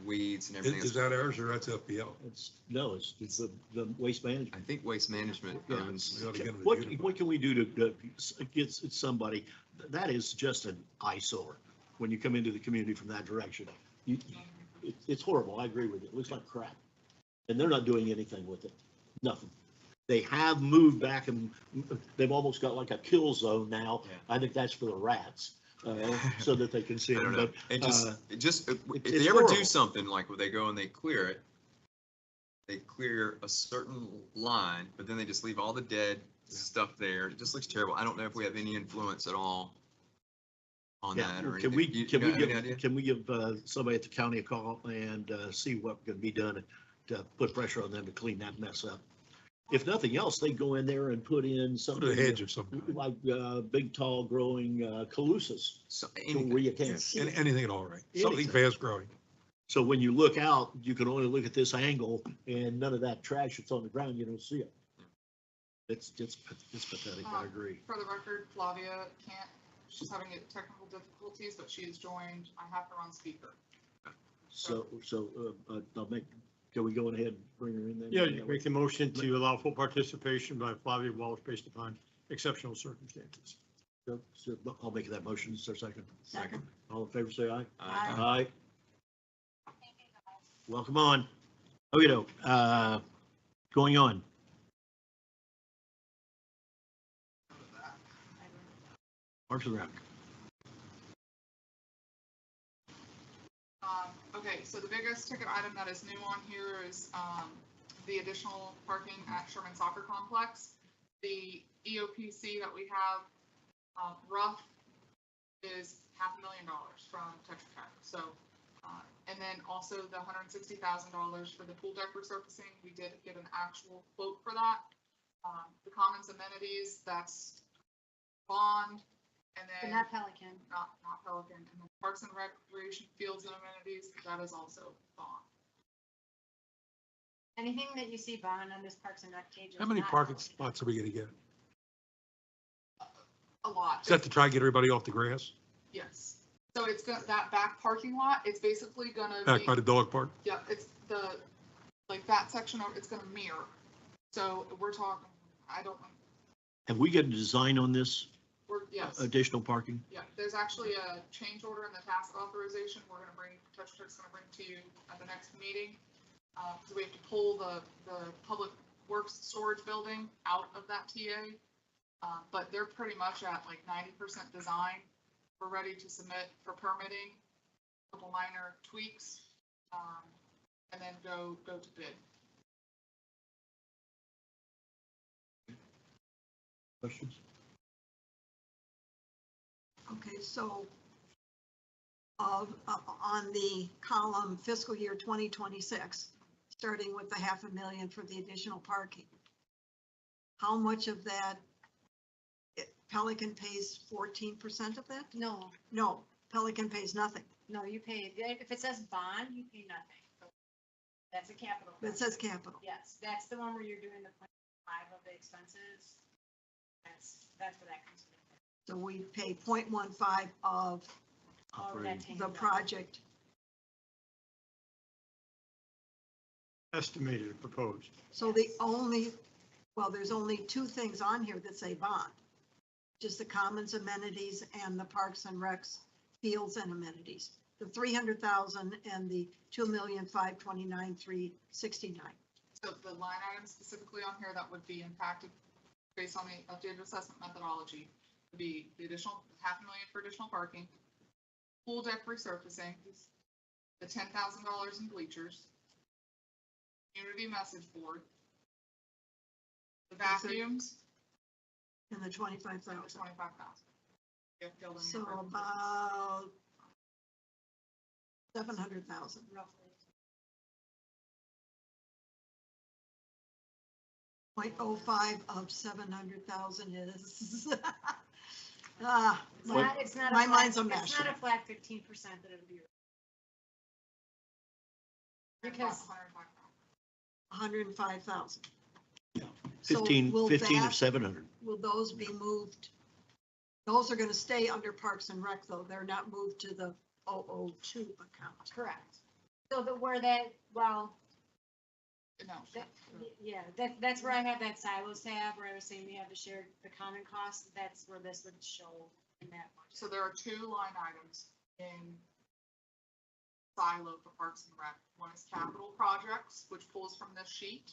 weeds and everything. Is that ours or that's FPL? It's the waste management. I think Waste Management Yeah. owns, We ought to get them to What beautify. can we do to get somebody, that is just an eyesore when you come into the community from that direction. It's horrible. I agree with you. It looks like crap. And they're not doing anything with it. Nothing. They have moved back and they've almost got like a kill zone now. Yeah. I think that's for the rats, so that they can see I them. don't know. But, It just, if it's they ever do horrible. something like where they go and they clear it, they clear a certain line, but then they just leave all the dead stuff there. It just looks terrible. I don't know if we have any influence at all on yeah, that or can anything. we, You can we got any idea? give, can we give somebody at the county a call and see what can be done to put pressure on them to clean that mess up? If nothing else, they go in there and put in Put something a hedge of some kind. like big, tall growing calusas, So, to anything. where you can't see it. Anything at all, right? Something Anything. fast growing. So when you look out, you can only look at this angle and none of that trash that's on the ground, you don't see it. It's pathetic, I agree. For the record, Flavia she's having technical difficulties, but she is joined. I have her on speaker. So, can we go ahead and bring her in then? Yeah, you make the motion to allow full participation by Flavia Walsh based upon exceptional circumstances. So I'll make that motion. Is there a second? Second. All in favor, say aye. Aye. Aye. Welcome on. Going on. Parks and Rec. Okay, so the biggest ticket item that is new on here is the additional parking at Sherman Soccer Complex. The EOPC that we have rough is $500,000 from Tetra Tech. So, and then also the $160,000 for the pool deck resurfacing. We did get an actual quote for that. The commons amenities, that's bond. And But then not Pelican. not Pelican, and then Parks and Recreation Fields and Amenities, that is also bond. Anything that you see bond on this Parks and Rec page. is How many not parking Pelican. spots are we gonna get? A lot. Is that to try and get everybody off the grass? Yes. So it's got that back parking lot, it's basically gonna Back be, by the dog park? yeah, it's like that section of, it's gonna mirror. So we're talking, Have we got a design on this yes, additional parking? yeah, there's actually a change order in the task authorization, Tetra Tech's gonna bring to you at the next meeting. So we have to pull the public works storage building out of that TA. But they're pretty much at like 90% design. We're ready to submit for permitting, a couple minor tweaks, and then go to bid. Questions? Okay, so on the column fiscal year 2026, starting with the 500,000 for the additional parking, how much of that Pelican pays 14% of that? No, No, Pelican pays nothing. no, you pay, if it says bond, you pay nothing. That's a capital. It says capital. Yes, that's the one where you're doing the 0.5 of the expenses. That's where that comes from. So we pay 0.15 of All of that taken the out. project. Estimated and proposed. So the only, well, there's only two things on here that say bond. Just the commons amenities and the parks and recs, fields and amenities. The 300,000 and the 2,529,369. So the line item specifically on here that would be impacted based on the updated assessment methodology would be the additional $500,000 for additional parking, pool deck resurfacing, the $10,000 in bleachers, community message board, the vacuums, And the and the 25,000. 25,000. So about 700,000 roughly. 0.05 of 700,000 is. It's not a My flat- mind's a mess. It's not a flat 15% that it'll be. Because 105,000. Yeah. So 15 will of that- 700. Will those be moved? Those are going to stay under Parks and Rec, though. They're not moved to the 002 account. correct. So where that, well, No. yeah, that's where I have that silos tab where I was saying we have to share the common costs. That's where this would show in that one. So there are two line items in silo for Parks and Rec. One is capital projects, which pulls from this sheet,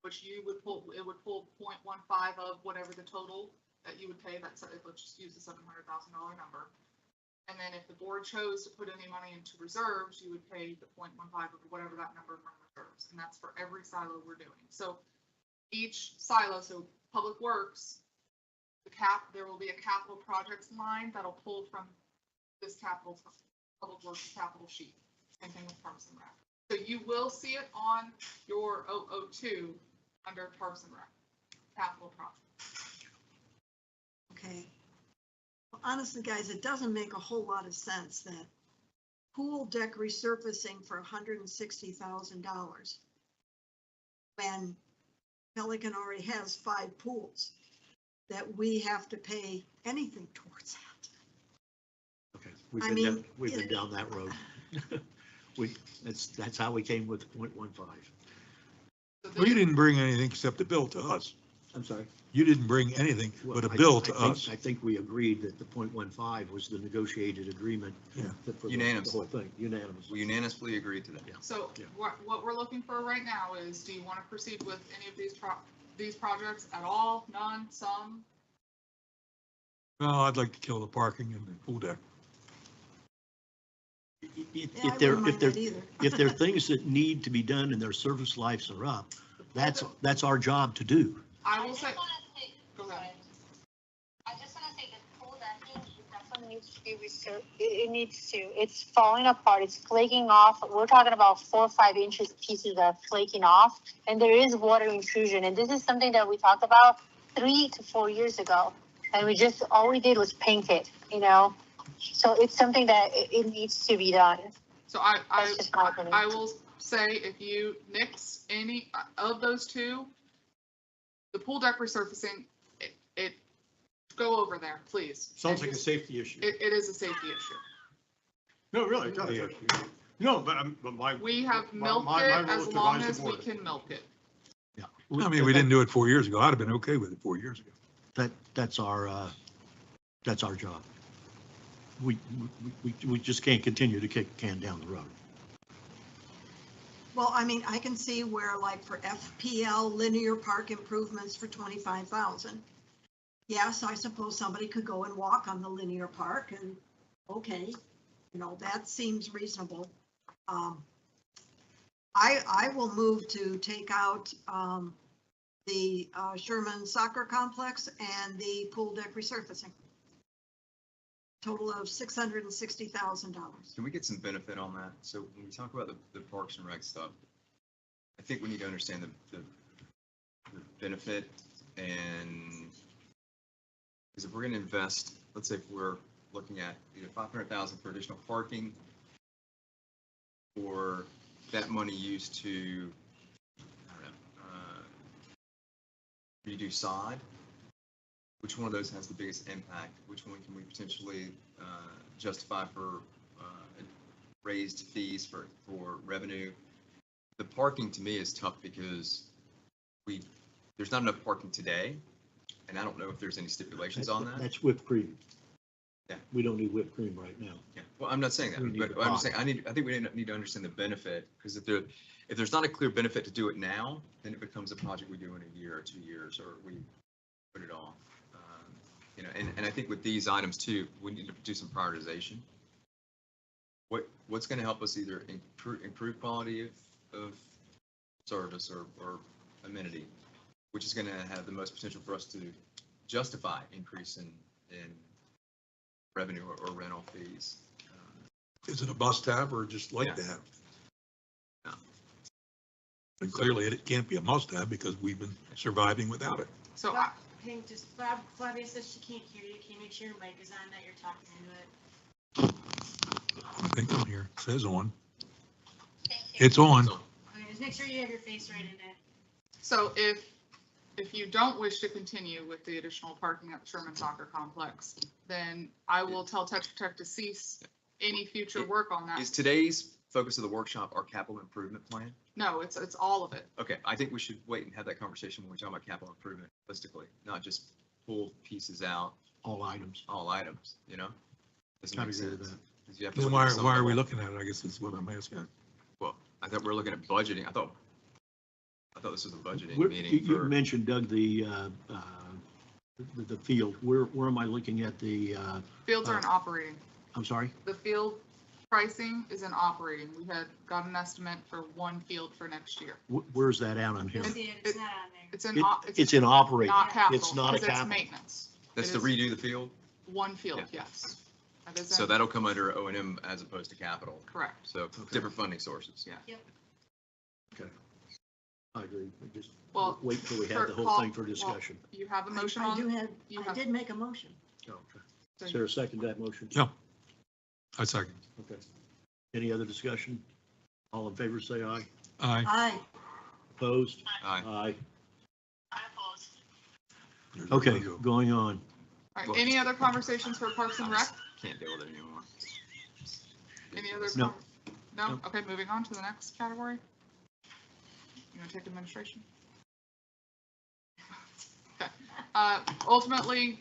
which you would pull, it would pull 0.15 of whatever the total that you would pay. That's, let's just use the $700,000 number. And then if the board chose to put any money into reserves, you would pay the 0.15 of whatever that number from reserves. And that's for every silo we're doing. So each silo, so Public Works, there will be a capital projects line that'll pull from this Public Works capital sheet. Same thing with Parks and Rec. So you will see it on your 002 under Parks and Rec, capital project. Okay. Well, honestly, guys, it doesn't make a whole lot of sense that pool deck resurfacing for $160,000 when Pelican already has 5 pools, that we have to pay anything towards that. Okay, I mean, we've been down that road. That's how we came with 0.15. So Well, you this- didn't bring anything except a bill to us. I'm sorry. You didn't bring anything Well, but a I- bill I to think- us. I think we agreed that the 0.15 was the negotiated agreement. Yeah. For the Unanimous. whole thing, unanimous. We unanimously agreed to that. So Yeah. what we're looking for right now is, do you want to proceed with any of these projects at all? None, some? Well, I'd like to kill the parking and the pool deck. Yeah, I If there, wouldn't mind that either. if there are things that need to be done and their service lives are up, that's our job to do. I will say, go ahead. I just want to say that pool decking definitely needs to be it needs to, it's falling apart, it's flaking off. We're talking about 4 or 5 inches pieces that are flaking off, and there is water intrusion. And this is something that we talked about 3 to 4 years ago. And all we did was paint it, So it's something that it needs to be done. So That's just my opinion. I will say, if you nix any of those two, the pool deck resurfacing, it go over there, please. Sounds like a safety issue. It is a safety issue. No, really, it does. No, but my. We have my- milked my it role is as to long advise as the we board. can milk it. Yeah. I mean, we didn't do it 4 years ago. I'd have been okay with it 4 years ago. That's our job. We just can't continue to kick the can down the road. Well, I mean, I can see where like for FPL linear park improvements for 25,000. Yes, I suppose somebody could go and walk on the linear park and, okay, that seems reasonable. I will move to take out the Sherman Soccer Complex and the pool deck resurfacing. Total of $660,000. Can we get some benefit on that? So when we talk about the Parks and Rec stuff, I think we need to understand the benefit, and because if we're going to invest, let's say if we're looking at either 500,000 for additional parking or that money used to, I don't know, redo sod, which one of those has the biggest impact? Which one can we potentially justify for raised fees for revenue? The parking to me is tough because there's not enough parking today, and I don't know if there's any stipulations on that. That's whipped cream. Yeah. We don't need whipped cream right now. Yeah, well, I'm not saying We that, need but to I'm buy. saying I think we need to understand the benefit, because if there's not a clear benefit to do it now, then it becomes a project we do in a year or 2 years, or we put it off. And I think with these items too, we need to do some prioritization. What's going to help us either improve quality of service or amenity, which is going to have the most potential for us to justify increase in revenue or rental fees. Is it a must-have or just like Yeah. to have? No. And clearly it can't be a must-have because we've been surviving without it. So Hank, just Flavia says she can't hear you. Can you make sure your mic is on, that you're talking into it? I think I'm here. It says on. It's on. So, Okay, just make sure you have your face right in it. So if you don't wish to continue with the additional parking at the Sherman Soccer Complex, then I will tell Tetra Tech to cease any future work on that. is today's focus of the workshop our capital improvement plan? No, it's all of it. Okay, I think we should wait and have that conversation when we talk about capital improvement holistically, not just pull pieces out, All items. all items, Doesn't I'd make agree with sense. that. 'Cause you have to Then look at some why are we level. looking at it? I guess that's what I'm asking. Well, I thought we were looking at budgeting. I thought this was a budgeting You meeting you for, mentioned, Doug, the field. Where am I looking at the, Fields are in operating. I'm sorry? The field pricing is in operating. We had got an estimate for one field for next year. Where's that out on here? See it, it's not on there. It's in, It's in operating. not capital. It's not a 'cause it's capital. maintenance. that's it to is- redo the field. One field, Yeah. yes. That is So in- that'll come under O&M as opposed to capital. Correct. So different funding sources, yeah. I agree. We just Well, wait until we have for the whole call- thing for well, discussion. You have a motion I do on, have, you I have- did make a motion. Okay. so Is there a second to that motion? Yeah. I second. Okay. Any other discussion? All in favor, say aye. Aye. Aye. Opposed? Aye. Aye. There's our Okay, logo. going on. all right, any other conversations for Parks and Rec? Can't deal with it anymore. Any other? No. No? No. Okay, moving on to the next category. You want to take administration? Okay. Ultimately,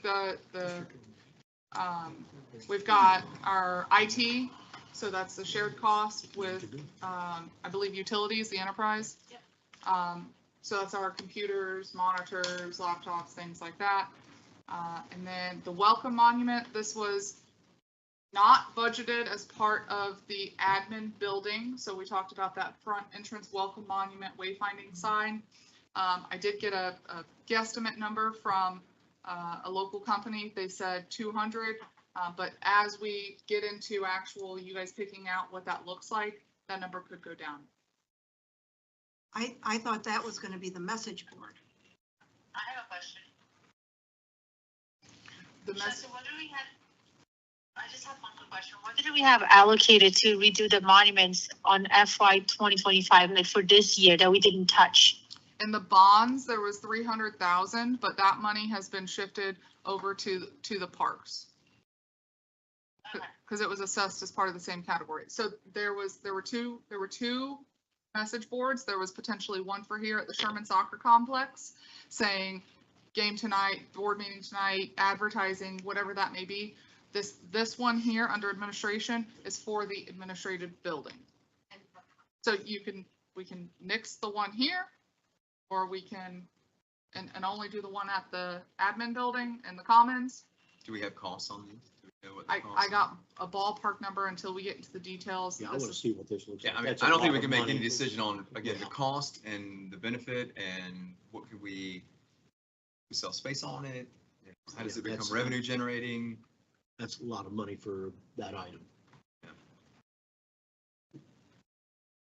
we've got our IT, so that's the shared cost with, I believe, utilities, the enterprise. Yep. So that's our computers, monitors, laptops, things like that. And then the welcome monument, this was not budgeted as part of the admin building. So we talked about that front entrance welcome monument wayfinding sign. I did get a guesstimate number from a local company. They said 200, but as we get into actual, you guys picking out what that looks like, that number could go down. I thought that was going to be the message board. I have a question. The message, What do we have? I just have one quick question. What did we have allocated to redo the monuments on FY 2025, like for this year that we didn't touch? in the bonds, there was 300,000, but that money has been shifted over to the parks. Okay. Because it was assessed as part of the same category. So there were two message boards. There was potentially one for here at the Sherman Soccer Complex saying game tonight, board meeting tonight, advertising, whatever that may be. This one here under administration is for the administrative building. So you can We can nix the one here, or we can, and only do the one at the admin building and the commons. Do we have costs on these? Do we know what the I costs are? got a ballpark number until we get into the details. Yeah, I This want to is- see what this looks Yeah, like. I mean, That's a I don't lot think we of can make money. any decision on, again, the Yeah. cost and the benefit and what could we sell space on it? How does it become That's- revenue generating? That's a lot of money for that item.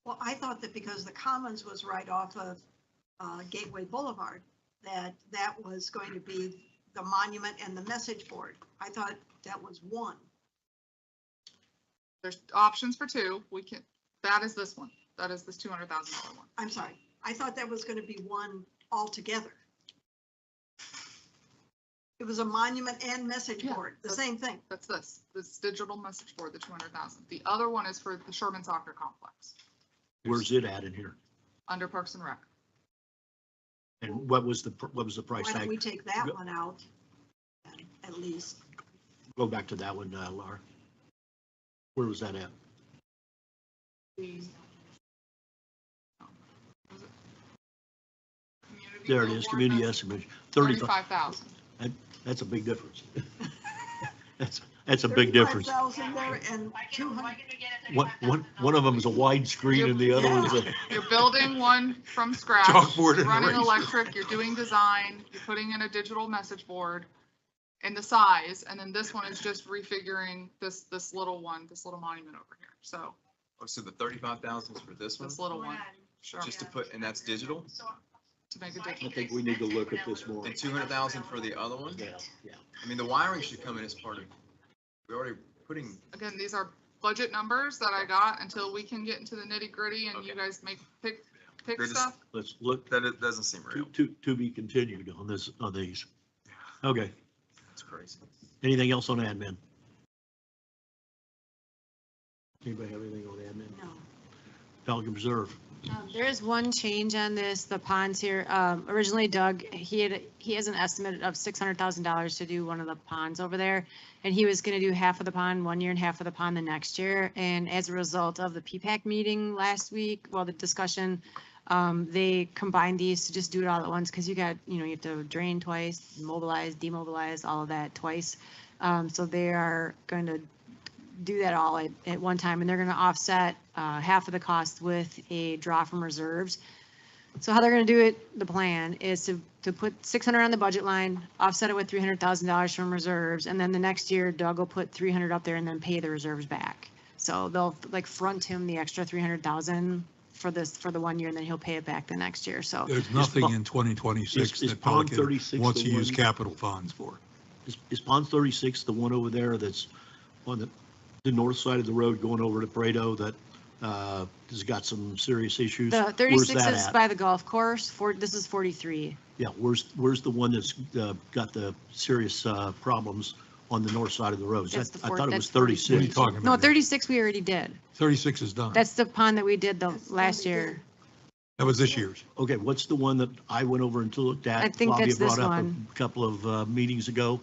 Well, I thought that because the Commons was right off of Gateway Boulevard, that was going to be the monument and the message board. I thought that was one. There's options for two. We can, that is this one. That is this $200,000 one. I'm sorry. I thought that was going to be one altogether. It was a monument and message Yeah, board, the that's- same thing. That's this digital message board, the 200,000. The other one is for the Sherman Soccer Complex, Where's it at in here? under Parks and Rec. And what was the price Why don't tag? we take that one out at least? Go back to that one, Laura. Where was that at? The. Was it? Community There it is, billboard community message, estimate, 35. 35,000. That's a big difference. That's a big difference. 35,000 there and 200. One of them is a wide screen and the other one's a, You're building one from scratch, Chalkboard and running eraser. electric, you're doing design, you're putting in a digital message board and the size, and then this one is just refiguring this little one, this little monument over here. So Oh, so the 35,000 is for this one? this little one, sure, Just to put, and that's digital? to make a I difference. think we need to look at this more. And 200,000 for the other one? Yeah, yeah. I mean, the wiring should come in as part of, we're already putting, Again, these are budget numbers that I got until we can get into the nitty gritty and you Okay. guys pick They just- stuff. Let's look, that it doesn't seem real. to be continued on this, on these. Okay, It's crazy. anything else on admin? Anybody have anything on admin? No. Pelican Preserve, There is one change on this, the ponds here. Originally Doug, he has an estimate of $600,000 to do one of the ponds over there. And he was gonna do half of the pond one year and half of the pond the next year. And as a result of the PPAC meeting last week, well, the discussion, they combined these to just do it all at once, because you got, you have to drain twice, mobilize, demobilize, all of that twice. So they are going to do that all at one time, and they're going to offset half of the cost with a draw from reserves. So how they're going to do it, the plan is to put 600 on the budget line, offset it with $300,000 from reserves, and then the next year Doug will put 300 up there and then pay the reserves back. So they'll like front him the extra 300,000 for the 1 year, and then he'll pay it back the next year. So There's nothing in 2026 is that Pond Pelican 36 wants to the use one- capital funds for. is Pond 36 the one over there that's on the north side of the road going over to Prado that has got some serious issues? the Where's 36 that is at? by the golf course. This is 43. Yeah, where's the one that's got the serious problems on the north side of the road? That's the I thought it was that's 36. What are you talking No, about? 36 we already did. 36 is done. That's the pond that we did the That's the one last we did. year. That was this year's. Okay, what's the one that I went over and looked at? I think Flavia that's this brought up one. A couple of meetings ago.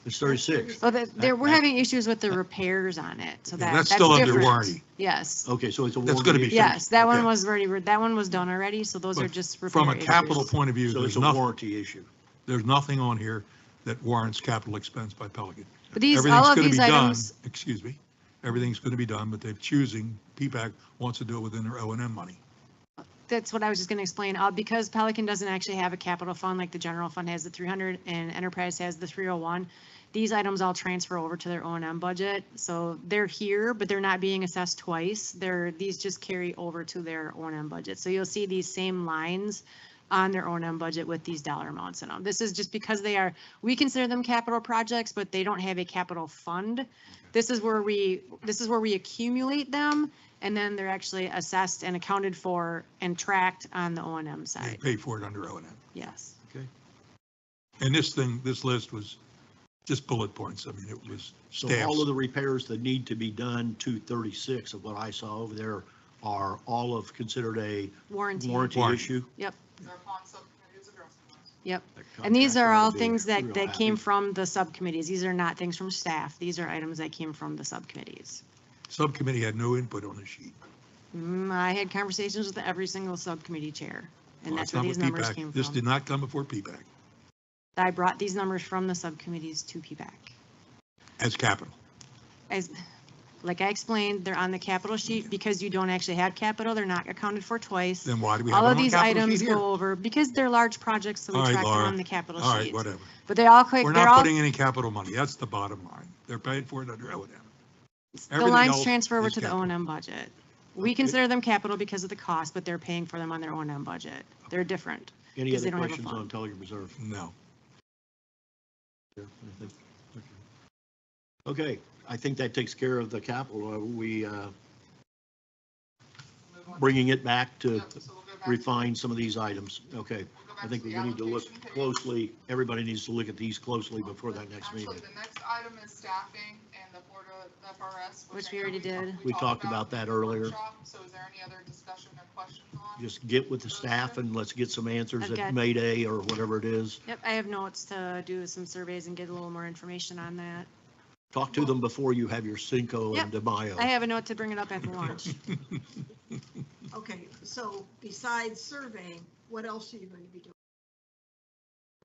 It's 36. Well, we're having issues with the repairs on it, so Yeah, that's that's still under different. warranty. Yes, Okay, so it's a That's gonna warranty be issue. yes, that one Okay. was already, that one was done already, so those are But just repair From a capital issues. point of view, So it's there's a nothing, warranty issue. there's nothing on here that warrants capital expense by Pelican. But these, Everything's all of gonna these be done, items, excuse me, everything's going to be done, but they're choosing, PPAC wants to do it within their O&M money. that's what I was just gonna explain, because Pelican doesn't actually have a capital fund, like the general fund has the 300 and Enterprise has the 301. These items all transfer over to their O&M budget, so they're here, but they're not being assessed twice. These just carry over to their O&M budget. So you'll see these same lines on their O&M budget with these dollar amounts in them. This is just because we consider them capital projects, but they don't have a capital fund. This is where we accumulate them, and then they're actually assessed and accounted for and tracked on the O&M They side. pay for it under O&M. Yes. And this list was just bullet points. I mean, it was So staffs. all of the repairs that need to be done to 36 of what I saw over there are all of considered a Warranty. warranty Warranty. issue? Yep, Our pond subcommittee is addressing this. yep. That And these are contractor ought all to be things that real came happy. from the subcommittees. These are not things from staff. These are items that came from the subcommittees. Subcommittee had no input on the sheet. I had conversations with every single subcommittee chair, and Well, that's that's where not these what numbers P-PAC, came this from. did not come before P-PAC I brought these numbers from the subcommittees to PPAC. as capital. As, like I explained, they're on the capital sheet because you don't actually have capital, they're not accounted for twice. Then why do we have All it of on the these capital sheet items here? go over, because they're large projects, so we All right, track them Laura. on the capital All right, sheet. whatever. But they all click, We're they're not all, putting any capital money. That's the bottom line. They're paid for it under O&M. the Everything lines else transfer over is to the O capital. and M budget. We Okay. consider them capital because of the cost, but they're paying for them on their O and M budget. They're different. Any Because other they don't have a questions on fund. Pelican Reserve? No. Okay, I think that takes care of the capital. Move on. Bringing it back to Yep, so we'll go back to- refine some of these items. Okay. we'll go back I think to we the need to look allocation page. closely, everybody needs to look at these closely before that next Actually, meeting. the next item is staffing and the Board of FRS. Which I we know already did. We talked about that in the earlier. workshop. So is there any other discussion or questions on? Just get with the staff and let's get some answers I've at got- May Day or whatever it is. Yep, I have notes to do some surveys and get a little more information on that. Talk to them before you have your Cinco and De Mayo. I have a note to bring it up at the lunch. Okay, so besides surveying, what else are you going to be doing?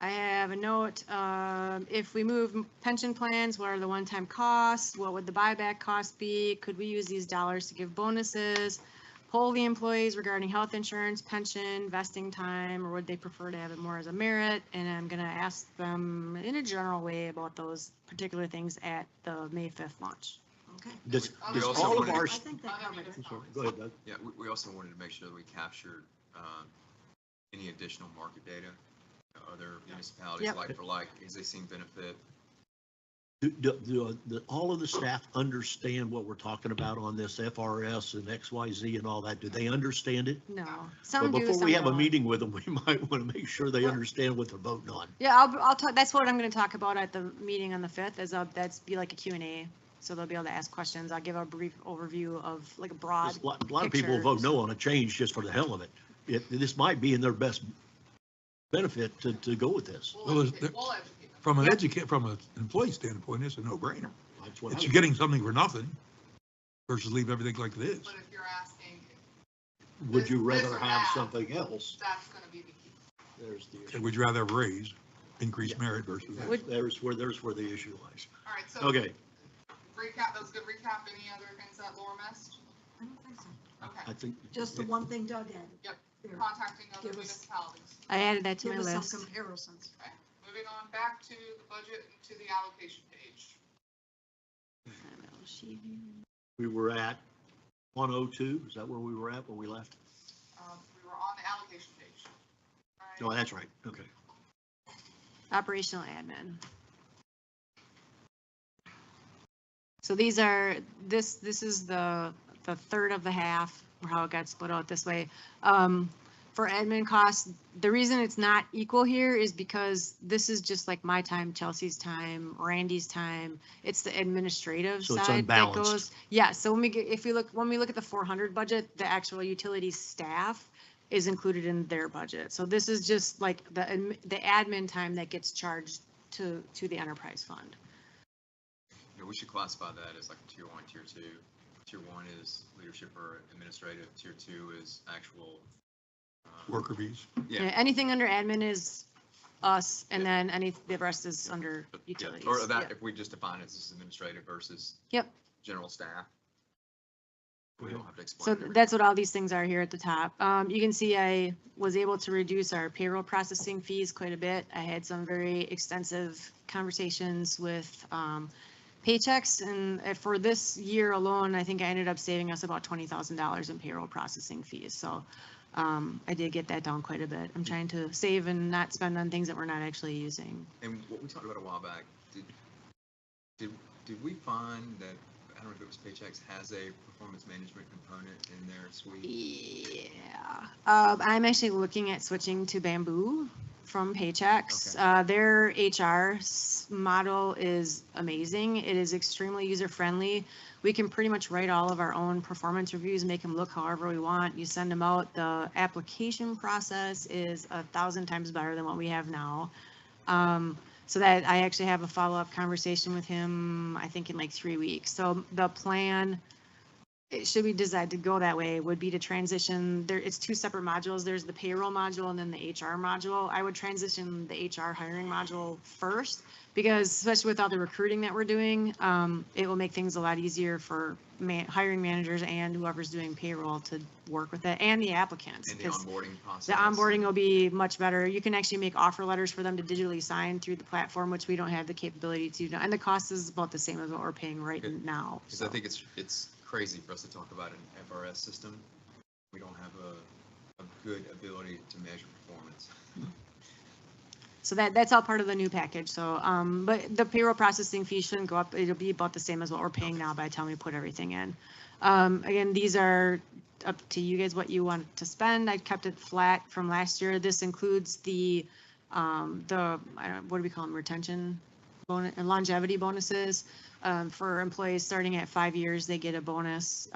I have a note, if we move pension plans, what are the one-time costs? What would the buyback cost be? Could we use these dollars to give bonuses? Poll the employees regarding health insurance, pension, vesting time, or would they prefer to have it more as a merit? And I'm gonna ask them in a general way about those particular things at the May 5th launch. Okay, Does We also all of wanted- our, I think that covered it. I'm sorry, go ahead, Doug. Yeah, we also wanted to make sure that we captured any additional market data, other municipalities Yep. like for like, as they seem benefit. Do all of the staff understand what we're talking about on this FRS and XYZ and all that? Do they understand it? No, But some do, before some we have a don't. meeting with them, we might want to make sure they understand what they're voting on. Yeah, I'll talk, that's what I'm gonna talk about at the meeting on the 5th, is that's be like a Q&A. So they'll be able to ask questions. I'll give a brief overview of like a broad. A lot of people vote no on a change just for the hell of it. This might be in their best benefit to go with this. Well, there's- We'll educate them. From an employee standpoint, it's a no-brainer. That's what It's I- you're getting something for nothing versus leave everything like it is. But if you're asking, Would you this rather or have that. something else? that's gonna be the key. There's the Okay, issue. would you rather have a raise, increased merit versus that? Would- There's where the issue lies. All right, so. Okay, Recap, that was a good recap. Any other things that Laura missed? I don't think so. Okay, I think. Just the one thing Doug added. Yep. There. contacting other Give us- municipalities. I added that to Give my us list. some comparisons. Okay, moving on back to the budget and to the allocation page. We were at 102, is that where we were at when we left? We were on the allocation page. All right. No, that's right, okay. Operational admin. So these are, this is the third of the half, or how it got split out this way. For admin costs, the reason it's not equal here is because this is just like my time, Chelsea's time, Randy's time. It's the administrative So it's side that unbalanced. goes. Yeah, so when we look at the 400 budget, the actual utility staff is included in their budget. So this is just like the admin time that gets charged to the enterprise fund. You know, we should classify that as like tier 1, tier 2. Tier 1 is leadership or administrative. Tier 2 is actual. Worker bees. Yeah. Anything under admin is us, and then the rest is under Yeah, utilities. or that, Yeah. if we just define it as administrative versus. Yep. General staff. We don't have to So explain. that's what all these things are here at the top. You can see I was able to reduce our payroll processing fees quite a bit. I had some very extensive conversations with Paychecks, and for this year alone, I think I ended up saving us about $20,000 in payroll processing fees. So I did get that down quite a bit. I'm trying to save and not spend on things that we're not actually using. And what we talked about a while back, did we find that, I don't know if it was Paychex, has a performance management component in their suite? Yeah, I'm actually looking at switching to Bamboo from Paychex. Their HR model is amazing. It is extremely user-friendly. We can pretty much write all of our own performance reviews, make them look however we want. You send them out. The application process is 1,000 times better than what we have now. So that I actually have a follow-up conversation with him, I think in like 3 weeks. So the plan should we decide to go that way, would be to transition, it's two separate modules. There's the payroll module and then the HR module. I would transition the HR hiring module first, because especially with all the recruiting that we're doing, it will make things a lot easier for hiring managers and whoever's doing payroll to work with it, and the applicants. And the 'cause onboarding process. the onboarding will be much better. You can actually make offer letters for them to digitally sign through the platform, which we don't have the capability to do. And the cost is about the same as what we're paying right Good. now. Because I think it's crazy for us to talk about an FRS system. We don't have a good ability to measure performance. So that's all part of the new package. So, but the payroll processing fee shouldn't go up. It'll be about the same as what we're paying now by the time we put everything in. Again, these are up to you guys what you want to spend. I kept it flat from last year. This includes the what do we call them, retention bonus and longevity bonuses. For employees starting at 5 years, they get a bonus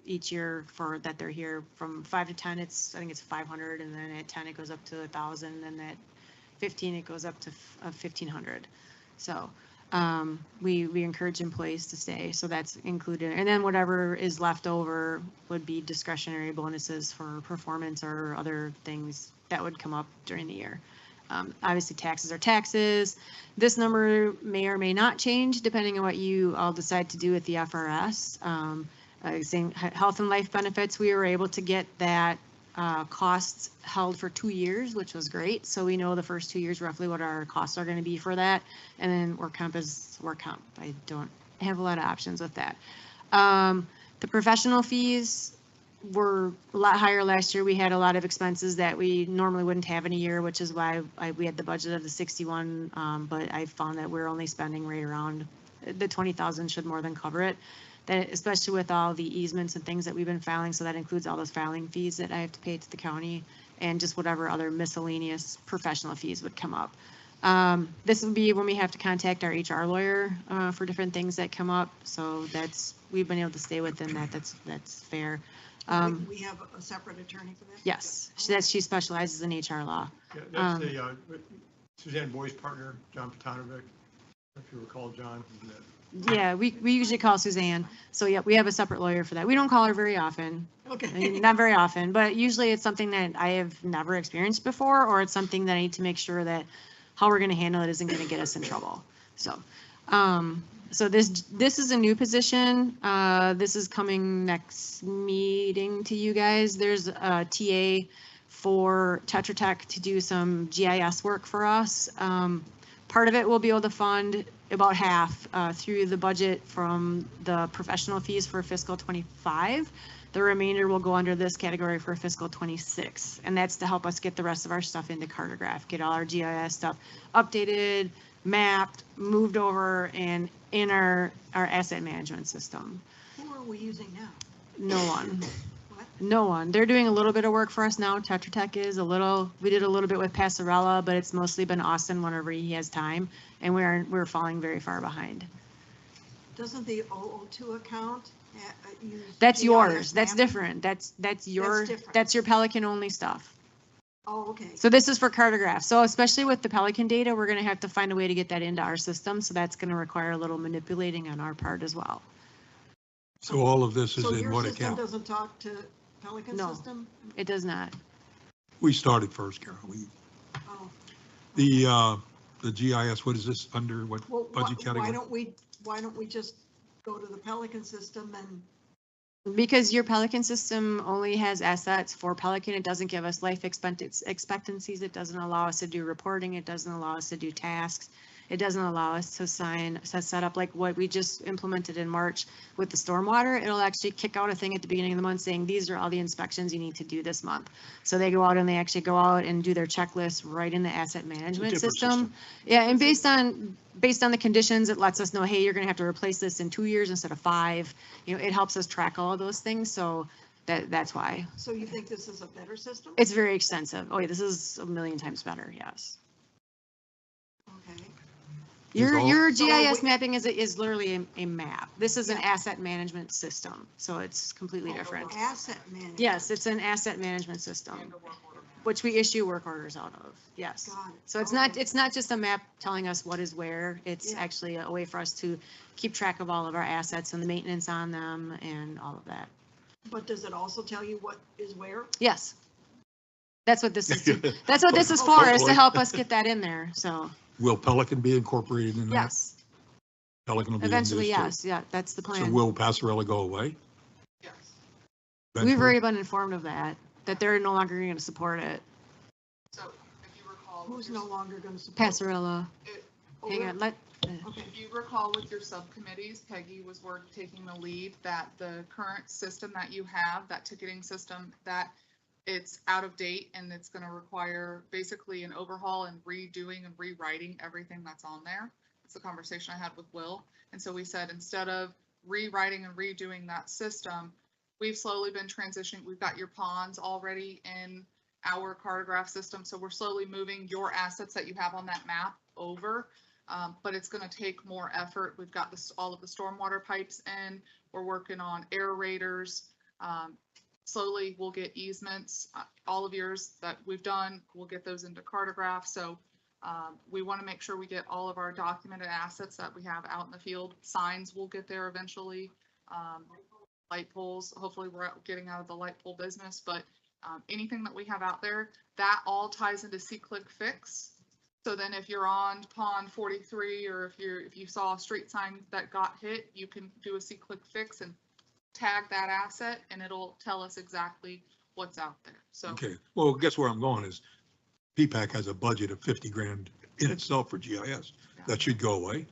each year for that they're here. From 5 to 10, I think it's 500, and then at 10 it goes up to 1,000, and at 15 it goes up to 1,500. So we encourage employees to stay, so that's included. And then whatever is left over would be discretionary bonuses for performance or other things that would come up during the year. Obviously, taxes are taxes. This number may or may not change depending on what you all decide to do with the FRS. Saying health and life benefits, we were able to get that costs held for 2 years, which was great. So we know the first 2 years roughly what our costs are going to be for that. And then work comp is work comp. I don't have a lot of options with that. The professional fees were a lot higher last year. We had a lot of expenses that we normally wouldn't have in a year, which is why we had the budget of the 61. But I found that we're only spending right around the 20,000 should more than cover it. That especially with all the easements and things that we've been filing. So that includes all those filing fees that I have to pay to the county and just whatever other miscellaneous professional fees would come up. This would be when we have to contact our HR lawyer for different things that come up. So we've been able to stay within that. That's fair. We have a separate attorney for that? Yes, she specializes in HR law. Yeah, that's the Suzanne Boy's partner, John Petanovic, if you recall John. Yeah, we usually call Suzanne. So yeah, we have a separate lawyer for that. We don't call her very often. Okay. I mean, not very often, but usually it's something that I have never experienced before, or it's something that I need to make sure that how we're going to handle it isn't going to get us in trouble. So, so this is a new position. This is coming next meeting to you guys. There's a TA for Tetra Tech to do some GIS work for us. Part of it we'll be able to fund about half through the budget from the professional fees for fiscal 25. The remainder will go under this category for fiscal 26. And that's to help us get the rest of our stuff into Cartograph, get all our GIS stuff updated, mapped, moved over, and in our asset management system. Who are we using now? No one. What? No one. They're doing a little bit of work for us now. Tetra Tech is we did a little bit with Passarella, but it's mostly been Austin whenever he has time, and we're falling very far behind. Doesn't the 002 account use? That's GIS yours. That's mapping? different. That's different. your Pelican only stuff. Oh, okay. So this is for Cartograph. So especially with the Pelican data, we're going to have to find a way to get that into our system. So that's going to require a little manipulating on our part as well. So all of this is So in your one system account. doesn't talk to Pelican No. system? It does not. We started first, Carol. Oh. The GIS, what is this under, what Well, budget why category? why don't we just go to the Pelican system and, Because your Pelican system only has assets for Pelican, it doesn't give us life expectancies. It doesn't allow us to do reporting. It doesn't allow us to do tasks. It doesn't allow us to set up like what we just implemented in March with the stormwater. It'll actually kick out a thing at the beginning of the month saying, these are all the inspections you need to do this month. So they go out and they actually go out and do their checklist right in the asset management different system. Yeah, and based on the conditions, it lets us know, hey, you're gonna have to replace this in 2 years instead of 5. You know, it helps us track all of those things. So that's why. so you think this is a better system? It's very extensive. Oh yeah, this is a million times better, yes. Okay. Your So GIS we- mapping is literally a map. This is an asset management system, so it's completely different. Asset management. Yes, it's an asset management system. which we issue work orders out of, yes. Got it. So Okay. it's not just a map telling us what is where, it's Yeah. actually a way for us to keep track of all of our assets and the maintenance on them and all of that. But does it also tell you what is where? Yes. That's what this is, that's what this is for, is to help us get that in there, so, Will Pelican be incorporated in that? yes. Pelican will be in Eventually, this too? yes, yeah, that's the So plan. will Passarella go away? Yes. We've eventually? already been informed of that they're no longer going to support it. So if you recall. Who's with your- no longer going to support? Passarella, it- hang on, let, Okay. If you recall with your subcommittees, Peggy was taking the lead that the current system that you have, that ticketing system, that it's out of date and it's gonna require basically an overhaul and redoing and rewriting everything that's on there. It's a conversation I had with Will. And so we said, instead of rewriting and redoing that system, we've slowly been transitioning. We've got your ponds already in our cartograph system. So we're slowly moving your assets that you have on that map over. But it's going to take more effort. We've got this, all of the stormwater pipes in. We're working on aerators. Slowly we'll get easements. All of yours that we've done, we'll get those into cartograph. So we want to make sure we get all of our documented assets that we have out in the field. Signs will get there eventually. Light poles, hopefully we're getting out of the light pole business, but anything that we have out there, that all ties into See-Click Fix. So then if you're on pond 43, or if you saw a street sign that got hit, you can do a See-Click Fix and tag that asset and it'll tell us exactly what's out there. So. Okay, well, guess where I'm going is PPAC has a budget of 50 grand in itself for GIS. That should go away.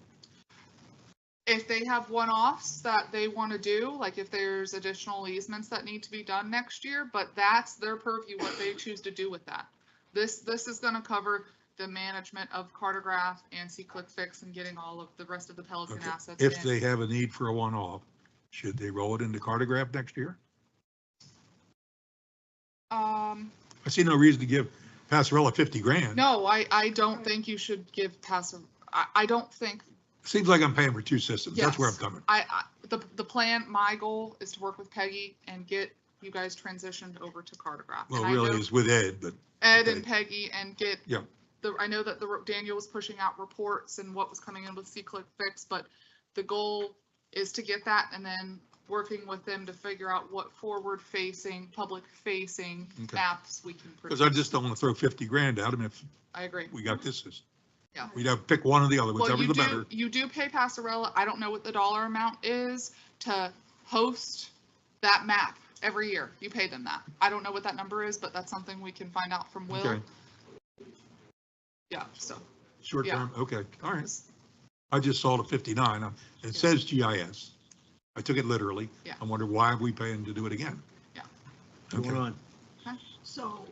If they have one-offs that they want to do, like if there's additional easements that need to be done next year, but that's their purview, what they choose to do with that. This is going to cover the management of cartograph and See-Click Fix and getting all of the rest of the Pelican Okay. assets If in. they have a need for a one-off, should they roll it into cartograph next year? I see no reason to give Passarella 50 grand. No, I don't think you should give passive, I don't think. Seems like I'm paying for two systems. That's where I'm Yes. coming. The plan, my goal is to work with Peggy and get you guys transitioned over to cartograph. Well, And I really know is with Ed, but Ed okay. and Peggy and get. Yeah. I know that Daniel was pushing out reports and what was coming in with See-Click Fix, but the goal is to get that and then working with them to figure out what forward-facing, public-facing Okay. maps we can. because I just don't want to throw 50 grand at them if I agree. we got this system. Yeah. We'd have to pick one or the other, Well, whichever the you better. do pay Passarella. I don't know what the dollar amount is to host that map every year. You pay them that. I don't know what that number is, but that's something we can find out from Will. Okay, Yeah, so. short Yeah. term, okay, all right. I just saw the 59. It says GIS. I took it literally. Yeah. I wonder why are we paying to do it again? Yeah. Okay. Going on. So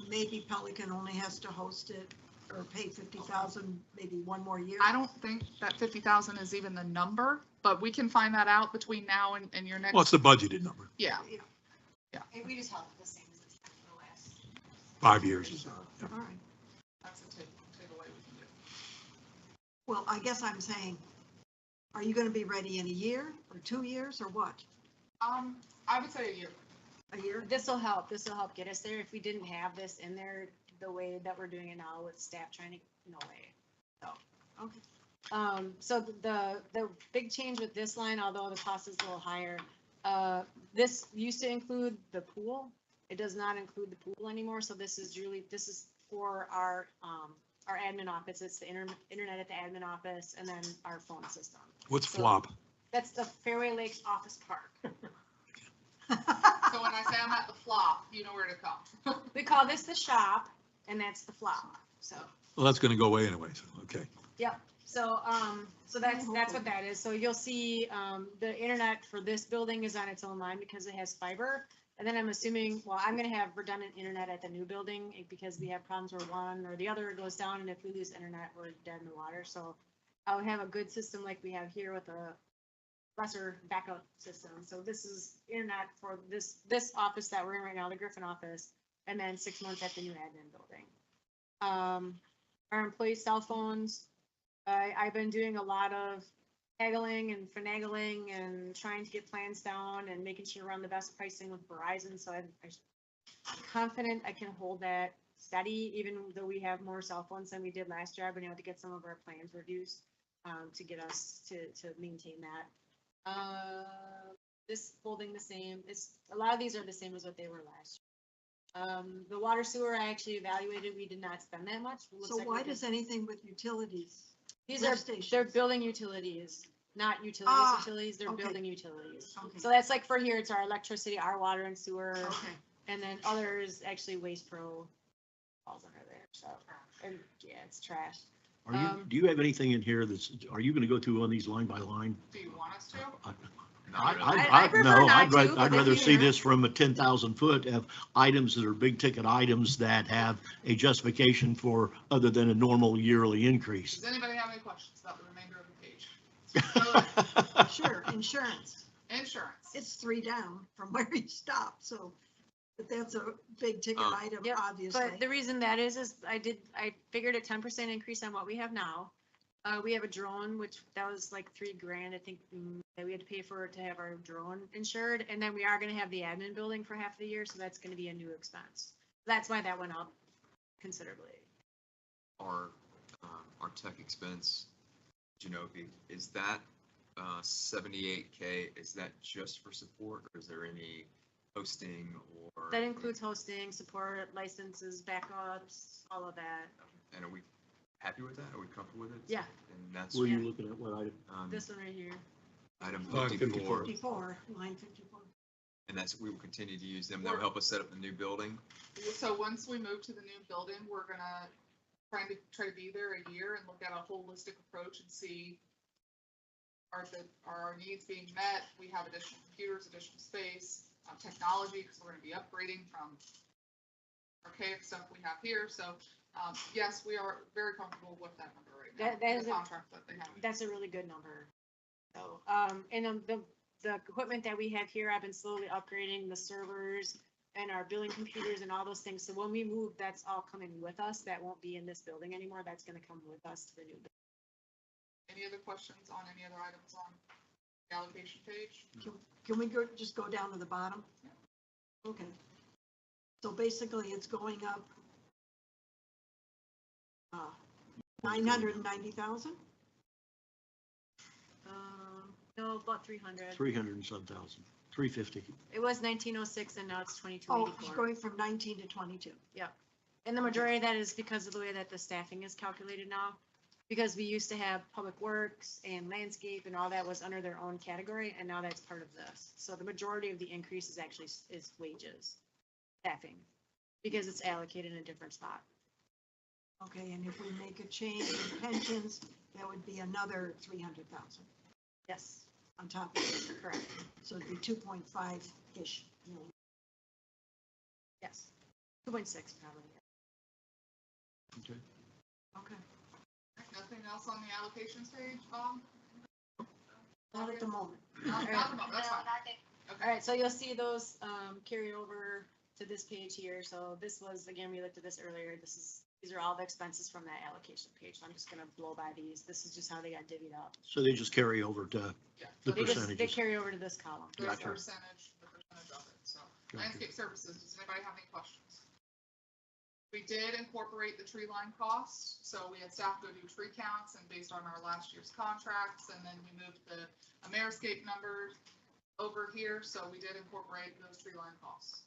maybe Pelican only has to host it or pay 50,000, maybe one more year? I don't think that 50,000 is even the number, but we can find that out between now and your next. Well, it's the budgeted number, Yeah, and we just held it the same as it's been for the last. 5 years. or so. Yeah. All right. that's a takeaway we can do. Well, I guess I'm saying, are you going to be ready in a year or 2 years or what? I would say a year. A year? This will help get us there. If we didn't have this in there the way that we're doing it now with staff training, no way. So, Okay. so the big change with this line, although the cost is a little higher, this used to include the pool. It does not include the pool anymore. So this is for our admin office. It's the internet at the admin office and then our phone system. What's So- flop? That's the Fairway Lakes Office Park. So when I say I'm at the flop, you know where to come. We call this the shop and that's the flop. So, Well, that's going to go away anyway, so, okay. yep. So, so that's what that is. So you'll see, the internet for this building is on its own line because it has fiber. And then I'm assuming, well, I'm gonna have redundant internet at the new building because we have problems where one or the other goes down, and if we lose internet, we're dead in the water. So I would have a good system like we have here with a lesser backup system. So this is internet for this office that we're in right now, the Griffin office, and then 6 months at the new admin building. Our employee cell phones, I've been doing a lot of haggling and finagling and trying to get plans down and making sure we're on the best pricing with Verizon. So I'm confident I can hold that steady, even though we have more cell phones than we did last year. I've been able to get some of our plans reduced, to get us to maintain that. This holding the same, a lot of these are the same as what they were last year. The water sewer, I actually evaluated, we did not spend that much. It looks So like why we did- does anything with utilities? These lift are, stations? they're building utilities, not utilities, they're okay. building utilities. Okay. So that's like for here, it's our electricity, our water and sewer, Okay. and then others, actually Waste Pro falls under there, so, and yeah, it's trash. Are you, do you have anything in here are you gonna go through on these line by line? Do you want us to? I prefer No, not to, but I'd if rather you- see this from a 10,000 foot of items that are big ticket items that have a justification for other than a normal yearly increase. Does anybody have any questions about the remainder of the page? Sure, insurance. Insurance. It's 3 down from where you stopped, so, but that's a big ticket item, Yep, obviously. But the reason that is I figured a 10% increase on what we have now. We have a drone, which that was like $3,000, I think, that we had to pay for to have our drone insured. And then we are gonna have the admin building for half the year, so that's gonna be a new expense. That's why that went up considerably. Our tech expense, Genovi, is that 78K, is that just for support, or is there any hosting or? That includes hosting, support, licenses, backups, all of that. And are we happy with that? Are we comfortable with it? Yeah. And that's, Were you looking at what item? This one right here. item Line 54, 54, line 54. and that's, we will continue to use them. They'll help us set up the new building. So once we move to the new building, we're gonna try to be there a year and look at a holistic approach and see are our needs being met? We have additional computers, additional space, technology, because we're gonna be upgrading from archaic stuff we have here. So, yes, we are very comfortable with that number right now. That is the a- contract that they have. That's a really good number. So, and the equipment that we have here, I've been slowly upgrading the servers and our billing computers and all those things. So when we move, that's all coming with us. That won't be in this building anymore. That's gonna come with us to the new building. Any other questions on any other items on the allocation page? Can we just go down to the bottom? Okay. So basically, it's going up 990,000? No, about 300. 300 and some thousand, 350. It was 1906 and now it's Oh, it's 2284. going from 19 to 22. And the majority of that is because of the way that the staffing is calculated now. Because we used to have public works and landscape and all that was under their own category, and now that's part of this. So the majority of the increase is actually is wages, staffing, because it's allocated in a different spot. Okay, and if we make a change in pensions, that would be another 300,000 Yes, on top of it. correct. So it'd be 2.5-ish million. Yes, 2.6 probably. Okay. Okay, Nothing else on the allocations page, Bob? not at the moment. Not at the moment, that's fine. All right, so you'll see those carry over to this page here. So this was, again, we looked at this earlier. These are all the expenses from that allocation page. So I'm just gonna blow by these. This is just how they got divvied up. So they just carry over to Yeah. the They percentages. carry over to this column. The Gotcha. percentage of it, so. Gotcha. Landscape services, does anybody have any questions? We did incorporate the tree line costs, so we had staff go do tree counts and based on our last year's contracts, and then we moved the Ameriscape numbers over here, so we did incorporate those tree line costs.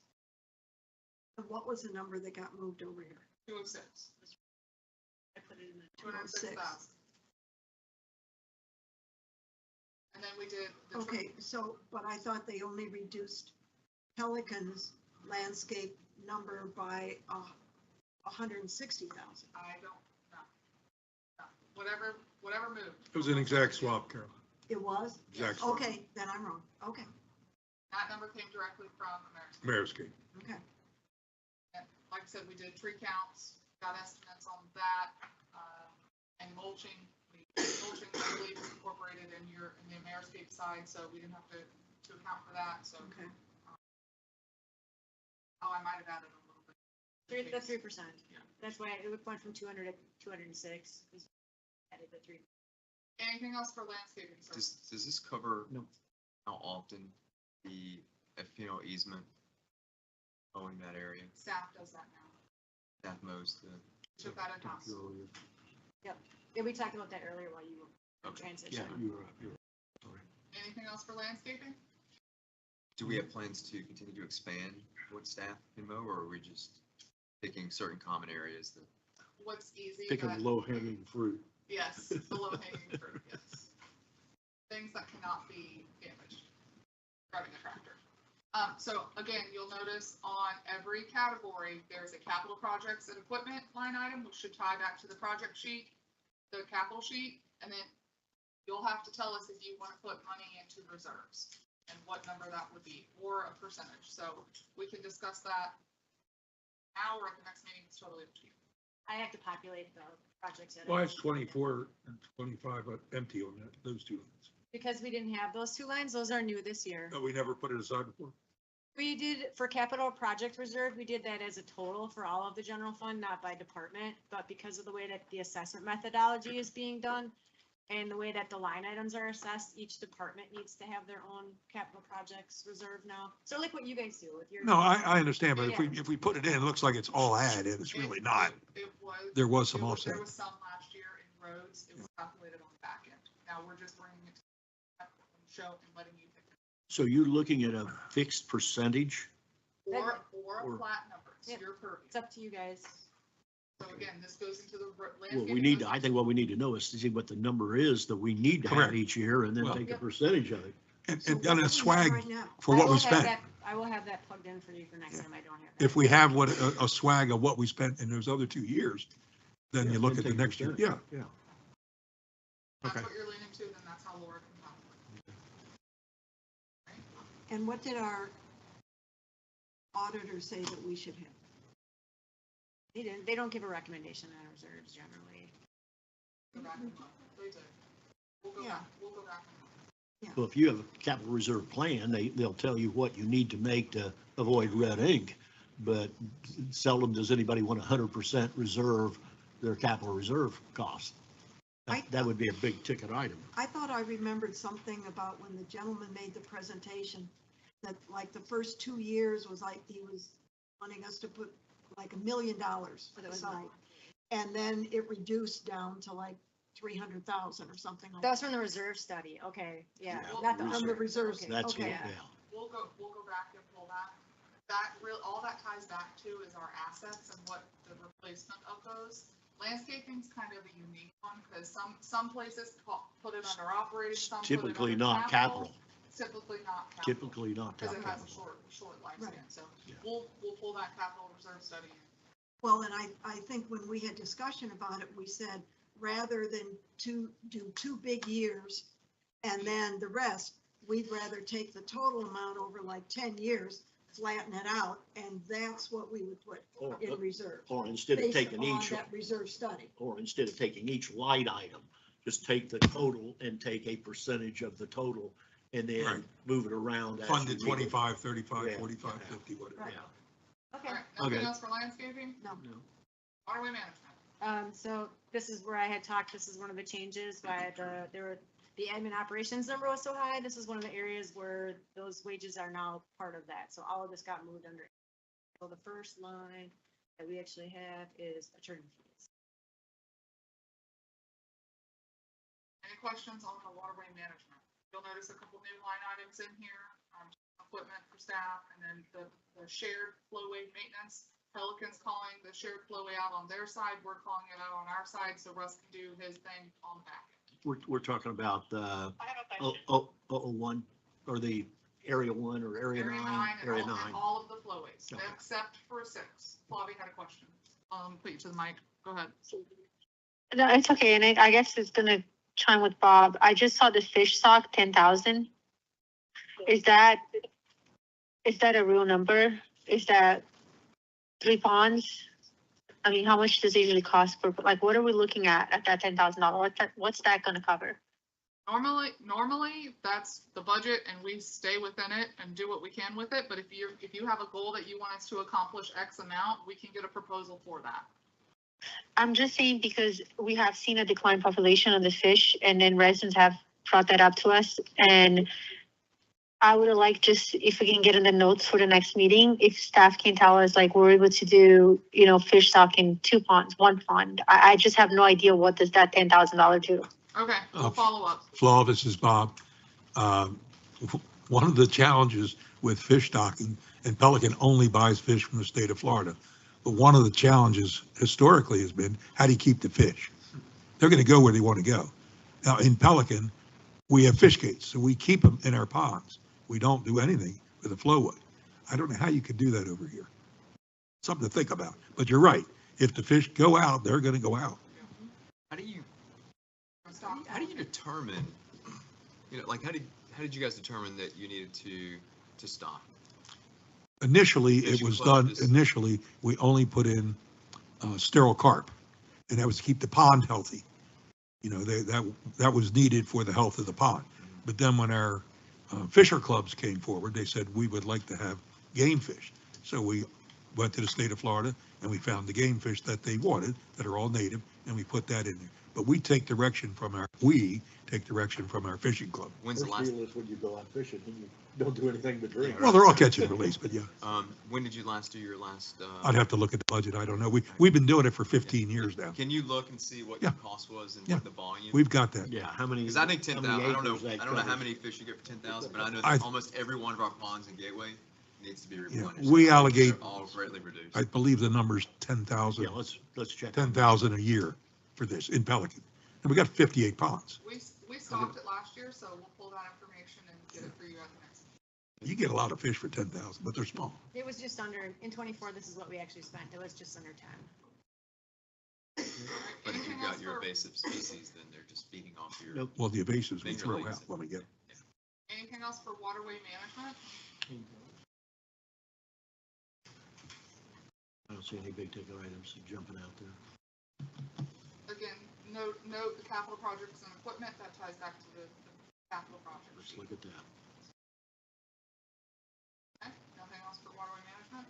And what was the number that got moved over here? 206, I put it in the 206,000. And then we did. the Okay, so, but I thought they only reduced Pelican's landscape number by 160,000. I don't, know. No. Whatever moved. It was an exact swap, Carol. It was? Exact swap. Okay, then I'm wrong. Okay, That number came directly from Ameriscape. Mayor's okay. Like I said, we did tree counts, got estimates on that, and mulching. Mulching, I believe, was incorporated in the Ameriscape side, so we didn't have to account for that, so. Okay. Oh, I might have added a little bit. The 3%. Yeah. That's why it went from 200 to 206. We added the 3. Anything else for landscaping services? Does this cover No. how often the FPL easement owing that area? Staff does that now. staff mows the. Took that in house. Yeah, we talked about that earlier while you were Okay. Yeah, transitioning. you're sorry. Anything else for landscaping? Do we have plans to continue to expand what staff can mow, or are we just picking certain common areas that? What's easy? Picking that- low hanging fruit. Yes, the low hanging fruit, yes. Things that cannot be damaged. Driving a tractor. So again, you'll notice on every category, there's a capital projects and equipment line item, which should tie back to the project sheet, the capital sheet, and then you'll have to tell us if you want to put money into reserves and what number that would be, or a percentage. So we can discuss that now or at the next meeting. It's totally up to you. I have to populate the projects. that I- Why is 24 and 25 empty on that, those two lines? Because we didn't have those two lines, those are new this year. No, we never put it aside before. We did, for capital project reserve, we did that as a total for all of the general fund, not by department, but because of the way that the assessment methodology is being done and the way that the line items are assessed, each department needs to have their own capital projects reserve now. So like what you guys do with your. No, I understand, but if we put it in, it looks like it's all added. It's really not. It was. There was some There offset. was some last year in roads. It was calculated on the back end. Now we're just bringing it to the show and letting you pick it. So you're looking at a fixed percentage? Or Or- a flat number. It's Yep. your purview. It's up to you guys. So again, this goes into the Well, landscape. we need to, I think what we need to know is to see what the number is that we need to have Correct. each year and then Well- take a percentage of it. And, So and what on do a we have swag right now? for I what will we have spent. that- I will have that plugged in for you for next time. I don't have. that. If we have a swag of what we spent in those other 2 years, then Yeah, you look then at the take a next year. percentage. Yeah. Yeah. That's Okay. what you're leaning to, then that's how Laura can calculate. And what did our auditor say that we should have? They don't give a recommendation on reserves generally. Go back and look. They did. We'll go Yeah. back, we'll go back and look. Well, if you have a capital reserve plan, they'll tell you what you need to make to avoid red ink. But seldom does anybody want 100% reserve their capital reserve cost. That would be a big ticket item. I thought I remembered something about when the gentleman made the presentation, that like the first 2 years was like, he was wanting us to put like $1 million aside. And then it reduced down to like 300,000 or something like That was that. from the reserve study. Okay, yeah. Yeah, Not the From the under- reserves. okay. That's what, Okay. yeah. We'll go back and pull that. All that ties back to is our assets and what the replacement of those. Landscaping's kind of a unique one, because some places put it under operating, some put it under Typically not capital. Typically not capital. Typically not Because it has a capital. short lifespan, Right. so Yeah. we'll pull that capital reserve study in. Well, and I think when we had discussion about it, we said, rather than do 2 big years and then the rest, we'd rather take the total amount over like 10 years, flatten it out, and that's what we would put in reserve. Or instead of Based taking on each, that reserve study. or instead of taking each line item, just take the total and take a percentage of the total and then Right. move it around. as Funded you need it. 25, 35, Yeah. 45, 50, whatever. Right. Yeah. Okay. All right, nothing Okay. else for landscaping? No. No. Waterway management. So this is where I had talked, this is one of the changes, but the admin operations number was so high, this is one of the areas where those wages are now part of that, so all of this got moved under. So the first line that we actually have is attorney fees. Any questions on the waterway management? You'll notice a couple new line items in here, equipment for staff, and then the shared flowway maintenance. Pelican's calling the shared flowway out on their side, we're calling it out on our side, so Russ can do his thing on the back end. We're talking about I have a question. 001 or the area 1 or area 9, and area all- 9. and all of the flowways, Okay. except for 6. Flavia had a question. Put you to the mic, go ahead. No, it's okay, and I guess it's gonna chime with Bob. I just saw the fish stock, 10,000. Is that a real number? Is that 3 ponds? I mean, how much does it usually cost for, like, what are we looking at that $10,000? What's that gonna cover? Normally, that's the budget and we stay within it and do what we can with it, but if you have a goal that you want us to accomplish X amount, we can get a proposal for that. I'm just saying because we have seen a decline population of the fish, and then residents have brought that up to us, and I would like just, if we can get in the notes for the next meeting, if staff can tell us, like, we're able to do, fish stock in 2 ponds, 1 pond. I just have no idea what does that $10,000 do. Okay, we'll follow up. Flo, this is Bob. Um, One of the challenges with fish stocking, and Pelican only buys fish from the state of Florida, but one of the challenges historically has been, how do you keep the fish? They're going to go where they want to go. Now, in Pelican, we have fish gates, so we keep them in our ponds. We don't do anything with the flowwood. I don't know how you could do that over here. Something to think about. But you're right. If the fish go out, they're going to go out. How do you determine, like, how did you guys determine that you needed to stop? Initially, it Fishing was club done, just- initially, we only put in sterile carp, and that was to keep the pond healthy. That was needed for the health of the pond. But then when our fisher clubs came forward, they said, we would like to have game fish. So we went to the state of Florida and we found the game fish that they wanted, that are all native, and we put that in there. But we take direction from our fishing club. When's the First last, deal is when you go out fishing and you don't do anything but drink. Well, they're all catch and release, but yeah, when did you last do your last? I'd have to look at the budget. I don't know. We've been doing it for 15 years now. Can you look and see what Yeah. your cost was and Yeah. what the volume? We've got that. Yeah, how many? Because I think how 10,000, many I don't know, acres that I don't know how covers. many fish you get for 10,000, but I know I- that almost every one of our ponds in Gateway needs to be replenished. we They're allocate- all greatly reduced. I believe the number's 10,000, Yeah, let's check. 10,000 a year for this in Pelican. And we got 58 ponds. We stopped it last year, so we'll pull that information and get it for you at the next. You get a lot of fish for 10,000, but they're small. It was just under, in 24, this is what we actually spent. It was just under 10. But if Anything you've else got your for- invasive species, then they're just feeding off your. Nope. Well, the evasives we Bigger throw lakes. out when we get. Anything else for waterway management? I don't see any big ticket items jumping out there. Again, note the capital projects and equipment, that ties back to the capital projects. Let's look at that. Okay, nothing else for waterway management?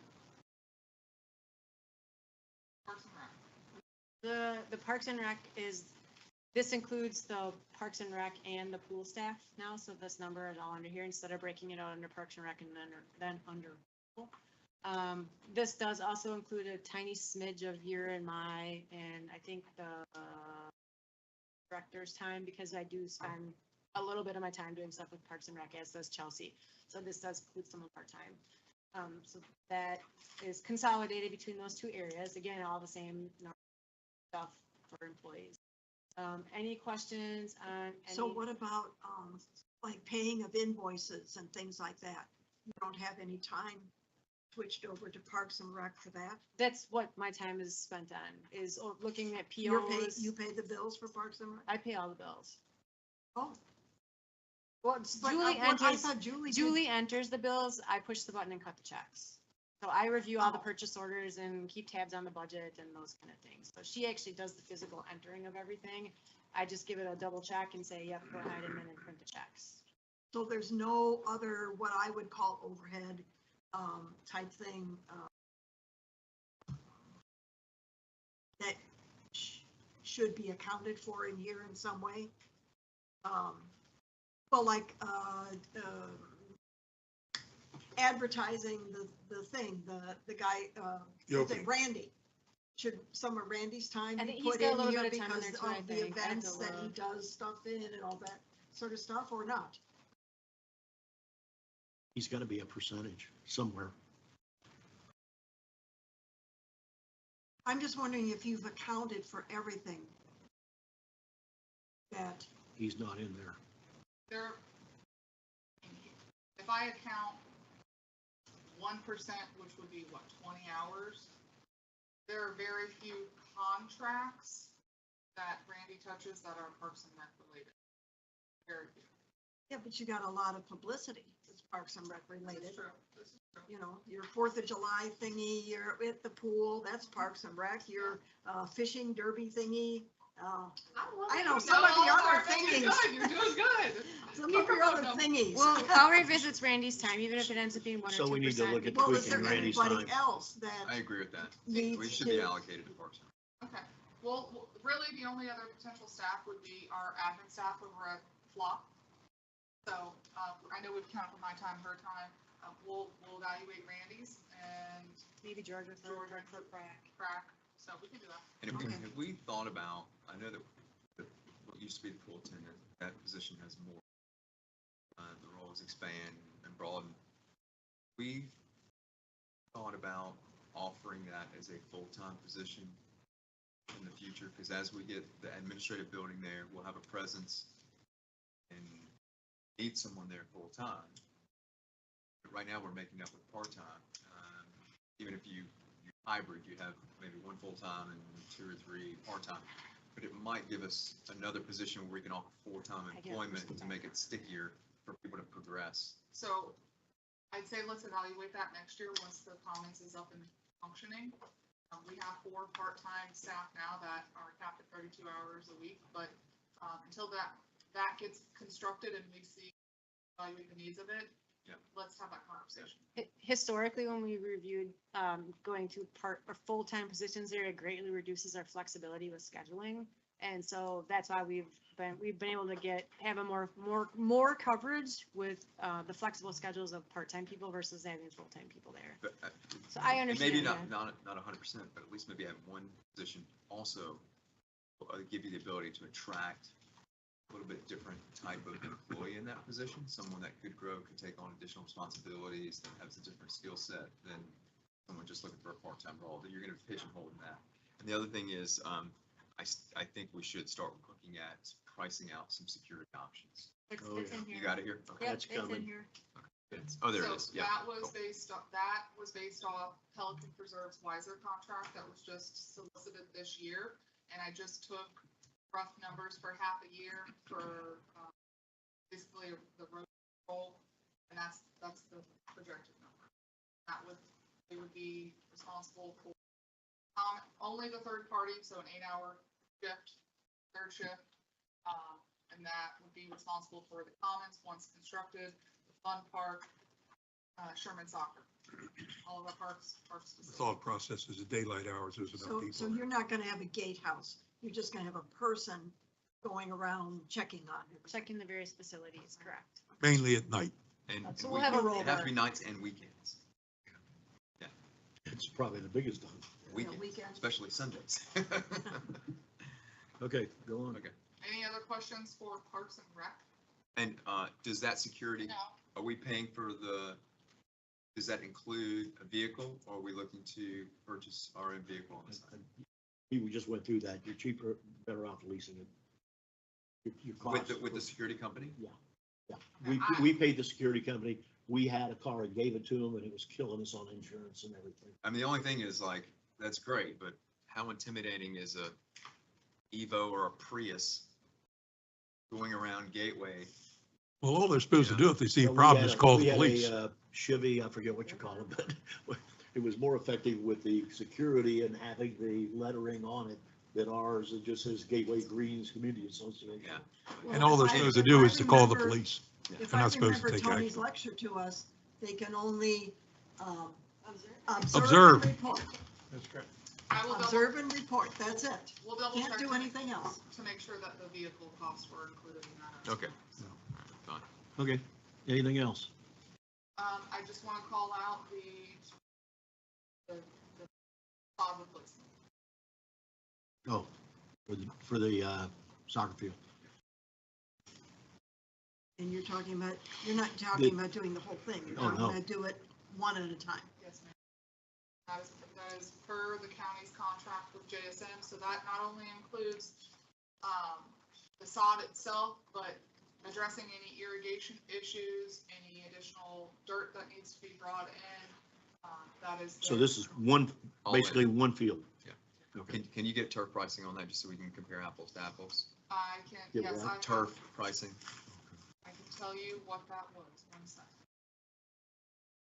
Parks and Rec. The Parks and Rec this includes the Parks and Rec and the pool staff now, so this number is all under here instead of breaking it out under Parks and Rec and then under pool. This does also include a tiny smidge of year and I think the director's time, because I do spend a little bit of my time doing stuff with Parks and Rec, as does Chelsea. So this does include some of our time. So that is consolidated between those two areas. Again, all the same stuff for employees. Any questions on any? So what about, like paying of invoices and things like that? You don't have any time switched over to Parks and Rec for that? That's what my time is spent on, is looking at You POs. pay the bills for Parks and Rec? I pay all the bills. Oh. Well, But Julie I enters, thought Julie did. Julie enters the bills, I push the button and cut the checks. So I review all the purchase orders and keep tabs on the budget and those kind of things. So she actually does the physical entering of everything. I just give it a double check and say, yep, go ahead and then print the checks. So there's no other, what I would call overhead, type thing, that should be accounted for in here in some way? Well, like, advertising the thing, the guy, is it Randy? Should some of Randy's time I be think he's put got a in little here bit of time in because there too, I of the think. I have events to that he look. does stuff in and all that sort of stuff, or not? He's got to be a percentage somewhere. I'm just wondering if you've accounted for everything that, He's not in there. There, if I account 1%, which would be what, 20 hours? There are very few contracts that Randy touches that are Parks and Rec related. Very few. yeah, but you got a lot of publicity that's Parks and Rec This related. is true. This is true. You know, your 4th of July thingy, you're at the pool, that's Parks and Rec, your fishing derby thingy. I know some of the other thingies. You're doing good. Some of your other thingies. Well, I'll revisit Randy's time, even if it ends up being 1 or 2%. So we need to look at Well, is tweaking there Randy's anybody time. else I that agree with that. needs We should be to? allocated to Parks and Rec. Okay, well, really, the only other potential staff would be our admin staff over at Flop. So, I know we've counted for my time, her time. We'll evaluate Randy's and Maybe Georgia for Georgia. crack, so we can do that. And Okay. have we thought about, I know that what used to be the pool attendant, that position has more, the roles expand and broaden. We thought about offering that as a full-time position in the future, because as we get the administrative building there, we'll have a presence and need someone there full-time. But right now, we're making up with part-time. Even if you hybrid, you have maybe one full-time and 2 or 3 part-time. But it might give us another position where we can offer full-time I get employment it. to make it stickier for people to progress. So I'd say let's evaluate that next year once the commons is up and functioning. We have 4 part-time staff now that are capped at 32 hours a week, but until that gets constructed and we see, evaluate the needs of it, Yeah. let's have that conversation. Historically, when we reviewed going to part or full-time positions there, it greatly reduces our flexibility with scheduling. And so that's why we've been able to have a more coverage with the flexible schedules of part-time people versus having full-time people there. But, So I and understand. maybe yeah. not 100%, but at least maybe have one position also give you the ability to attract a little bit different type of employee in that position, someone that could grow, could take on additional responsibilities, that has a different skill set than someone just looking for a part-time role, that you're going to pigeonhole in that. And the other thing is, I think we should start looking at pricing out some security options. It's Oh, it's yeah. in here. You got it here? Okay. Yep, That's it's in coming. here. Oh, there it So is. Yeah. That was Cool. based off Pelican Preserve's Wiser contract that was just solicited this year. And I just took rough numbers for half a year for basically the road roll, and that's the projected number. They would be responsible for only the third party, so an 8-hour shift, third shift. And that would be responsible for the commons once constructed, the fun park, Sherman Soccer, all of our parks. The thought process is the daylight hours, there's enough So people. you're not gonna have a gatehouse. You're just gonna have a person going around checking on it. Checking the various facilities, correct. Mainly at night. And So we'll have a it has to be rollback. nights and weekends. It's probably the biggest one. Weekends, weekend. especially Sundays. Okay, go on. Okay. Any other questions for Parks and Rec? And does that security, No. are we paying for does that include a vehicle, or are we looking to purchase our own vehicle on the side? We just went through that. You're cheaper, better off leasing it. Your cost. With the security company? Yeah, we paid the security company. We had a car and gave it to them, and it was killing us on insurance and everything. I mean, the only thing is like, that's great, but how intimidating is a Evo or a Prius going around Gateway? Well, all they're supposed to do if they see a So we problem had is a- call we the had police. a Chevy, I forget what you call it, but it was more effective with the security and having the lettering on it than ours. It just says Gateway Greens Community Association. Yeah. And all they're Well, supposed to if do I is to call the remember- police. If They're I not supposed to remember take Tony's action. lecture to us, they can only Observe. observe and report. That's correct. I will double, Observe and report, that's it. we'll double Can't check do anything else. to make sure that the vehicle costs were included in that. Okay. Okay, anything else? I just want to call out the pod replacement. Oh, for the soccer field. And you're not talking about doing the whole thing. You're Oh, talking no. about do it one at a time. Yes, ma'am. That is per the county's contract with JSM, so that not only includes, the sod itself, but addressing any irrigation issues, any additional dirt that needs to be brought in, that is. So this is one, All in. basically one field. Yeah. Okay. Can you get turf pricing on that, just so we can compare apples to apples? I can, Yeah, yes, well, I have, Turf pricing, I can tell you what that was, 1 second.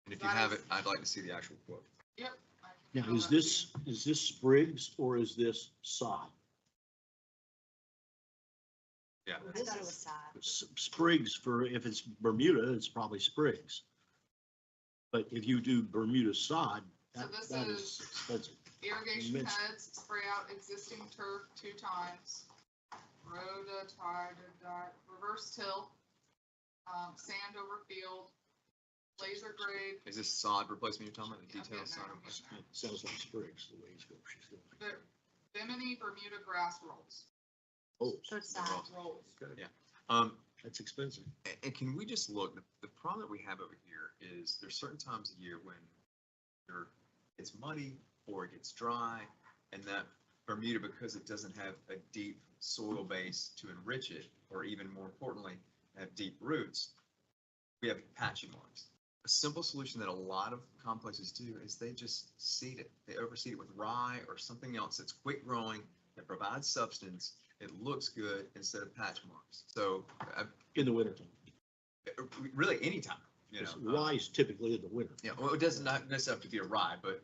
and if you That have is- it, I'd like to see the actual quote. Yep. I can Now, email is that to this Sprigs or is this sod? Yeah. I thought it was sod. Sprigs if it's Bermuda, it's probably Sprigs. But if you do Bermuda sod, So that this that is- is expensive. you. Irrigation Immense. heads, spray out existing turf 2 times. Reverse till, sand over field, laser grade, Is this sod replacement you're talking about, the Yeah, detailed yeah, sod no, replacement? Sounds like Spriggs, the way she's going. the Bimini Bermuda grass rolls. Oh, So it's The not. rolls. Rolls. that's expensive. And can we just look, the problem that we have over here is there's certain times a year when it's muddy or it gets dry, and that Bermuda, because it doesn't have a deep soil base to enrich it, or even more importantly, have deep roots, we have patchy marks. A simple solution that a lot of complexes do is they just seed it. They overseed it with rye or something else that's quick growing, that provides substance. It looks good instead of patch marks. So In the winter. really anytime, you know. Rye's typically in the winter. Yeah, well, it doesn't not necessarily have to be a rye, but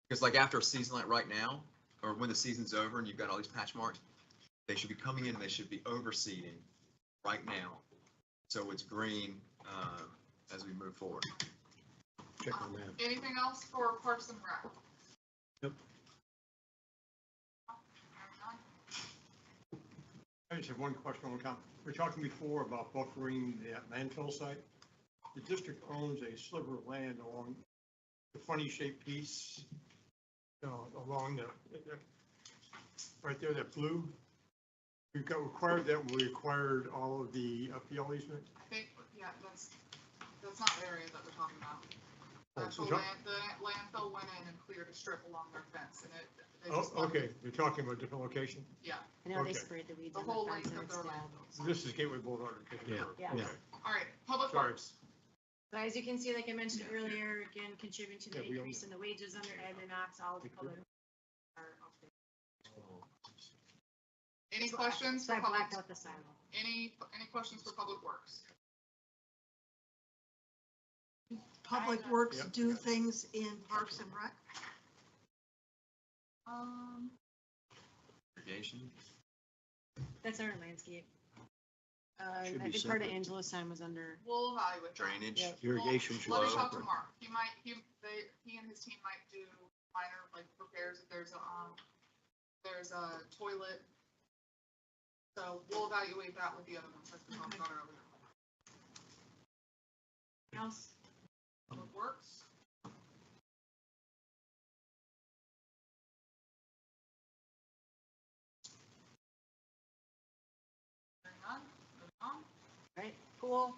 because like after a season like right now, or when the season's over and you've got all these patch marks, they should be coming in and they should be overseeding right now. So it's green as we move forward. Check on that. Anything else for Parks and Rec? Yep. I just have one question, one comment. We were talking before about buffering the landfill site. The district owns a sliver of land along the funny shaped piece, along right there, that blue. We've got required that, we required all of the appeal easement. I think, yeah, that's not the area that we're talking about. Oh, Actual so- the landfill went in and cleared a strip along their fence, and they Oh, just left okay, it. you're talking about a different location? Yeah, I know they Okay. sprayed the weeds the on the whole fence length and of it's their dead. landfill. This is Gateway Boulevard. okay. Yeah, Yeah. yeah. All right, Public Sorry. Works. So as you can see, like I mentioned earlier, again, contributing to the Yeah, we own increase in the wages under admin ops, all of the color are up there. Any So I- questions So for I Public, blacked out the silo. any questions for Public Works? Public Works Yep. do things in Parks and Rec? Irrigation. That's our landscape. I Should be think part of separate. Angela's time was under, We'll evaluate that. Drainage. Yep. Irrigation should Let be me talk to separate. Mark. He and his team might do minor, like, repairs if there's a toilet. So we'll evaluate that with the other ones, like we talked about earlier. house. Public Works. Hearing none, moving on. Right, cool.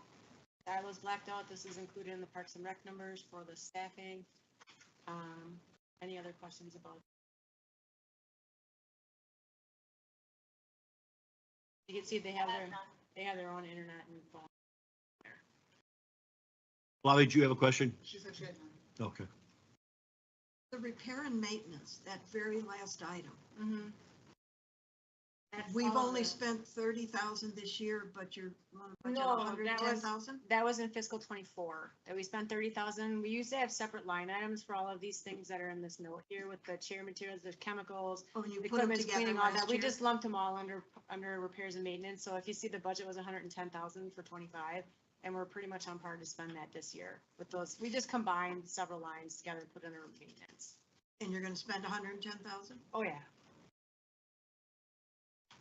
That was blacked out. This is included in the Parks and Rec numbers for the staffing. Any other questions about? You can see they have their own internet and phone. Bobby, did you have a question? She said she had none. Okay. The repair and maintenance, that very last item. Mm-hmm. That's We've all of only it. spent 30,000 this year, but you're on a budget No, of that was- 110,000? That was in fiscal '24, that we spent 30,000. We used to have separate line items for all of these things that are in this note here with the chair materials, the chemicals, Oh, and you the put them equipment's together cleaning, all that. last We year? just lumped them all under repairs and maintenance. So if you see the budget was 110,000 for '25, and we're pretty much on par to spend that this year with those. We just combined several lines together, and put under maintenance. And you're gonna spend 110,000? Oh, yeah.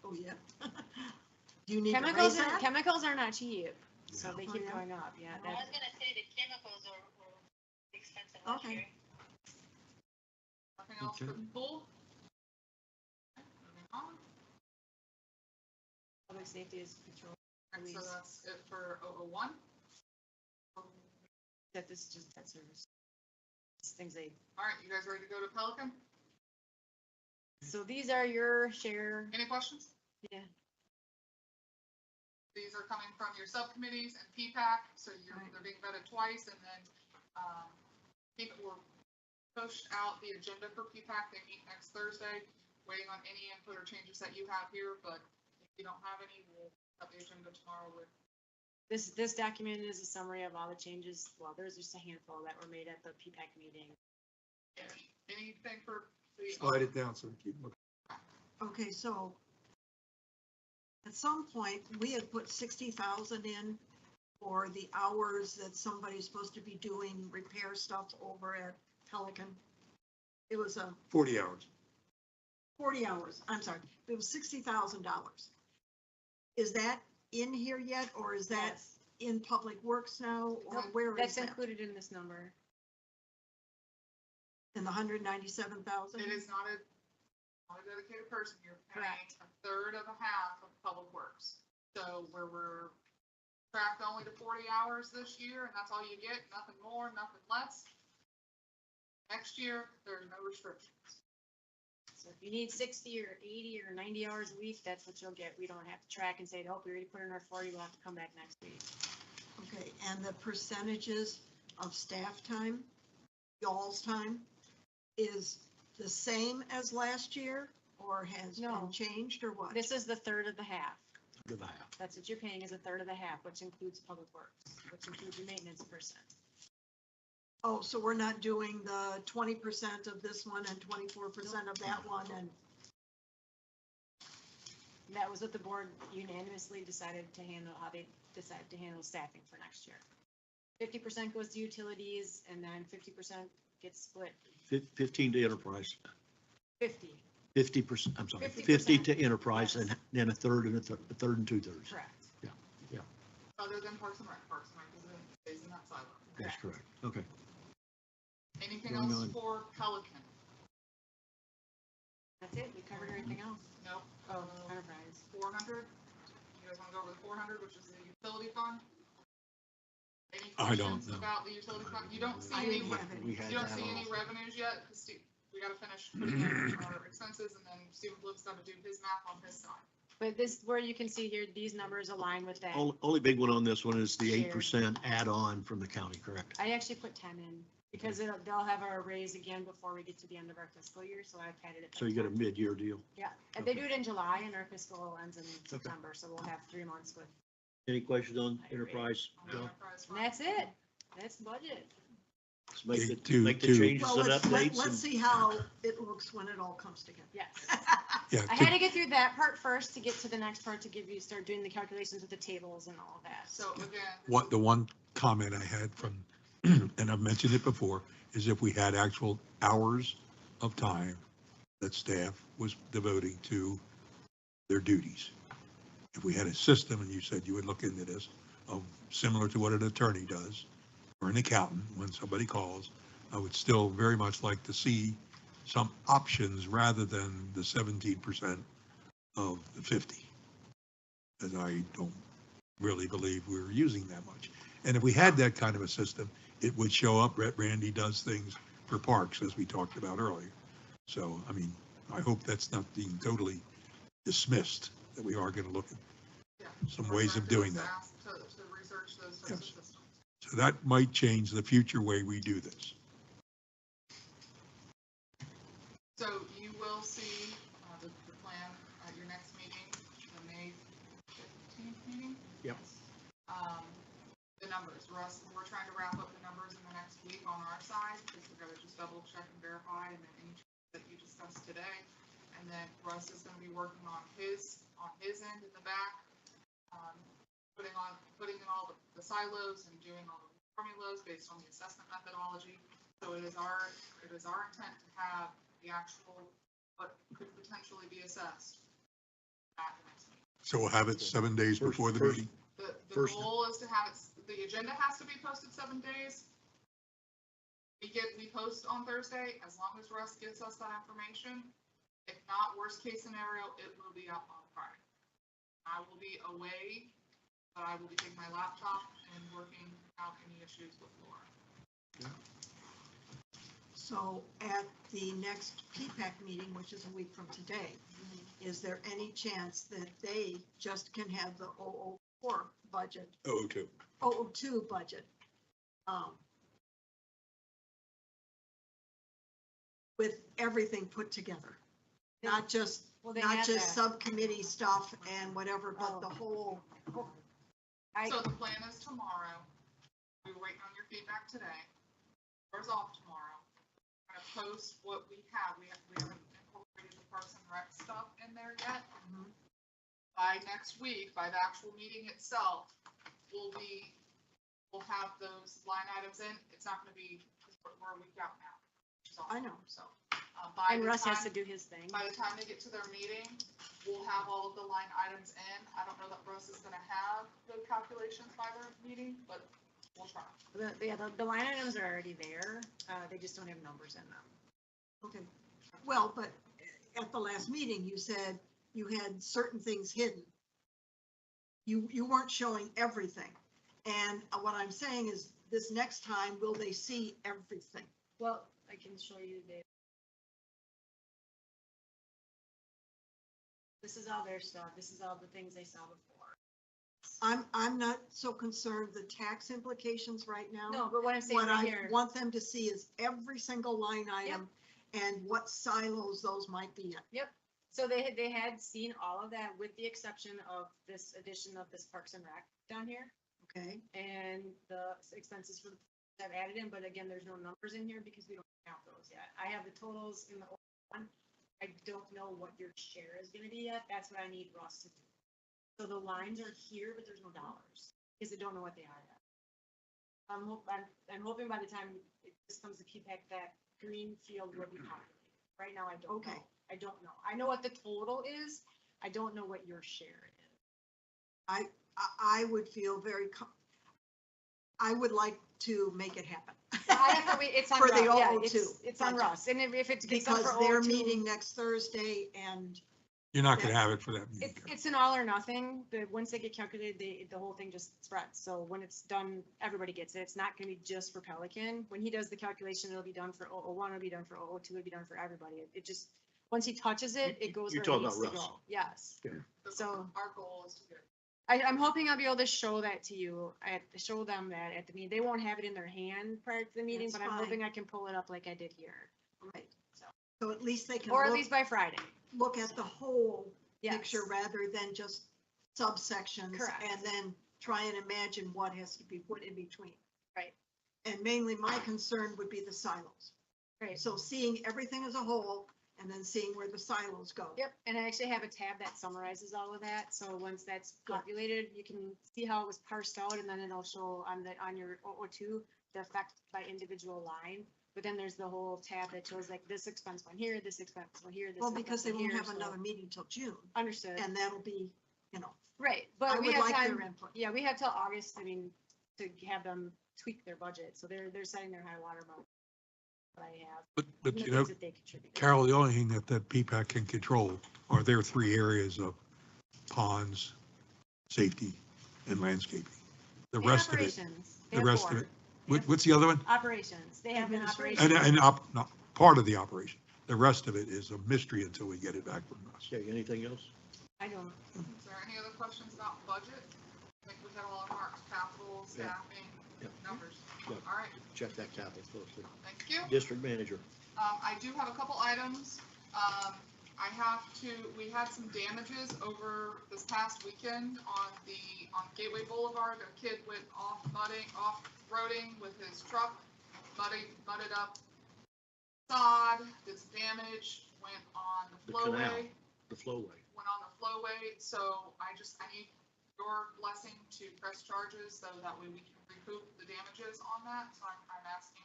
Oh, yeah. Do you need to raise Chemicals are not cheap, so Yeah. they Oh, keep yeah? going up, yeah. I was gonna say the chemicals were expensive last Okay. year. Nothing else for the pool? Okay, moving on. Public safety is control. And so Police. that's it for 001. That this is just debt service. It's things they, All right, you guys ready to go to Pelican? so these are your share, Any questions? yeah. These are coming from your subcommittees and PPAC, so Right. they're being vetted twice, and then, we're pushed out the agenda for PPAC, they meet next Thursday, waiting on any input or changes that you have here, but if you don't have any, we'll have the agenda tomorrow with. This document is a summary of all the changes, well, there's just a handful that were made at the PPAC meeting. Anything for the. Slide it down so we keep looking. Okay, so at some point, we had put 60,000 in for the hours that somebody's supposed to be doing repair stuff over at Pelican. It was 40 hours. 40 hours, I'm sorry, it was $60,000. Is that in here yet, or is that Yes. in Public Works now, or Nope, where is That's that? included in this number. In the 197,000? It is not a dedicated person. You're paying Correct. a third of a half of Public Works. So where we're tracked only to 40 hours this year, and that's all you get, nothing more, nothing less. Next year, there's no restrictions. So if you need 60 or 80 or 90 hours a week, that's what you'll get. We don't have to track and say, oh, we already put in our 40, we'll have to come back next week. Okay, and the percentages of staff time, y'all's time, is the same as last year, or has No. been changed, or what? This is the third of the half. Good to have. That's what you're paying is a third of the half, which includes Public Works, which includes your maintenance person. Oh, so we're not doing the 20% of this one and 24% of that one, and, That was what the board unanimously decided to handle, how they decided to handle staffing for next year. 50% goes to utilities and then 50% gets split 15 to enterprise, 50, 50%, I'm sorry, 50%, 50 to enterprise, yes. and then a third and a third and 2/3. correct. Other than Parks and Rec stays in that silo. That's correct. Okay. Anything Going else on. for Pelican? That's it, we covered everything else. Nope. Oh, enterprise. 400? You guys want to go over the 400, which is the utility fund? Any I don't questions know. about the utility fund? You don't see I any, didn't have any. We had you don't that see any all. revenues yet, because we gotta finish putting in our expenses, and then Stephen Bloom's gonna do his math on his side. But this, where you can see here, these numbers align with that. Only big one on this one is the Shared. 8% add-on from the county, correct? I actually put 10 in because they'll have a raise again before we get to the end of our fiscal year, so I padded it. So by you got a 10. mid-year deal. Yeah, and they do it in July and our fiscal ends in September, so we'll have 3 months with, Any questions on I agree. enterprise? On the Joe? enterprise and fund. that's it. That's the budget. Let's make the, To- make the to- changes well, and let's updates. see how it looks when it all comes together. Yes. Yeah, I had to get through that part first to get to the next part to give you, start doing the calculations with the tables and all of that. So again. what, the one comment I had from, and I've mentioned it before, is if we had actual hours of time that staff was devoting to their duties. If we had a system, and you said you would look into this, of similar to what an attorney does, or an accountant, when somebody calls, I would still very much like to see some options rather than the 17% of the 50. As I don't really believe we're using that much. And if we had that kind of a system, it would show up. Randy does things for parks, as we talked about earlier. So, I mean, I hope that's not being totally dismissed, that we are going to look at Yeah. some ways of doing that. Asked to research those types of Yes. systems. So that might change the future way we do this. So you will see the plan at your next meeting, the May 15th meeting. Yep. The numbers, Russ, we're trying to wrap up the numbers in the next week on our side, because we're gonna just double check and verify, and then any that you discussed today. And then Russ is gonna be working on his end in the back, putting in all the silos and doing all the formulas based on the assessment methodology. So it is our intent to have the actual, what could potentially be assessed at the next meeting. So we'll have it 7 days before the meeting. The First- goal is to have it, the agenda has to be posted 7 days. We post on Thursday, as long as Russ gives us that information. If not, worst case scenario, it will be up on Friday. I will be away, but I will be taking my laptop and working out any issues with Laura. So at the next PPAC meeting, which is a week from today, is there any chance that they just can have the 004 budget, 002. 002 budget? With everything put together, not just, Well, they not have just that. subcommittee stuff and whatever, but the whole, So the plan is tomorrow. We're waiting on your feedback today. Ours off tomorrow. We're gonna post what we have. We haven't incorporated the Parks and Rec stuff in there yet. Mhm. By next week, by the actual meeting itself, we'll have those line items in. It's not gonna be, because we're a week out now. which is I know. awesome. So By And the Russ has to time, do his thing. by the time they get to their meeting, we'll have all of the line items in. I don't know that Russ is gonna have the calculations by their meeting, but we'll try. The line items are already there, they just don't have numbers in them. Okay, well, but at the last meeting, you said you had certain things hidden. You weren't showing everything. And what I'm saying is, this next time, will they see everything? Well, I can show you this is all their stuff, this is all the things they saw before. I'm not so concerned the tax implications right now. No, but what I'm saying What right I here, want them to see is every single line item and what silos those might be in. so they had seen all of that with the exception of this addition of this Parks and Rec down here. Okay, And the expenses for the, I've added in, but again, there's no numbers in here because we don't have those yet. I have the totals in the old one. I don't know what your share is gonna be yet. That's what I need Russ to do. So the lines are here, but there's no dollars, because I don't know what they are yet. I'm hoping by the time this comes to P-PAC, that green field will be populated. Right now, I don't Okay. know. I don't know. I know what the total is. I don't know what your share is. I would feel I would like to make it happen. I have to wait, it's on For the Russ, yeah, 002 it's on budget. Russ, and if it gets done Because for they're 002, meeting next Thursday and You're not gonna have it for that meeting. it's an all or nothing, but once they get calculated, the whole thing just spreads, so when it's done, everybody gets it, it's not gonna be just for Pelican. When he does the calculation, it'll be done for 001, it'll be done for 002, it'll be done for everybody, it just, once he touches it, it goes You're where it talking needs to about Russ. go, yes. So- Our goal is to get I'm hoping I'll be able to show that to you, show them that at the meeting. They won't have it in their hand prior to the meeting, That's but I'm fine. hoping I can pull it up like I did here. Right. So at least they can Or at least by Friday. look at the whole Yes. picture rather than just subsections. Correct. And then try and imagine what has to be put in between. Right. And mainly my concern would be the silos. Right. So seeing everything as a whole and then seeing where the silos go. Yep, and I actually have a tab that summarizes all of that, so once that's populated, you can see how it was parsed out, and then it'll show on your 002, the effect by individual line. But then there's the whole tab that shows like this expense went here, this expense went here, this. Well, because they expense won't went have here, so- another meeting till June Understood, and that'll be, right, I but we would have like time, their input. yeah, we have till August, I mean, to have them tweak their budget, so they're setting their high water mark. That I have, But, and the you know, things that they contribute. Carol, the only thing that P-PAC can control are their three areas of ponds, safety, and landscaping. The And rest of it, operations. They the have rest of four. it. What's the other one? Operations, they have an Administration. operation. No, part of the operation. The rest of it is a mystery until we get it back from us. Okay, anything else? I don't, Is there any other questions about budget? I think we have all our marks, capital, staffing, Yeah. numbers. Yeah. All right, Check that capital first. thank you. District manager. I do have a couple items. We had some damages over this past weekend on Gateway Boulevard. A kid went off-roading with his truck, mudded up sod, did some damage, went on the The canal. flowway. The flowway. Went on the flowway, so I need your blessing to press charges, so that way we can recoup the damages on that, so I'm asking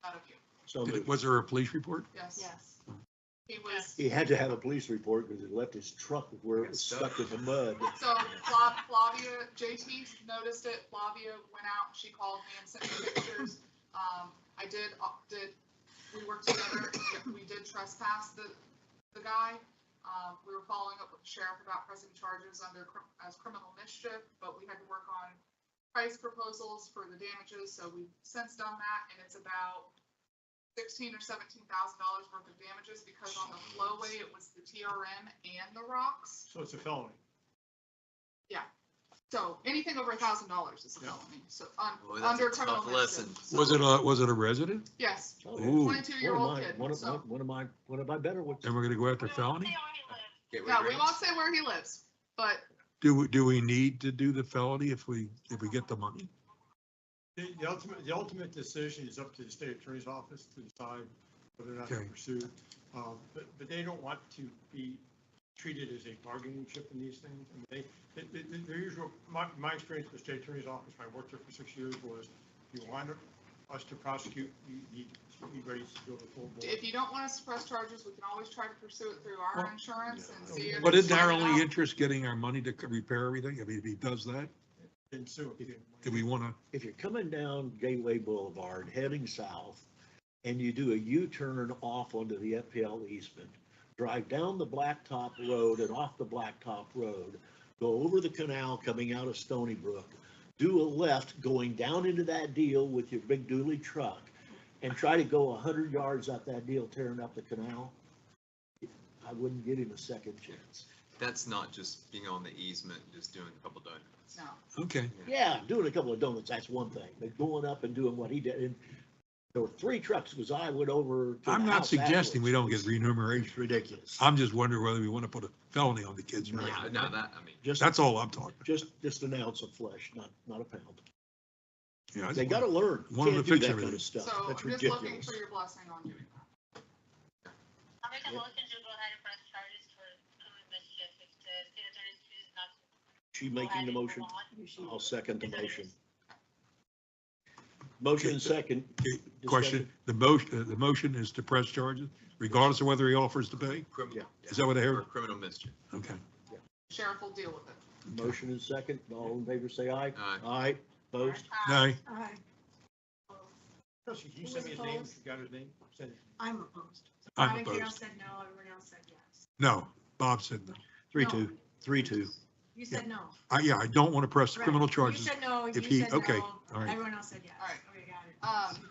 that of you. So moved. Was there a police report? Yes. yes. He was, He had to have a police report because he left his truck where it was stuck in the mud. so Flavia, JT noticed it, Flavia went out, she called me and sent me pictures. We worked together, we did trespass the guy. We were following up with the sheriff about pressing charges as criminal mischief, but we had to work on price proposals for the damages, so we've since done that, and it's about $16,000 or $17,000 worth of damages, because on the flowway, it was the TRM and the rocks. So it's a felony. So anything over $1,000 is a felony, so Boy, that's under a criminal tough mischief. lesson. So- Was it a resident? Yes, Ooh. 22-year-old kid, One so. of my better ones. And we're gonna go after felony? Gateway Yeah, we Greens? won't say where he lives, but Do we need to do the felony if we get the money? The ultimate decision is up to the state attorney's office to decide whether or not to Okay. pursue. But they don't want to be treated as a bargaining chip in these things. I mean, their usual, my experience with the state attorney's office, when I worked there for 6 years, was if you want us to prosecute, you ready to go to full board? If you don't want us to press charges, we can always try to pursue it through our Well, insurance and see if. But it's isn't our lining only up. interest getting our money to repair everything? I mean, if he does that, And so, do we want to? If you're coming down Gateway Boulevard, heading south, and you do a U-turn off onto the FPL easement, drive down the Blacktop Road and off the Blacktop Road, go over the canal coming out of Stony Brook, do a left going down into that deal with your big dually truck, and try to go 100 yards up that deal tearing up the canal, I wouldn't give him a second chance. That's not just being on the easement, just doing a couple donuts. No. Okay. Yeah, doing a couple of donuts, that's one thing, but going up and doing what he did, and there were 3 trucks, because I went over to the I'm not house suggesting we don't afterwards. get remuneration. It's ridiculous. I'm just wondering whether we want to put a felony on the kids. No. Yeah, no, that, I mean, Just, That's all I'm talking. just an ounce of flesh, not a pound. Yeah, I just They gotta wonder- learn. You wanted can't to do fix that everything. kind of stuff. So That's I'm just looking ridiculous. for your blessing on doing that. I'll make a Yeah. motion to go ahead and press charges for criminal mischief if the state attorney chooses not to. She go making ahead the and motion? move on. I'll second the motion. Motion and second. Okay, question, the motion is to press charges regardless of whether he offers to pay? criminal. Is that what I Or heard? criminal mischief. Okay. Sheriff will deal with it. Motion and second. All in favor, say aye. Aye. Aye. Opposed? Aye. Aye. Chelsea, can you send me his name? You got his name? Send it. I'm opposed. I'm Brian Carroll opposed. said no, everyone else said yes. No, Bob said no. 3-2, 3-2. You said no. Yeah, I don't want to press Right. criminal You charges. said no, you if he- said okay, no, all right. everyone else said yes. All right. Okay, got it.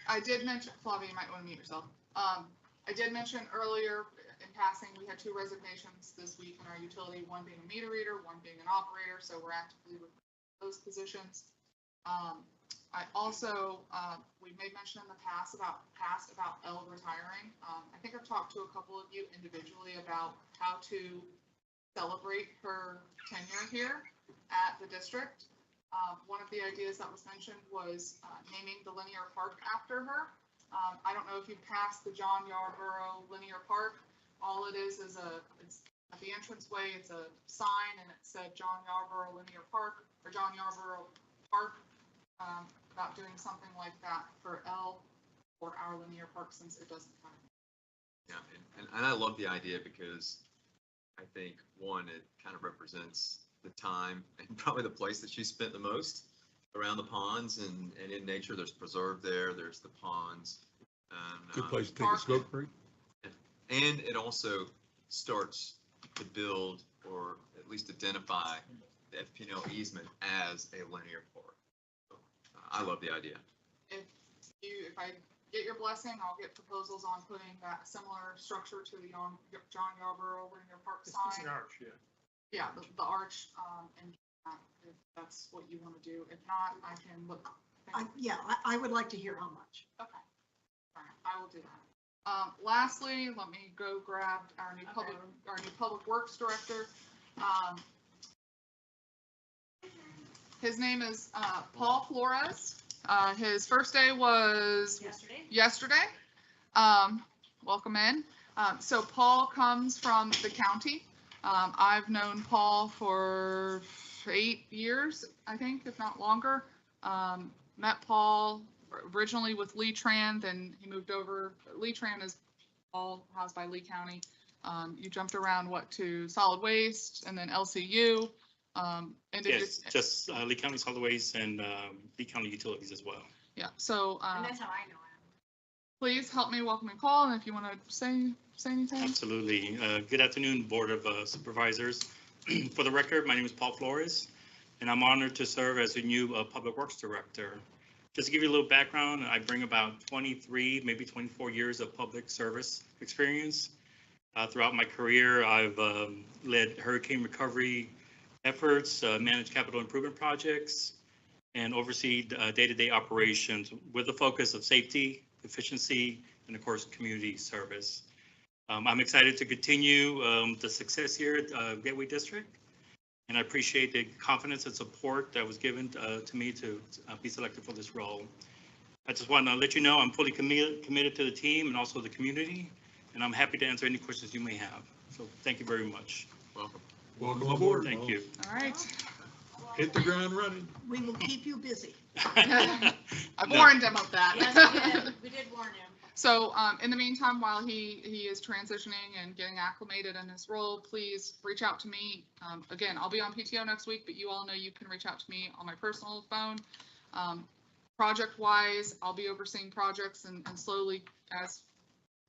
I did mention, Flavia, you might want to mute yourself. I did mention earlier in passing, we had 2 resignations this week in our utility, one being a meter reader, one being an operator, so we're actively recruiting those positions. I also, we made mention in the past about Elle retiring. I think I've talked to a couple of you individually about how to celebrate her tenure here at the district. One of the ideas that was mentioned was naming the linear park after her. I don't know if you passed the John Yarborough Linear Park. All it is it's at the entranceway, it's a sign and it said John Yarborough Linear Park or John Yarborough Park. About doing something like that for Elle or our linear park since it doesn't kind of. Yeah, and I love the idea because I think, one, it kind of represents the time and probably the place that she spent the most around the ponds and in nature. There's preserve there, there's the ponds. Good place to take a smoke break. And it also starts to build or at least identify the FPL easement as a linear park. I love the idea. If I get your blessing, I'll get proposals on putting that similar structure to the John Yarborough Linear Park It's sign. an arch, yeah. Yeah, the arch, and if that's what you want to do. If not, I can look. I would like to hear how much. Okay. All right, I will do that. Lastly, let me go grab our new public works director. His name is Paul Flores. His first day was yesterday. Welcome in. So Paul comes from the county. I've known Paul for 8 years, I think, if not longer. Met Paul originally with Lee Tran, then he moved over. Lee Tran is all housed by Lee County. You jumped around to solid waste and then LCU. Yes, just Lee County Solid Waste and Lee County Utilities as well. Yeah, so And that's how I know him. please help me welcome Paul, and if you want to say anything. Absolutely. Good afternoon, Board of Supervisors. For the record, my name is Paul Flores, and I'm honored to serve as the new Public Works Director. Just to give you a little background, I bring about 23, maybe 24 years of public service experience. Throughout my career, I've led hurricane recovery efforts, manage capital improvement projects, and oversee day-to-day operations with a focus of safety, efficiency, and of course, community service. I'm excited to continue the success here at Gateway District, and I appreciate the confidence and support that was given to me to be selected for this role. I just want to let you know I'm fully committed to the team and also the community, and I'm happy to answer any questions you may have. So thank you very much. Welcome. Welcome aboard. Thank you. All right. Hit the ground running. We will keep you busy. I No. warned him of that. Yes, we did warn him. So, in the meantime, while he is transitioning and getting acclimated in his role, please reach out to me. Again, I'll be on PTO next week, but you all know you can reach out to me on my personal phone. Project-wise, I'll be overseeing projects and slowly as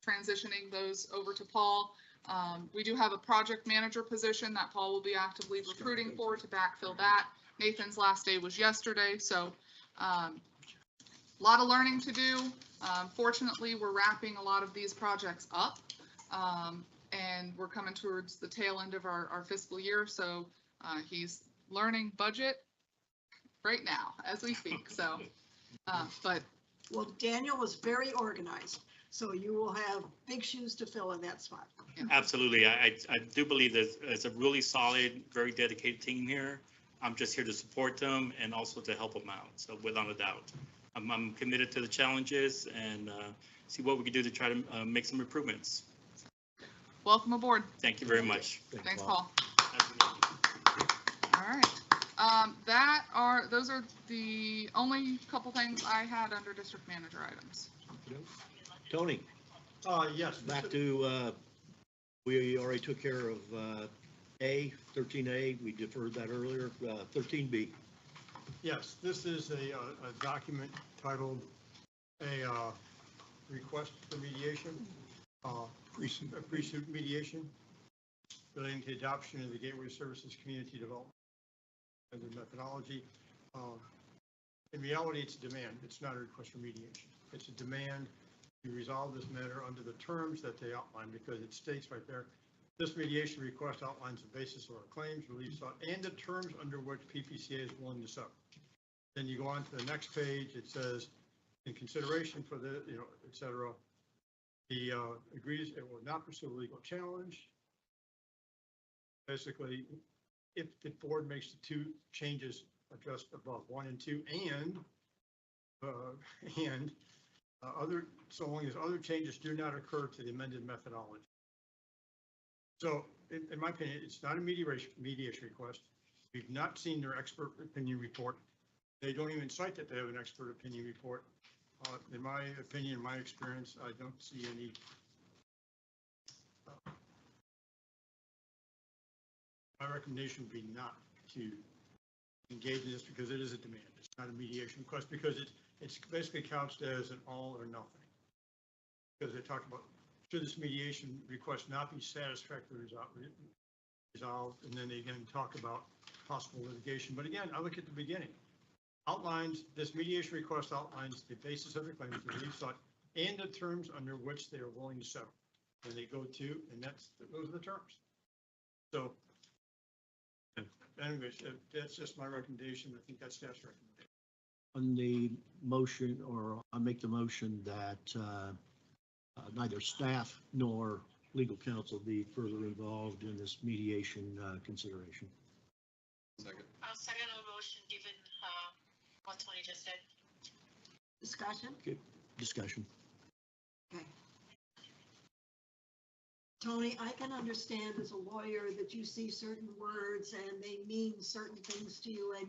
transitioning those over to Paul. We do have a project manager position that Paul will be actively recruiting for to backfill that. Nathan's last day was yesterday, so a lot of learning to do. Fortunately, we're wrapping a lot of these projects up, and we're coming towards the tail end of our fiscal year, so he's learning budget right now as we speak, so, but Well, Daniel was very organized, so you will have big shoes to fill in that spot. Absolutely. I do believe that it's a really solid, very dedicated team here. I'm just here to support them and also to help them out. So without a doubt, I'm committed to the challenges and see what we can do to try to make some improvements. welcome aboard. Thank you very much. Thanks, Paul. All right. Those are the only couple things I had under district manager items. Tony, Yes. back to, we already took care of 13A, we deferred that earlier, 13B. Yes, this is a document titled a request for mediation, pre-suit mediation relating to adoption of the Gateway Services Community Development and the methodology. In reality, it's a demand. It's not a request for mediation. It's a demand to resolve this matter under the terms that they outline, because it states right there, this mediation request outlines the basis of our claims, relief sought, and the terms under which PPCA is willing to settle. Then you go on to the next page, it says, in consideration for the, et cetera, he agrees it will not pursue a legal challenge. Basically, if the board makes the two changes addressed above, 1 and 2, and so long as other changes do not occur to the amended methodology. So in my opinion, it's not a mediation request. We've not seen their expert opinion report. They don't even cite that they have an expert opinion report. In my opinion, in my experience, I don't see any my recommendation would be not to engage in this, because it is a demand. It's not a mediation request, because it's basically couched as an all or nothing. Because they talk about, should this mediation request not be satisfactorily resolved, and then they again talk about possible litigation. But again, I look at the beginning. This mediation request outlines the basis of the claims, the relief sought, and the terms under which they are willing to settle. And they go to, and those are the terms. So anyways, that's just my recommendation. I think that's staff's recommendation. On the motion, or I make the motion that neither staff nor legal counsel be further involved in this mediation consideration. Second. I'll second the motion given what Tony just said. Discussion? Discussion. Okay. Tony, I can understand as a lawyer that you see certain words and they mean certain things to you, and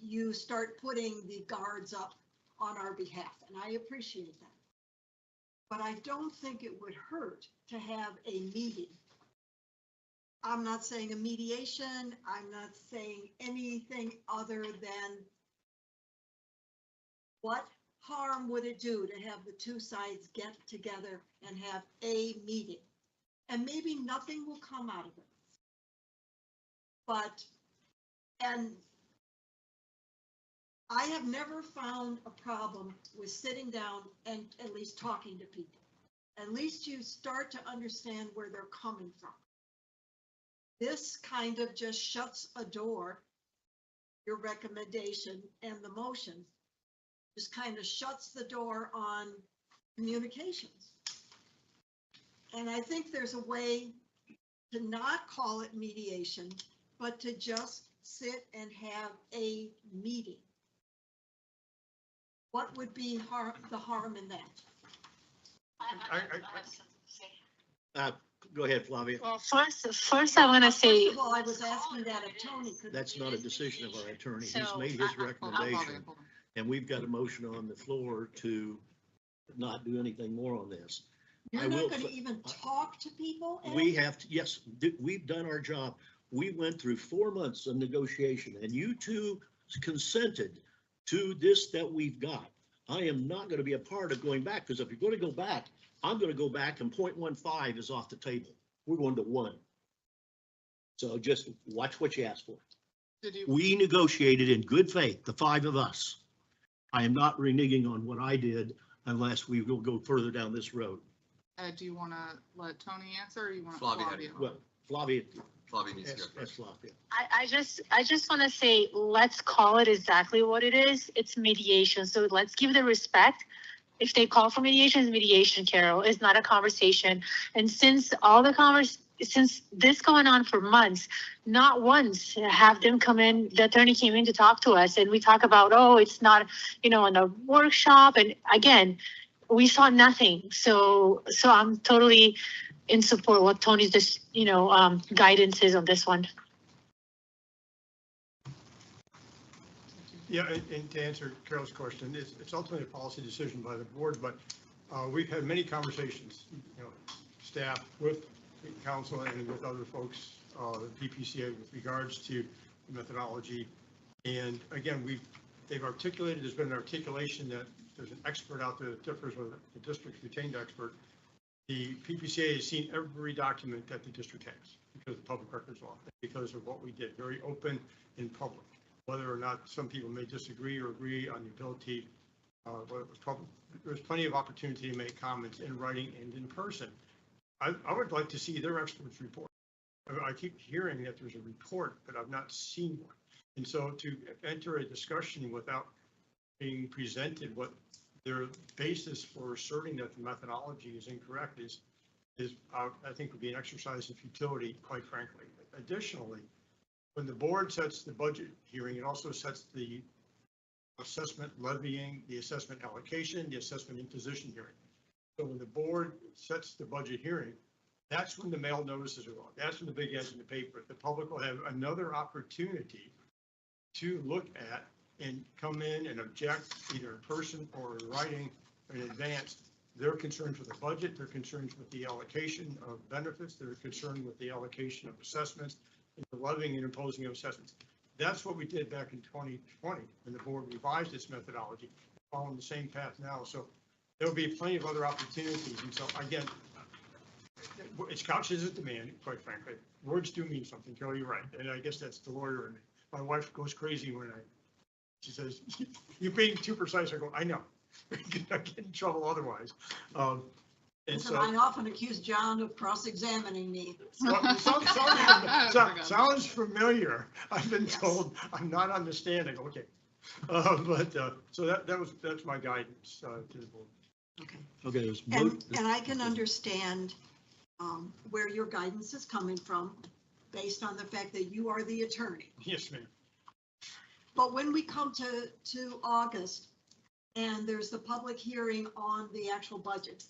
you start putting the guards up on our behalf, and I appreciate that. But I don't think it would hurt to have a meeting. I'm not saying a mediation, I'm not saying anything other than what harm would it do to have the two sides get together and have a meeting? And maybe nothing will come out of it. And I have never found a problem with sitting down and at least talking to people. At least you start to understand where they're coming from. This kind of just shuts a door, your recommendation and the motion just kind of shuts the door on communications. And I think there's a way to not call it mediation, but to just sit and have a meeting. What would be the harm in that? I have something to say. Go ahead, Flavia. Well, first I want to say, First of all, I was asking that of Tony. That's not a decision of our attorney. He's So, made his Hold on, recommendation, hold on. and we've got a motion on the floor to not do anything more on this. I You're will not gonna f- even talk to people? Ed? We have to, yes, we've done our job. We went through 4 months of negotiation, and you two consented to this that we've got. I am not gonna be a part of going back, because if you're gonna go back, I'm gonna go back and 0.15 is off the table. We're going to 1. So just watch what you ask for. Did you, We negotiated in good faith, the 5 of us. I am not reneging on what I did unless we will go further down this road. do you want to let Tony answer or you want Flavia had- Flavia? Well, Flavia, Flavia needs to go that's first. Flavia. I just want to say, let's call it exactly what it is. It's mediation. So let's give the respect. If they call for mediation, it's mediation, Carol. It's not a conversation. And since since this going on for months, not once have them come in, the attorney came in to talk to us and we talk about, oh, it's not, in a workshop. And again, we saw nothing. So I'm totally in support what Tony's just, guidance is on this one. Yeah, and to answer Carol's question, it's ultimately a policy decision by the board, but we've had many conversations, staff with council and with other folks, PPCA, with regards to methodology. And again, they've articulated, there's been an articulation that there's an expert out there that differs with the district's retained expert. The PPCA has seen every document that the district has because of the public records law, because of what we did, very open in public. Whether or not some people may disagree or agree on the ability, but it was public. There's plenty of opportunity to make comments in writing and in person. I would like to see their experts report. I keep hearing that there's a report, but I've not seen one. And so to enter a discussion without being presented what their basis for asserting that the methodology is incorrect is I think would be an exercise in futility, quite frankly. Additionally, when the board sets the budget hearing, it also sets the assessment levying, the assessment allocation, the assessment imposition hearing. So when the board sets the budget hearing, that's when the mail notices are on. That's when the big ads in the paper. The public will have another opportunity to look at and come in and object either in person or in writing in advance. They're concerned with the budget. They're concerned with the allocation of benefits. They're concerned with the allocation of assessments and the levying and imposing of assessments. That's what we did back in 2020 when the board revised its methodology, following the same path now. So there will be plenty of other opportunities. And so again, it's couched as a demand, quite frankly. Words do mean something, Carol, you're right. And I guess that's the lawyer in me. My wife goes crazy when she says, you're being too precise. I go, I know. I get in trouble otherwise. And So so. I often accuse John of cross-examining me. Well, sounds familiar. I've been told I'm not understanding. Okay. So that's my guidance to the board. Okay. Okay, there's And I can understand where your guidance is coming from, based on the fact that you are the attorney. Yes, ma'am. But when we come to August, and there's the public hearing on the actual budget,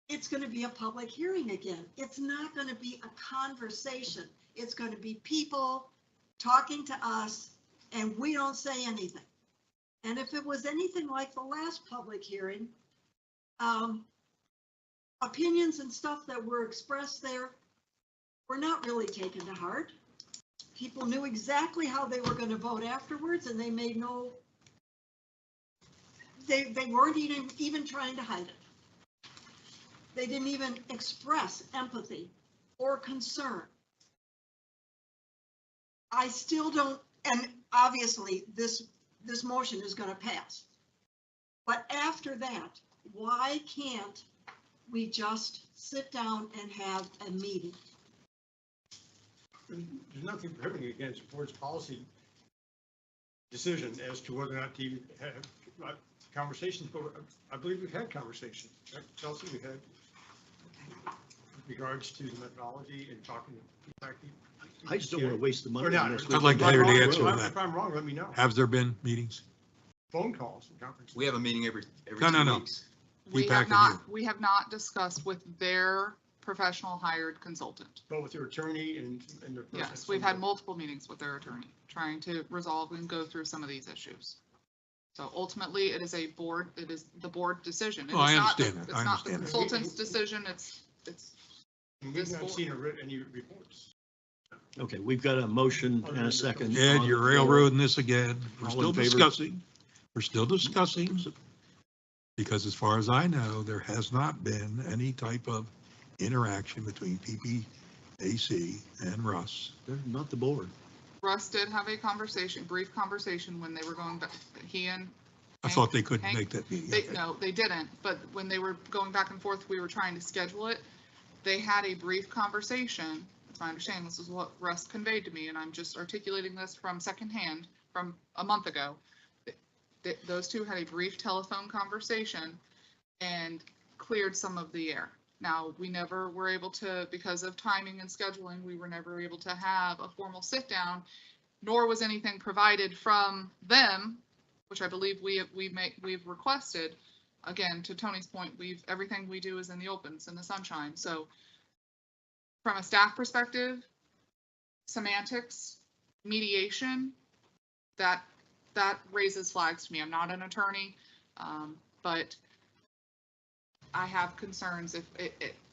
it's going to be a public hearing again. It's not going to be a conversation. It's going to be people talking to us, and we don't say anything. And if it was anything like the last public hearing, opinions and stuff that were expressed there were not really taken to heart. People knew exactly how they were going to vote afterwards, and they made no, they weren't even trying to hide it. They didn't even express empathy or concern. I still don't, and obviously this motion is going to pass. But after that, why can't we just sit down and have a meeting? There's nothing prohibiting against the board's policy decision as to whether or not to even have conversations, but I believe we've had conversations. Right? Chelsea, we've had regards to the methodology and talking to people. I just don't want to waste the money on this. I'd like to hear the answer to If that. I'm wrong, let me know. Have there been meetings? Phone calls and conferences. We have a meeting every No, 2 no. weeks. Feedback on we have not discussed with their professional hired consultant. But with your attorney and their. person- Yes, we've had multiple meetings with their attorney, trying to resolve and go through some of these issues. So ultimately, it is the board decision. It Oh, I is not the- understand that. I It's not the understand that. consultant's decision, it's We've this not board. seen any reports. Okay, we've got a motion and a second. Ed, on you're the floor. railroading this again. We're All still in favor? discussing. We're still discussing. Because as far as I know, there has not been any type of interaction between PPAC and Russ. They're not the board. Russ did have a conversation, brief conversation when they were going back, he and I thought they couldn't Hank? make that meeting. They, no, they didn't, but when they were going back and forth, we were trying to schedule it. They had a brief conversation. It's my understanding, this is what Russ conveyed to me, and I'm just articulating this from secondhand from a month ago. Those two had a brief telephone conversation and cleared some of the air. Now, we never were able to, because of timing and scheduling, we were never able to have a formal sit down, nor was anything provided from them, which I believe we've requested. Again, to Tony's point, everything we do is in the opens, in the sunshine. So from a staff perspective, semantics, mediation, that raises flags to me. I'm not an attorney, but I have concerns if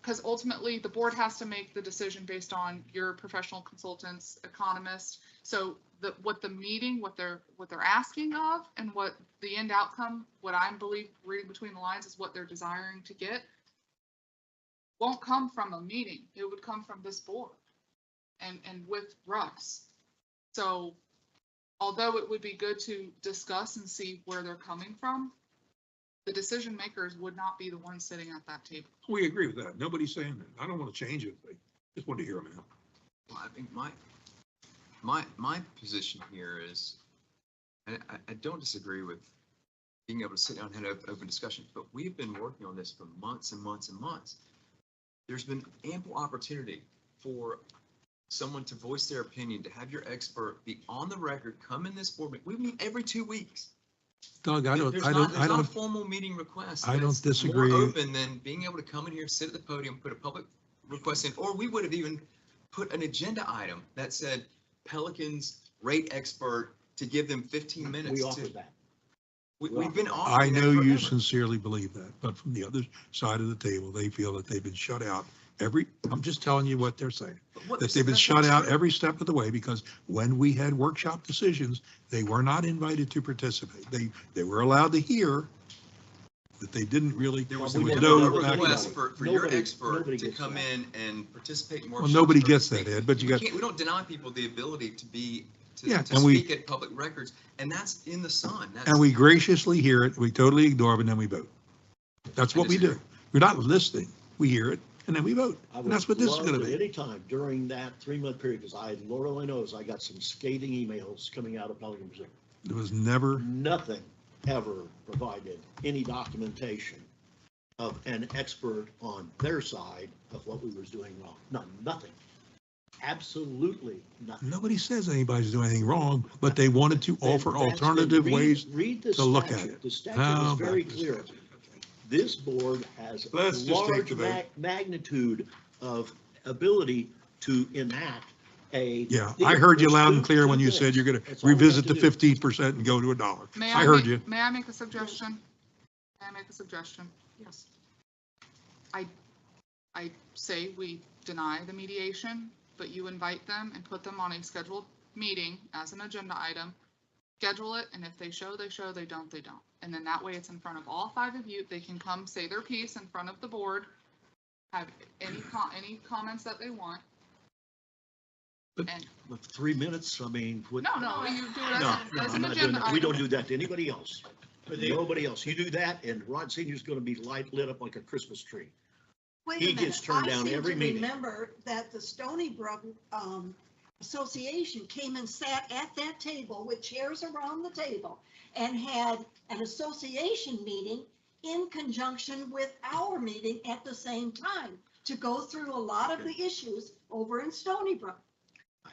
because ultimately the board has to make the decision based on your professional consultants, economists. So what they're asking of and what the end outcome, what I believe reading between the lines is what they're desiring to get, won't come from a meeting. It would come from this board and with Russ. So although it would be good to discuss and see where they're coming from, the decision makers would not be the ones sitting at that table. We agree with that. Nobody's saying that. I don't want to change it. I just want to hear them out. Well, I think my position here is, and I don't disagree with being able to sit down and have open discussions, but we've been working on this for months and months and months. There's been ample opportunity for someone to voice their opinion, to have your expert be on the record, come in this board meeting. We meet every 2 weeks. Doug, There's not a formal meeting request. I don't that's disagree. More open than being able to come in here, sit at the podium, put a public request in, or we would have even put an agenda item that said Pelican's rate expert to give them 15 minutes. We offered that. We've been I offering that know you forever. sincerely believe that, but from the other side of the table, they feel that they've been shut out I'm just telling you what they're saying. That they've been shut out every step of the way because when we had workshop decisions, they were not invited to participate. They were allowed to hear, but they didn't really. There was Well, we no didn't know request everybody. for your Nobody- expert nobody to gets come that. in and participate in Well, workshops. nobody or gets that, speak. Ed, but you got, We don't deny people the ability to be, Yeah, to and we- speak at public records, and that's in the sun. That's- and we graciously hear it, we totally ignore it, and then we vote. That's what we do. We're not listening. We hear it, and then we vote. I And would that's what this is love gonna at be. any time during that 3-month period, because Lord only knows, I got some scathing emails coming out of Pelican Reserve. There was never, Nothing ever provided any documentation of an expert on their side of what we was doing wrong. No, nothing. Absolutely nothing. nobody says anybody's doing anything wrong, but they wanted to offer Then that's- alternative read- ways. Read the to look at statute. it. The statute How is very about this clear. statute? This board has Let's just take large the vote. magnitude of ability to enact a. Yeah, I heard you loud and clear when you said you're gonna That's all we have revisit to the do. 15% and go to $1. May I heard make- you. May I make a suggestion? May I make a suggestion? Yes. I say we deny the mediation, but you invite them and put them on a scheduled meeting as an agenda item. Schedule it, and if they show, they show, they don't, they don't. And then that way it's in front of all 5 of you. They can come say their piece in front of the board, have any comments that they want. But- And, With 3 minutes, I mean. what- no, you do it No, as no, an I'm not doing agenda that. We don't item. do that to anybody else. But they, Nobody else. You do that, and Rod Senior's gonna be lit up like a Christmas tree. Wait He a gets minute. turned down every I meeting. seem to remember that the Stony Brook Association came and sat at that table with chairs around the table and had an association meeting in conjunction with our meeting at the same time to go through a lot of the issues over in Stony Brook. I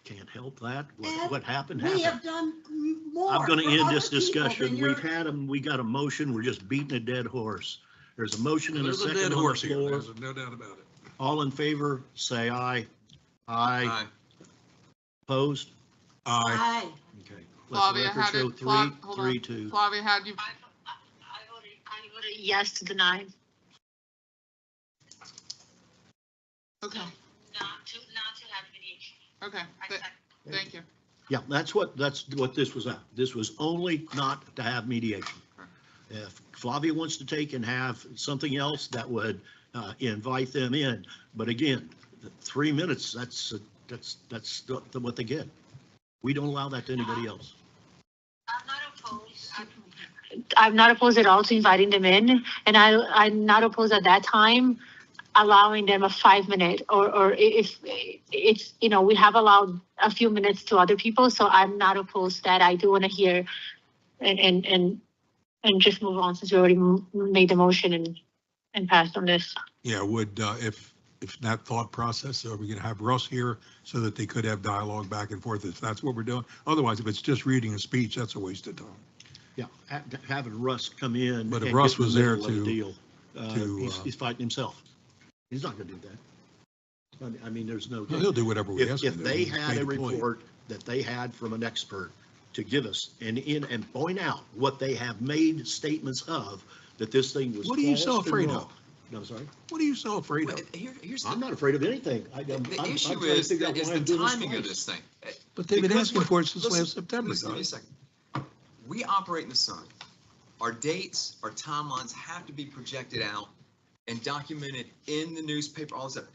can't help that. And What happened, We happened. have done more. I'm gonna for end other this people than discussion. your- We got a motion. We're just beating a dead horse. There's a motion and a There's a second dead on the horse here, floor. there's no doubt about it. All in favor, say aye. Aye. Aye. Opposed? Aye. Aye. Okay. Let the Flavia, record how show did, hold on. 3-2. Flavia, had you, I voted yes to deny. okay, Not to have mediation. okay, thank you. Yeah, that's what this was at. This was only not to have mediation. If Flavia wants to take and have something else, that would invite them in. But again, the 3 minutes, that's what they get. We don't allow that to anybody else. I'm not opposed. I'm not opposed at all to inviting them in, and I'm not opposed at that time allowing them a 5 minute, or if it's, we have allowed a few minutes to other people, so I'm not opposed to that. I do want to hear and just move on since we already made the motion and passed on this. Yeah, would, if that thought process, are we going to have Russ here so that they could have dialogue back and forth if that's what we're doing? Otherwise, if it's just reading a speech, that's a waste of time. Yeah, having Russ come in. But if and Russ get in was the there middle of the to- deal, he's fighting himself. He's not gonna do that. I mean, there's no. He'll do whatever we ask him If to. they He's had paid a employee. report that they had from an expert to give us and point out what they have made statements of, that this thing was. What are you so false and afraid wrong. of? No, I'm sorry. What are you so afraid Well, of? here's I'm the, not afraid of anything. the issue is the timing of this thing. But they've been Because asking for it since listen, last September, Listen, give me a guys. second. We operate in the sun. Our dates, our timelines have to be projected out and documented in the newspaper, all this stuff.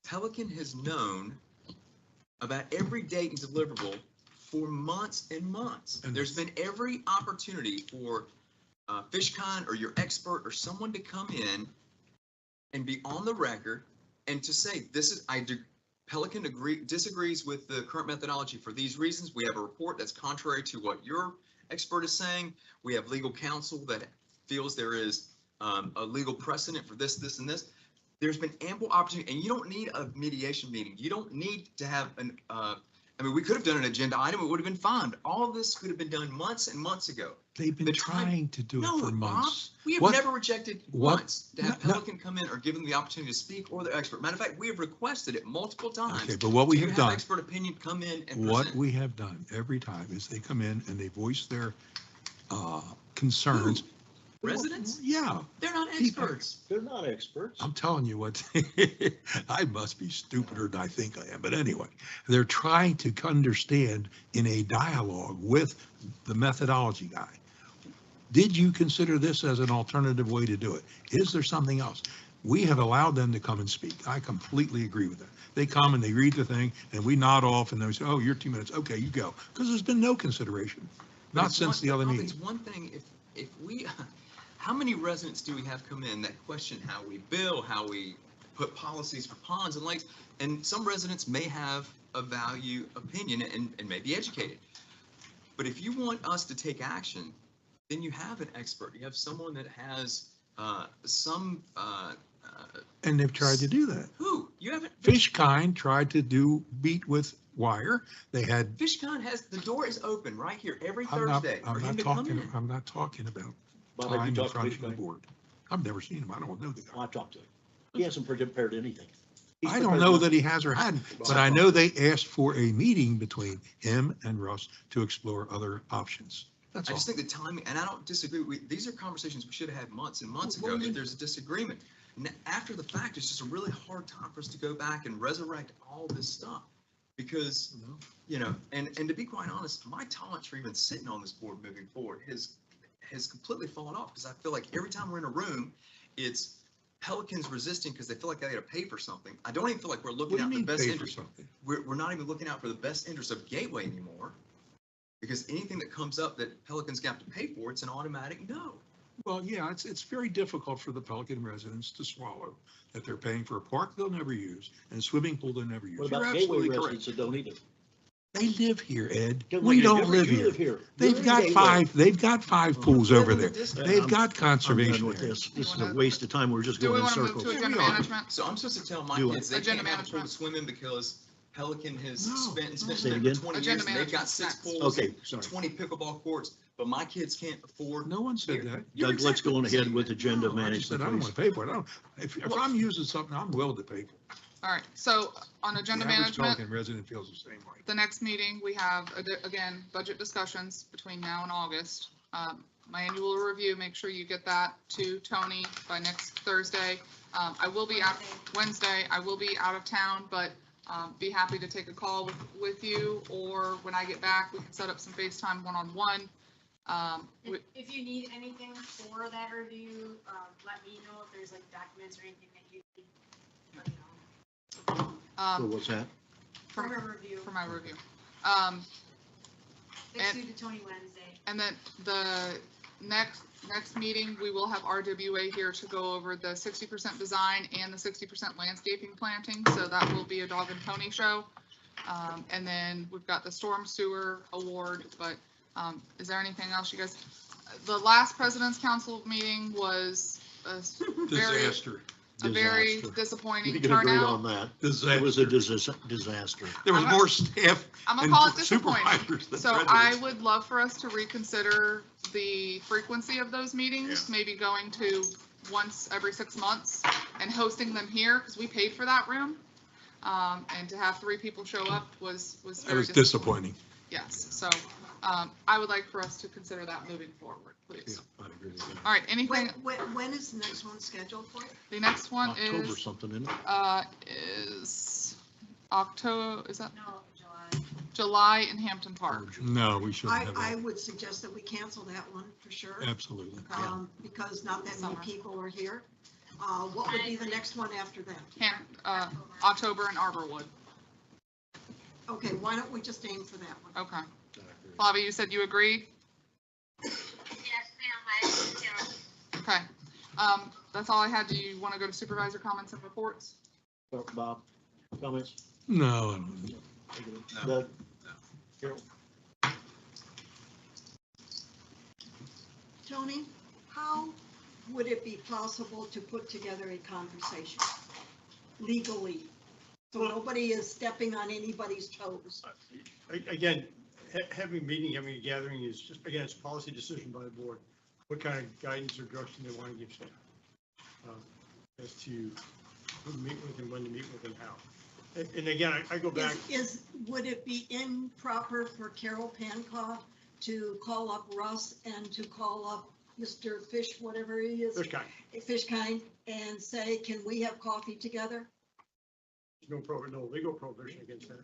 Pelican has known about every date and deliverable for months and months. And- There's been every opportunity for FishCon or your expert or someone to come in and be on the record and to say, Pelican disagrees with the current methodology for these reasons. We have a report that's contrary to what your expert is saying. We have legal counsel that feels there is a legal precedent for this, this, and this. There's been ample opportunity, and you don't need a mediation meeting. You don't need to have we could have done an agenda item. It would have been fine. All of this could have been done months and months ago. They've been the time- trying to do it No, for Bob, months. we have What- never rejected what- once to have no, no. Pelican come in or give them the opportunity to speak or their expert. Matter of fact, we have requested it multiple times. Okay, but what we to have done, expert opinion come in and what present. we have done every time is they come in and they voice their concerns. Residents? Yeah, They're not People- experts. They're not experts. I'm telling you what, I must be stupider than I think I am, but anyway, they're trying to understand in a dialogue with the methodology guy. Did you consider this as an alternative way to do it? Is there something else? We have allowed them to come and speak. I completely agree with that. They come and they read the thing and we nod off and they say, oh, you're 2 minutes. Okay, you go. Because there's been no consideration, But not it's since one- the other Bob, meeting. It's one thing if we, how many residents do we have come in that question how we bill, how we put policies for ponds and lakes? And some residents may have a value opinion and may be educated. But if you want us to take action, then you have an expert. You have someone that has some. And they've tried to do that. Who? You haven't. Fishkind tried to do beat with wire. They had. FishCon has, the door is open right here every I'm not, Thursday I'm for him not to come talking, in. I'm not talking about Bob, have you time in talked to front of the Fishkind? board. I've never seen him. I don't know the guy. I've talked to him. He hasn't prepared anything. He's I don't prepared know nothing. that he has or hadn't, but I know they asked for a meeting between him and Russ to explore other options. That's I all. just think the timing, and I don't disagree, these are conversations we should have had months and months What ago do you if mean? there's a disagreement. After the fact, it's just a really hard time for us to go back and resurrect all this stuff. Because, and to be quite honest, my tolerance for even sitting on this board moving forward has completely fallen off, because I feel like every time we're in a room, it's Pelicans resisting because they feel like they got to pay for something. I don't even feel like we're What looking do you out for the mean best pay for interest. something? We're not even looking out for the best interest of Gateway anymore. Because anything that comes up that Pelicans have to pay for, it's an automatic no. Well, yeah, it's very difficult for the Pelican residents to swallow that they're paying for a park they'll never use and a swimming pool they'll never use. What You're about Gateway absolutely residents correct. that don't either? They live here, Ed. Yeah, well, We you're don't different. live You here. live here. They've You're in got Gateway. they've got five pools Live over in the there. district. They've I'm- got I'm done conservation with areas. this. This is a waste of time. We're just Do we going in want to move circles. to Here agenda we are. management? So I'm supposed to tell my Do it. kids they Agenda can't have a pool to management. swim in because Pelican has No. spent Say it for again? 20 Agenda years and they've got management's 6 next. pools, Okay, sorry. 20 pickleball courts. but my kids can't afford. No one said that. Doug, let's go on ahead with agenda No, I just said management, I don't please. want to pay for it. I don't, if I'm using something, I'm willing to pay for it. All right, so on The agenda average management, Pelican resident feels the same way. the next meeting, we have, again, budget discussions between now and August. My annual review, make sure you get that to Tony by next Thursday. I will be out, Wednesday, I will be out of town, but be happy to take a call with you, or when I get back, we can set up some FaceTime one-on-one. If you need anything for that review, let me know if there's like documents or anything that you need. Let me know. So what's that? For a review. For my review. Next week to Tony Wednesday. And then the next meeting, we will have RWA here to go over the 60% design and the 60% landscaping planting. So that will be a Dog and Pony show. And then we've got the storm sewer award, but is there anything else you guys? The last President's Council meeting was a Disaster. very Disaster. disappointing We can agree on turnout. that. It was a disaster. There was I'm more staff I'm gonna and call it disappointing. supervisors than So I residents. would love for us to reconsider the frequency of those meetings, maybe going to once every 6 months and hosting them here, because we paid for that room. And to have 3 people show up was That very was disappointing. Yes, so I would like for us to consider that moving forward, please. Yeah, I agree with that. All right, anything, When is the next one scheduled for? the next one October is, something, isn't it? is October, is that No, July. July in Hampton Park? No, we shouldn't have I that. would suggest that we cancel that one for sure, Absolutely. because not that many Summer. people are here. What would be the next one after that? October in Arborwood. Okay, why don't we just aim for that one? Okay. Flavia, you said you agreed? Yes, ma'am, I do. Okay. That's all I had. Do you want to go to supervisor comments and reports? Bob, comments? No, Doug? Tony, how would it be possible to put together a conversation legally? So nobody is stepping on anybody's toes. Again, having a meeting, having a gathering is just, again, it's a policy decision by the board. What kind of guidance or direction they want to give staff as to who to meet with and when to meet with and how. And again, I go back. Would it be improper for Carol Pancott to call up Russ and to call up Mr. Fish, whatever he is? Fishkind, and say, can we have coffee together? No legal prohibition against that.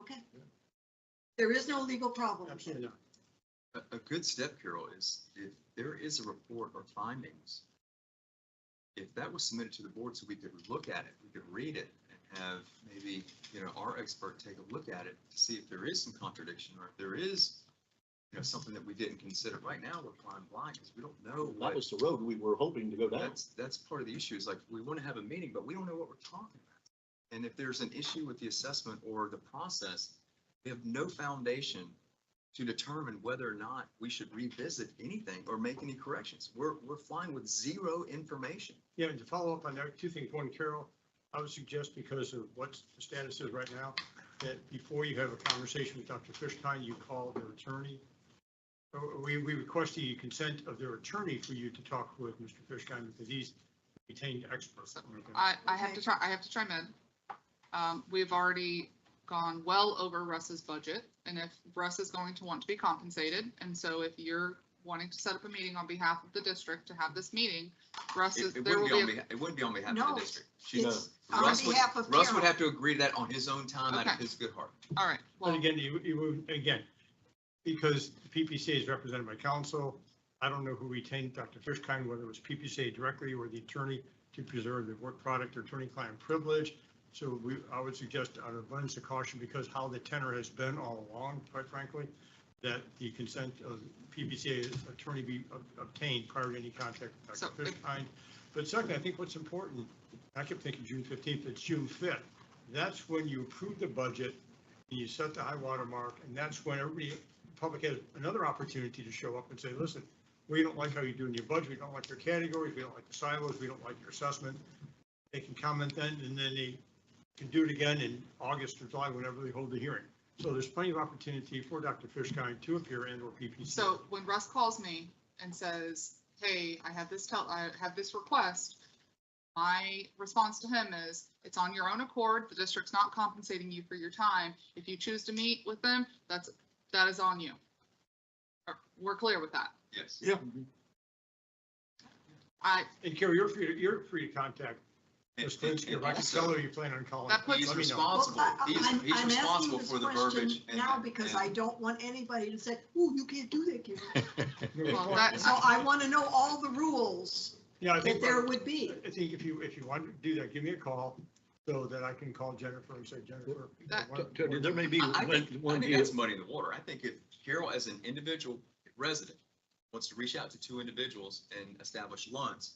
Okay. There is no legal problem. Absolutely not. A good step, Carol, is if there is a report or findings, if that was submitted to the board so we could look at it, we could read it and have maybe, our expert take a look at it to see if there is some contradiction or if there is, something that we didn't consider. Right now, we're flying blind because we don't know That what, was the road we were hoping to go down. that's part of the issue is like, we want to have a meeting, but we don't know what we're talking about. And if there's an issue with the assessment or the process, we have no foundation to determine whether or not we should revisit anything or make any corrections. We're flying with zero information. Yeah, and to follow up on that, 2 things. One, Carol, I would suggest because of what the status is right now, that before you have a conversation with Dr. Fishkind, you call their attorney. We request the consent of their attorney for you to talk with Mr. Fishkind because he's retained expert. I have to chime in. We've already gone well over Russ's budget, and if Russ is going to want to be compensated, and so if you're wanting to set up a meeting on behalf of the district to have this meeting, Russ is, It there will wouldn't be. be on behalf of No, the district. It's on Russ would- behalf of Russ would Carol. have to agree to that on his own time out of Okay. his good heart. All right, But well, again, because the PPCA is represented by counsel, I don't know who retained Dr. Fishkind, whether it was PPCA directly or the attorney to preserve the work product or attorney-client privilege. So I would suggest out of abundance of caution, because how the tenor has been all along, quite frankly, that the consent of PPCA attorney be obtained prior to any contact with So Dr. Fishkind. But second, I think what's important, I kept thinking June 15th, it's June 5th. That's when you approve the budget and you set the high water mark, and that's when everybody, the public has another opportunity to show up and say, listen, we don't like how you're doing your budget, we don't like your categories, we don't like the silos, we don't like your assessment. They can comment then, and then they can do it again in August or July, whenever they hold the hearing. So there's plenty of opportunity for Dr. Fishkind to appear and or PPC. So when Russ calls me and says, hey, I have this request, my response to him is, it's on your own accord. The district's not compensating you for your time. If you choose to meet with them, that is on you. We're clear with that. Yes. Yeah. And Carol, you're free to contact Ms. Linsky, or I can tell her you plan on calling. That puts- He's Let me know. responsible, he's I'm asking responsible this for the question verbiage. and- now because and- I don't want anybody to say, oh, you can't do that, Carol. Well, that- So I want to know all the rules Yeah, I that think, there would be. I think if you want to do that, give me a call so that I can call Jennifer and say, Jennifer. That- There may be I think one that's muddy in the water. I think if Carol, as an individual resident, wants to reach out to two individuals and establish lunch,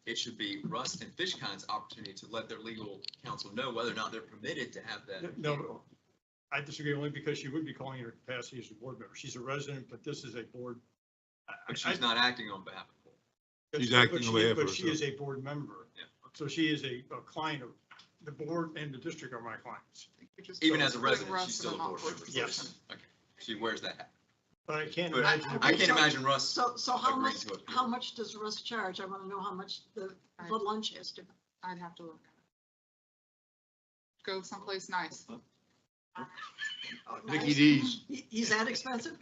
it should be Russ and Fishkind's opportunity to let their legal counsel know whether or not they're permitted to have that. No, I disagree only because she would be calling in her capacity as a board member. She's a resident, but this is a board. But she's not acting on behalf of the board. She's acting on behalf of But she is herself. a board member. Yeah. So she is a client of, the board and the district are my clients. You're just Even as a putting resident, Russ she's in still an a board awkward member. position. Yes. Okay, she wears that hat. But I can't But imagine. I can't imagine Russ. So how agreeing much, to appeal. how much does Russ charge? I want to know how much the lunch has to be. I'd have to look at it. Go someplace nice. Oh, Mickey nice. D's. He's that expensive?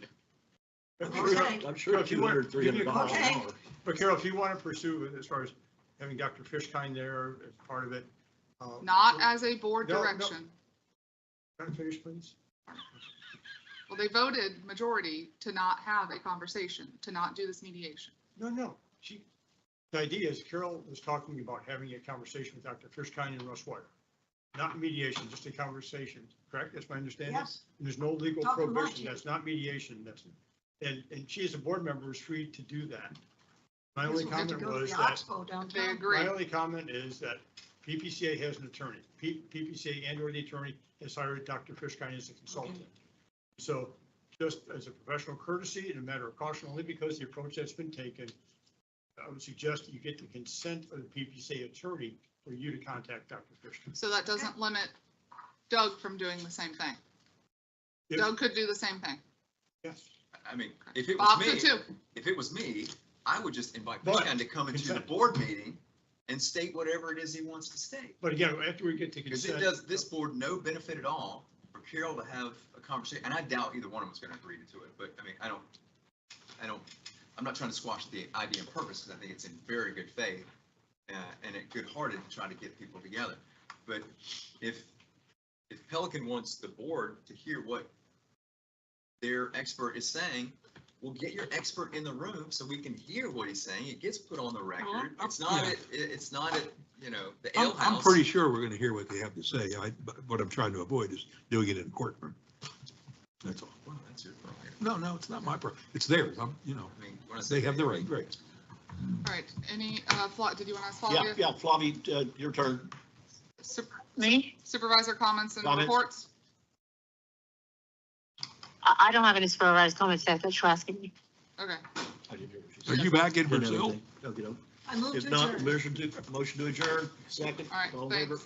But Okay. I'm sure If you want- $200, $300 an Okay. hour. But Carol, if you want to pursue it as far as having Dr. Fishkind there as part of it. Not as a board No, no. direction. Can I finish, please? Well, they voted majority to not have a conversation, to not do this mediation. No. The idea is Carol was talking about having a conversation with Dr. Fishkind and Russ Wire. Not mediation, just a conversation, correct? That's my understanding? Yes. And there's no legal Talk about prohibition. you. That's not mediation. And she as a board member is free to do that. My only Guess we'll have to comment go to was the that, Oxbow They downtown. agree. my only comment is that PPCA has an attorney. PPCA and or the attorney has hired Dr. Fishkind as a consultant. So just as a professional courtesy and a matter of caution, only because the approach that's been taken, I would suggest that you get the consent of the PPCA attorney for you to contact Dr. Fishkind. So that doesn't limit Doug from doing the same thing. If- Doug could do the same thing. Yes. I mean, if it Bob was could me, too. if it was me, I would just invite But- Fishkind to come into the consent. board meeting and state whatever it is he wants to state. But again, after we get to Because it consent. does this board no benefit at all for Carol to have a conversation, and I doubt either one of them is gonna agree to it, but I mean, I'm not trying to squash the idea and purpose, because I think it's in very good faith, and it good-hearted to try to get people together. But if Pelican wants the board to hear what their expert is saying, well, get your expert in the room so we can hear what he's saying. It gets put on the record. It's not, it's not at, the ale I'm house. pretty sure we're going to hear what they have to say. But what I'm trying to avoid is doing it in a courtroom. That's all. Well, that's your prerogative. No, it's not my problem. It's theirs. I mean, when I say They have the right. All right, any, did you want to ask Yeah, Flavia? yeah, Flavia, your turn. Me? Supervisor comments and Comments? reports? I don't have any supervised comments. That's what you're asking me. Okay. Are you back in Didn't have Brazil? anything. Okay, no. I moved If to not, adjourn. motion to adjourn, second. All right, All in favor? thanks.